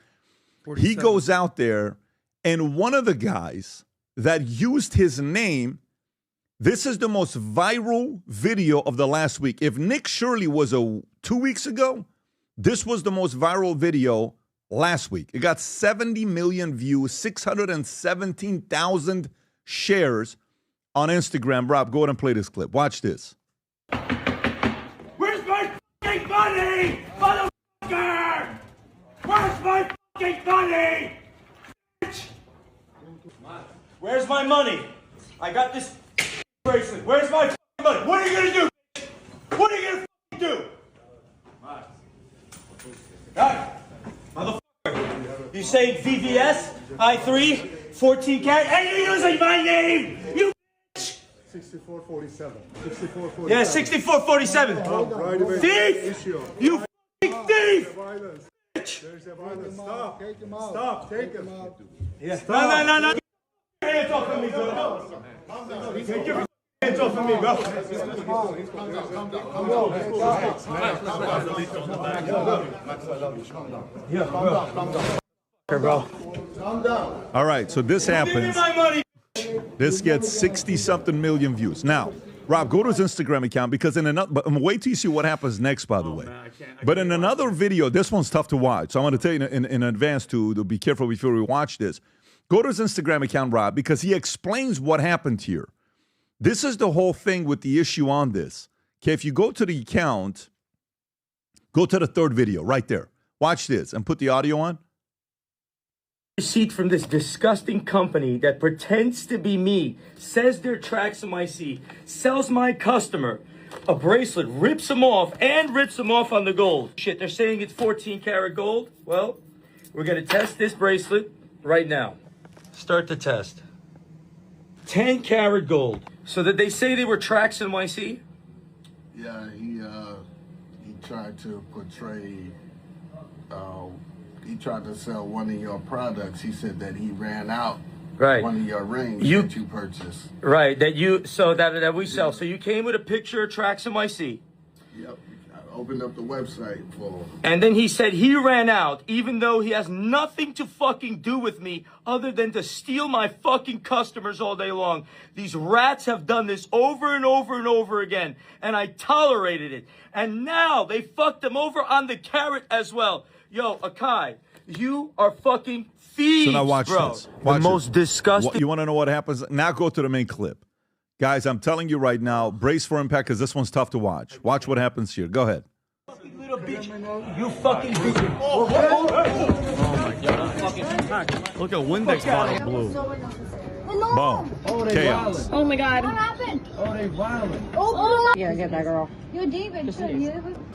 47. He goes out there, and one of the guys that used his name, this is the most viral video of the last week. If Nick Shirley was 2 weeks ago, this was the most viral video last week. It got 70 million views, 617,000 shares on Instagram. Rob, go ahead and play this clip. Watch this. Where's my fucking money, motherfucker? Where's my fucking money? Where's my money? I got this bracelet. Where's my fucking money? What are you gonna do? What are you gonna fucking do? Hey, motherfucker. You say VVS, I3, 14 karat, and you're using my name! You 6447. 6447. Yeah, 6447. Thief! You fucking thief! There's a violence. Stop. Take him out. Stop. Take him out. Yeah. No. Get your hands off of me, bro. Get your hands off of me, bro. Calm down. All right, so this happens. This gets 60-something million views. Now, Rob, go to his Instagram account because in another, but wait till you see what happens next, by the way. But in another video, this one's tough to watch. So I want to tell you in advance to be careful before we watch this. Go to his Instagram account, Rob, because he explains what happened here. This is the whole thing with the issue on this. Okay, if you go to the account, go to the third video right there. Watch this and put the audio on. Receipt from this disgusting company that pretends to be me, says they're TraxNYC, sells my customer a bracelet, rips them off, and rips them off on the gold. Shit, they're saying it's 14 karat gold. Well, we're going to test this bracelet right now. Start the test. 10 karat gold. So did they say they were TraxNYC? Yeah, he tried to portray. He tried to sell one of your products. He said that he ran out one of your rings that you purchased. Right, that we sell. So you came with a picture of TraxNYC. Yep, I opened up the website for him. And then he said he ran out, even though he has nothing to fucking do with me other than to steal my fucking customers all day long. These rats have done this over and over and over again, and I tolerated it. And now they fucked them over on the carrot as well. Yo, Akai, you are fucking thieves, so now watch bro. this. Watch the most disgusting. You want to know what happens? Now go to the main clip. Guys, I'm telling you right now, brace for impact because this one's tough to watch. Watch what happens here. Go ahead. Little bitch. You fucking bitch. Oh my God. Look at Windex bottle blue. Boom. Chaos. Oh my God. What happened? Oh, they violent. Oh, yeah, get that girl. Yo, David,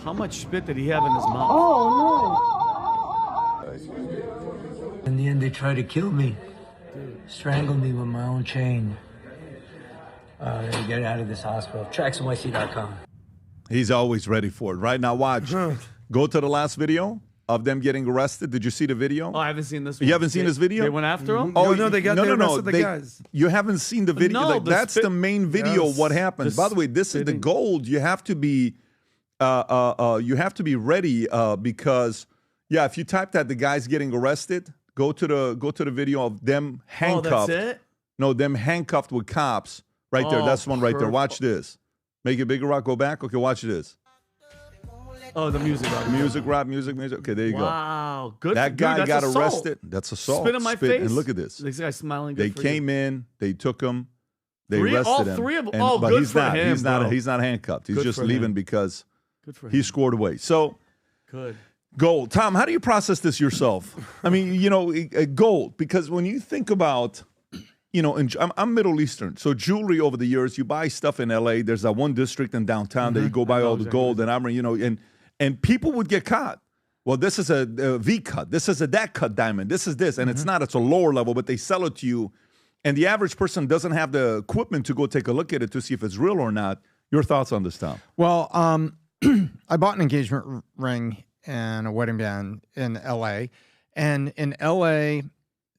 How much spit did he have in his mouth? Oh In the end, they tried to kill me, strangle me with my own chain. To get out of this hospital. TraxNYC.com. He's always ready for it. Right now, watch. Go to the last video of them getting arrested. Did you see the video? Oh, I haven't seen this one. You haven't seen this video? They went after him? Oh, no, they got they arrested the guys. You haven't seen the video. No, like, that's the main video of what happened. the By the way, this is the gold. You have to be ready because if you type that the guy's getting arrested, go to the video of them handcuffed. Oh, that's it? No, them handcuffed with cops. Right there. That's one right there. Watch this. Make it bigger, Rock. Go back. Okay, watch this. Oh, the music. Music, rap, music. Okay, there you go. Wow, good. That guy got arrested. That's assault. Spit in my face. And look at this. This guy's smiling. They came in. They took him. They arrested all him. three of them. But good he's for not. him, He's not handcuffed. He's Good just for leaving him. because Good for he him. scored away. So Good. gold. Tom, how do you process this yourself? I mean, gold, because when you think about you know, I'm Middle Eastern. So jewelry over the years, you buy stuff in LA. There's that one district in downtown that you go buy all the gold and armor, you know, and people would get caught. Well, this is a V cut. This is a that cut diamond. This is this. And it's not. It's a lower level, but they sell it to you. And the average person doesn't have the equipment to go take a look at it to see if it's real or not. Your thoughts on this, Tom? Well, I bought an engagement ring and a wedding band in L.A. And in L.A.,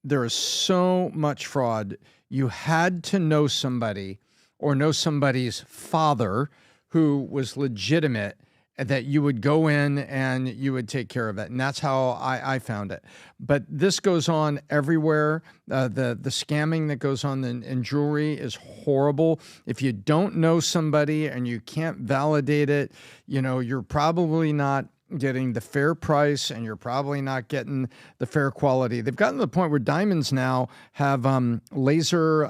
there is so much fraud. You had to know somebody or know somebody's father who was legitimate, that you would go in and you would take care of it. And that's how I found it. But this goes on everywhere. The scamming that goes on in jewelry is horrible. If you don't know somebody and you can't validate it, you know, you're probably not getting the fair price and you're probably not getting the fair quality. They've gotten to the point where diamonds now have laser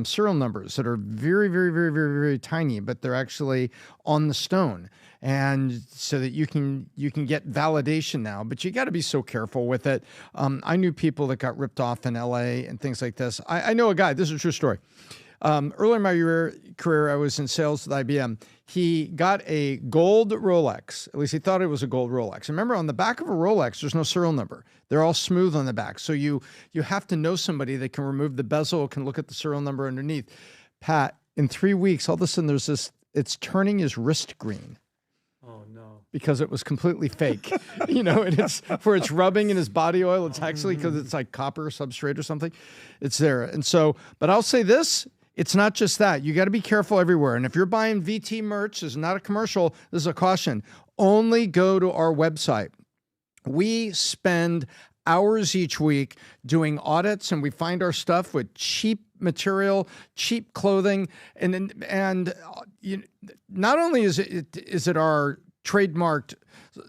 serial numbers that are very, very, very, very, very tiny, but they're actually on the stone. And so that you can get validation now, but you got to be so careful with it. I knew people that got ripped off in LA and things like this. I know a guy, this is a true story. Earlier in my career, I was in sales with IBM. He got a gold Rolex. At least he thought it was a gold Rolex. Remember, on the back of a Rolex, there's no serial number. They're all smooth on the back. So you have to know somebody that can remove the bezel, can look at the serial number underneath. Pat, in 3 weeks, all of a sudden there's this, it's turning his wrist green. Oh, no. Because it was completely fake. You know, and it's for its rubbing in his body oil. It's actually because it's like copper substrate or something. It's there. And so, but I'll say this, it's not just that. You got to be careful everywhere. And if you're buying VT merch, this is not a commercial, this is a caution. Only go to our website. We spend hours each week doing audits, and we find our stuff with cheap material, cheap clothing, and you know, not only is it our trademarked,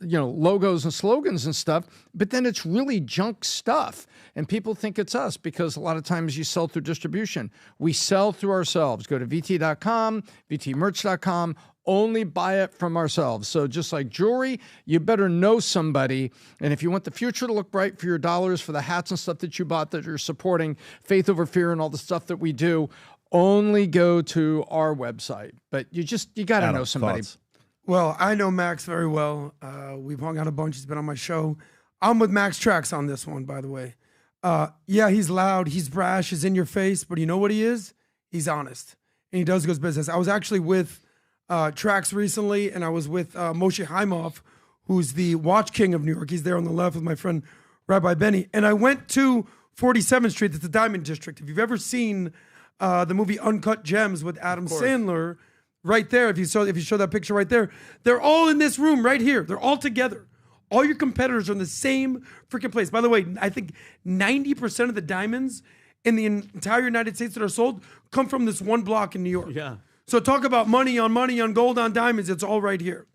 you know, logos and slogans and stuff, but then it's really junk stuff. And people think it's us because a lot of times you sell through distribution. We sell through ourselves. Go to VT.com, VTmerch.com, only buy it from ourselves. So just like jewelry, you better know somebody. And if you want the future to look bright for your dollars, for the hats and stuff that you bought that you're supporting, Faith Over Fear and all the stuff that we do, only go to our website. But you got to know somebody. Thoughts? Well, I know Max very well. We've hung out a bunch. He's been on my show. I'm with Max Trax on this one, by the way. Yeah, he's loud. He's brash. He's in your face. But you know what he is? He's honest. And he does good business. I was actually with Trax recently, and I was with Moshe Haimoff, who's the watch king of New York. He's there on the left with my friend Rabbi Benny. And I went to 47th Street. That's the Diamond District. If you've ever seen the movie Uncut Gems with Adam Sandler, right there, if you show that picture right there, they're all in this room right here. They're all together. All your competitors are in the same freaking place. By the way, I think 90% of the diamonds in the entire United States that are sold come from this one block in New York. Yeah. So talk about money, on gold, on diamonds. It's all right here.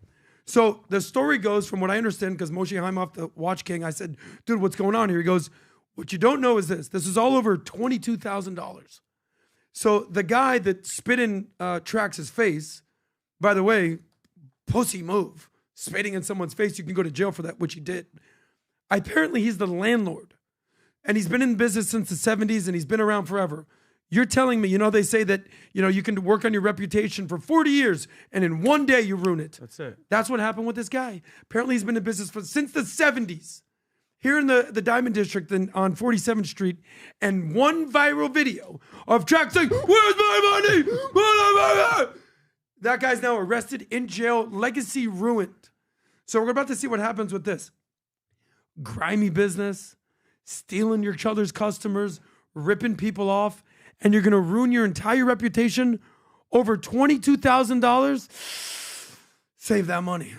So the story goes, from what I understand, because Moshe Haimoff, the Watch King, I said, dude, what's going on here? He goes, what you don't know is this. This is all over $22,000. So the guy that spit in Trax's face, by the way, pussy move. Spitting in someone's face, you can go to jail for that, which he did. Apparently, he's the landlord. And he's been in business since the 70s, and he's been around forever. You're telling me, you know, they say that, you know, you can work on your reputation for 40 years, and in one day you ruin it. That's it. That's what happened with this guy. Apparently, he's been in business since the 70s. Here in the Diamond District on 47th Street, and one viral video of Trax saying, where's my money? That guy's now arrested, in jail, legacy ruined. So we're about to see what happens with this. Grimy business, stealing each other's customers, ripping people off, and you're going to ruin your entire reputation over $22,000? Save that money.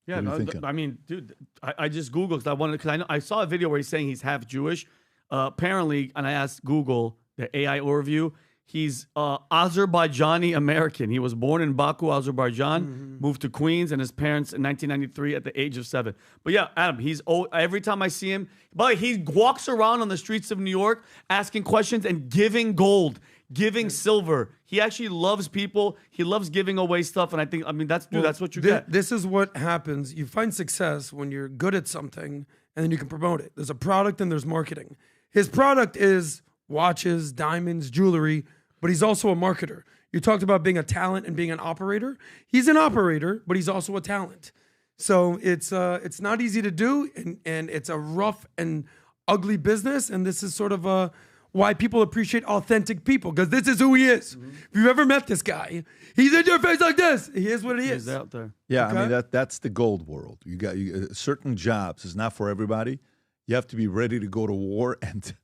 Yeah, I mean, dude, I just Googled because I saw a video where he's saying he's half Jewish. Apparently, and I asked Google, the AI overview, he's Azerbaijani American. He was born in Baku, Azerbaijan, moved to Queens, and his parents in 1993 at the age of 7. But yeah, Adam, he's old. Every time I see him, but he walks around on the streets of New York asking questions and giving gold, giving silver. He actually loves people. He loves giving away stuff, and I mean, that's what you get. This is what happens. You find success when you're good at something, and then you can promote it. There's a product and there's marketing. His product is watches, diamonds, jewelry, but he's also a marketer. You talked about being a talent and being an operator. He's an operator, but he's also a talent. So it's not easy to do, and it's a rough and ugly business. And this is sort of why people appreciate authentic people, because this is who he is. If you've ever met this guy, he's in your face like this. He is what he is. He's out there. Yeah, Okay? I mean that's the gold world. You got certain jobs. It's not for everybody. You have to be ready to go to war. And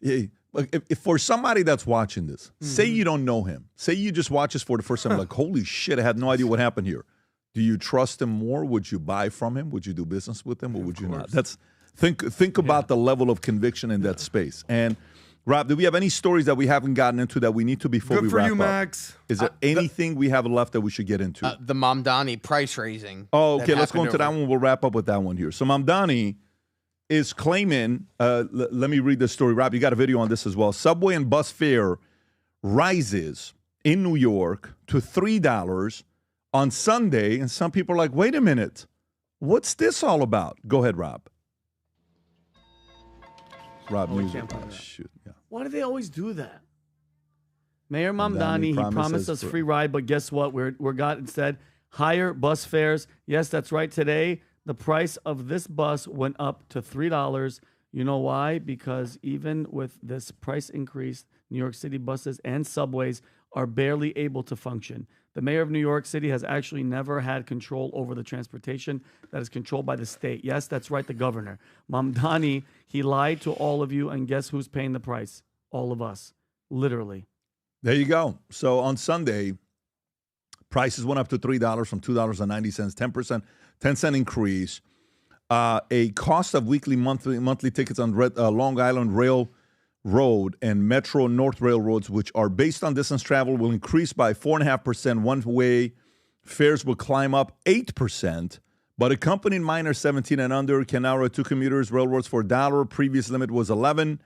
if for somebody that's watching this, say you don't know him, say you just watch this for the first time, like, holy shit, I had no idea what happened here. Do you trust him more? Would you buy from him? Would you do business with him, or would you not? That's think about the level of conviction in that space. And Rob, do we have any stories that we haven't gotten into that we need to before we wrap up? Max. Is there anything we have left that we should get into? The Mamdani price raising. Oh, okay. Let's go into that one. We'll wrap up with that one here. So Mamdani is claiming, let me read this story. Rob, you got a video on this as well. Subway and bus fare rises in New York to $3 on Sunday. And some people are like, wait a minute. What's this all about? Go ahead, Rob. Rob, music. Oh, shoot. Yeah. Why do they always do that? Mayor Mamdani, he promised us free ride, but guess what? We're got instead higher bus fares. Yes, that's right. Today, the price of this bus went up to $3. You know why? Because even with this price increase, New York City buses and subways are barely able to function. The mayor of New York City has actually never had control over the transportation that is controlled by the state. Yes, that's right, the governor. Mamdani, he lied to all of you, and guess who's paying the price? All of us, literally. There you go. So on Sunday, prices went up to $3 from $2.90, 10-cent increase. A cost of weekly monthly tickets on Long Island Railroad and Metro North Railroads, which are based on distance travel, will increase by 4.5%. One-way fares will climb up 8%, but accompanying minors 17 and under can now ride two commuters railroads for $1. Previous limit was $11.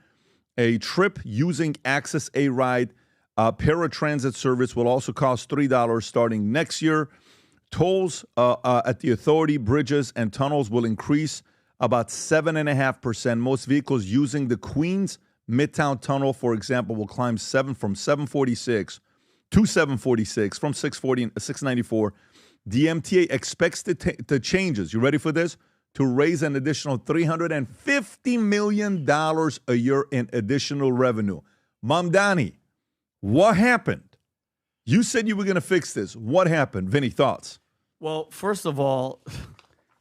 A trip using Access A Ride paratransit service will also cost $3 starting next year. Tolls at the authority, bridges, and tunnels will increase about 7.5%. Most vehicles using the Queens Midtown Tunnel, for example, will climb from 746 to 746 from 694. The MTA expects the changes. You ready for this? To raise an additional $350 million a year in additional revenue. Mamdani, what happened? You said you were going to fix this. What happened? Vinny, thoughts? Well, first of all,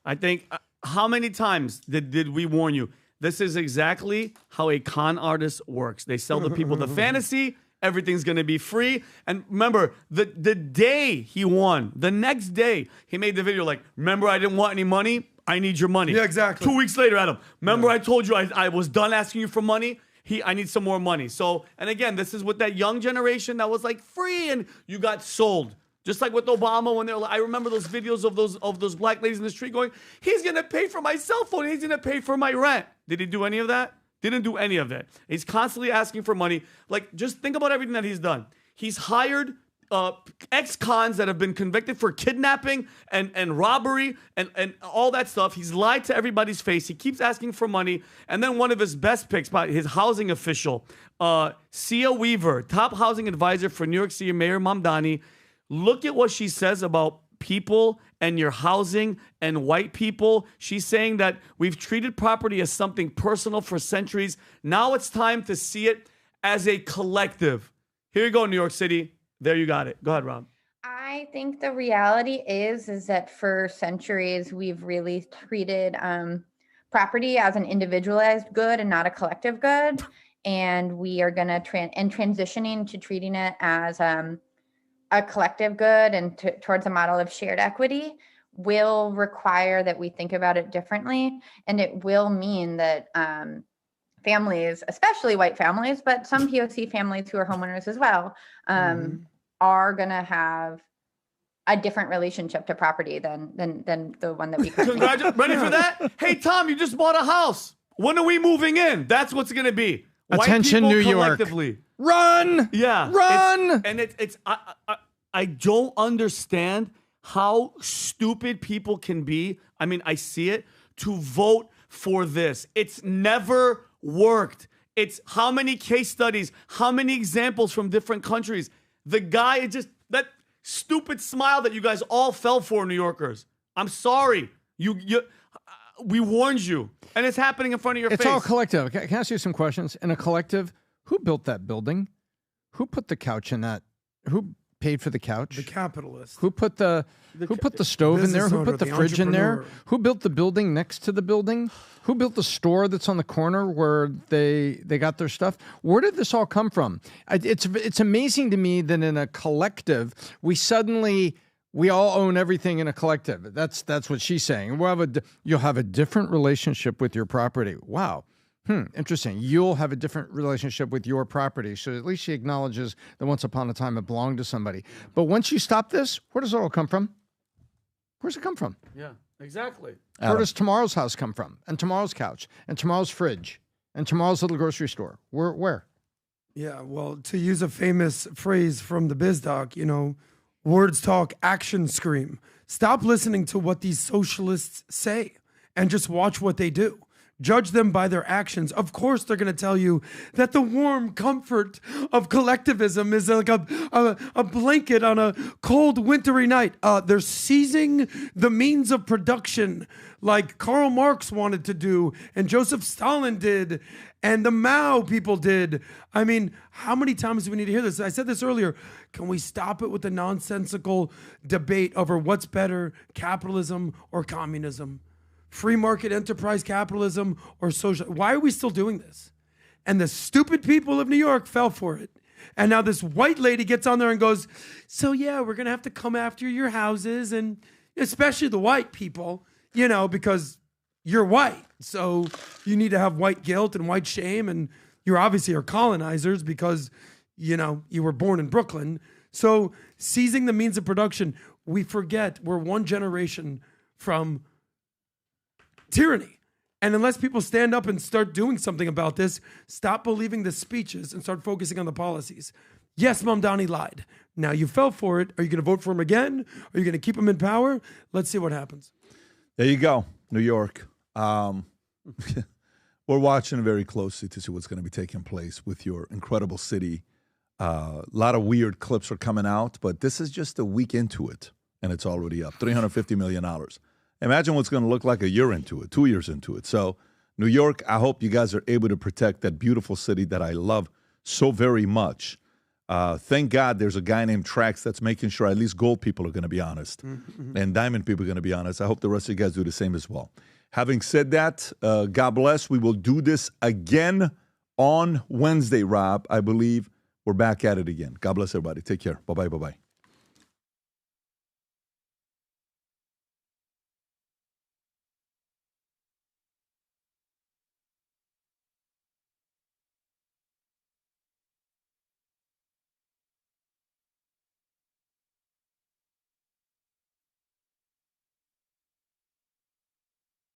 I think, how many times did we warn you? This is exactly how a con artist works. They sell the people the fantasy. Everything's going to be free. And remember, the day he won, the next day, he made the video like, remember I didn't want any money? I need your money. Yeah, exactly. 2 weeks later, Adam, remember I told you I was done asking you for money? I need some more money. So, and again, this is with that young generation that was like free and you got sold. Just like with Obama when they're like, I remember those videos of those black ladies in the street going, he's going to pay for my cell phone. He's going to pay for my rent. Did he do any of that? Didn't do any of it. He's constantly asking for money. Like, just think about everything that he's done. He's hired ex-cons that have been convicted for kidnapping and robbery and all that stuff. He's lied to everybody's face. He keeps asking for money. And then one of his best picks, by his housing official, Sia Weaver, top housing advisor for New York City Mayor Mamdani. Look at what she says about people and your housing and white people. She's saying that we've treated property as something personal for centuries. Now it's time to see it as a collective. Here you go, New York City. There you got it. Go ahead, Rob. I think the reality is that for centuries, we've really treated property as an individualized good and not a collective good. And we are going to transitioning to treating it as a collective good and towards a model of shared equity will require that we think about it differently. And it will mean that families, especially white families, but some POC families who are homeowners as well, are going to have a different relationship to property than the one that we currently Ready for that? Hey, Tom, you just bought a house. When are we moving in? That's what's going to be. Attention, White New people York. collectively. Run! Yeah. Run! I don't understand how stupid people can be. I mean, I see it, to vote for this. It's never worked. It's how many case studies, how many examples from different countries. The guy, it just, that stupid smile that you guys all fell for, New Yorkers. I'm sorry. We warned you. And it's happening in front of your face. It's all collective. Can I ask you some questions? In a collective, who built that building? Who put the couch in that? Who paid for the couch? The capitalist. Who put the stove in there? Who put the fridge in there? Who built the building next to the building? Who built the store that's on the corner where they got their stuff? Where did this all come from? It's amazing to me that in a collective, we all own everything in a collective. That's what she's saying. You'll have a different relationship with your property. Wow. Interesting. You'll have a different relationship with your property. So at least she acknowledges that once upon a time it belonged to somebody. But once you stop this, where does it all come from? Where's it come from? Yeah, exactly. Where does tomorrow's house come from? And tomorrow's couch? And tomorrow's fridge? And tomorrow's little grocery store? Where? Yeah, well, to use a famous phrase from the Biz Doc, words talk, actions scream. Stop listening to what these socialists say and just watch what they do. Judge them by their actions. Of course, they're going to tell you that the warm comfort of collectivism is like a blanket on a cold, wintry night. They're seizing the means of production like Karl Marx wanted to do and Joseph Stalin did and the Mao people did. I mean, how many times do we need to hear this? I said this earlier. Can we stop it with the nonsensical debate over what's better, capitalism or communism? Free market enterprise capitalism or social. Why are we still doing this? And the stupid people of New York fell for it. And now this white lady gets on there and goes, so yeah, we're going to have to come after your houses, and especially the white people, because you're white. So you need to have white guilt and white shame. And you obviously are colonizers because, you were born in Brooklyn. So seizing the means of production, we forget we're one generation from tyranny. And unless people stand up and start doing something about this, stop believing the speeches and start focusing on the policies. Yes, Mamdani lied. Now you fell for it. Are you going to vote for him again? Are you going to keep him in power? Let's see what happens. There you go, New York. We're watching very closely to see what's going to be taking place with your incredible city. A lot of weird clips are coming out, but this is just a week into it, and it's already up. $350 million. Imagine what's going to look like a year into it, 2 years into it. So, New York, I hope you guys are able to protect that beautiful city that I love so very much. Thank God there's a guy named Trax that's making sure at least gold people are going to be honest and diamond people are going to be honest. I hope the rest of you guys do the same as well. Having said that, God bless. We will do this again on Wednesday, Rob. I believe we're back at it again. God bless everybody. Take care. Bye-bye. Bye-bye.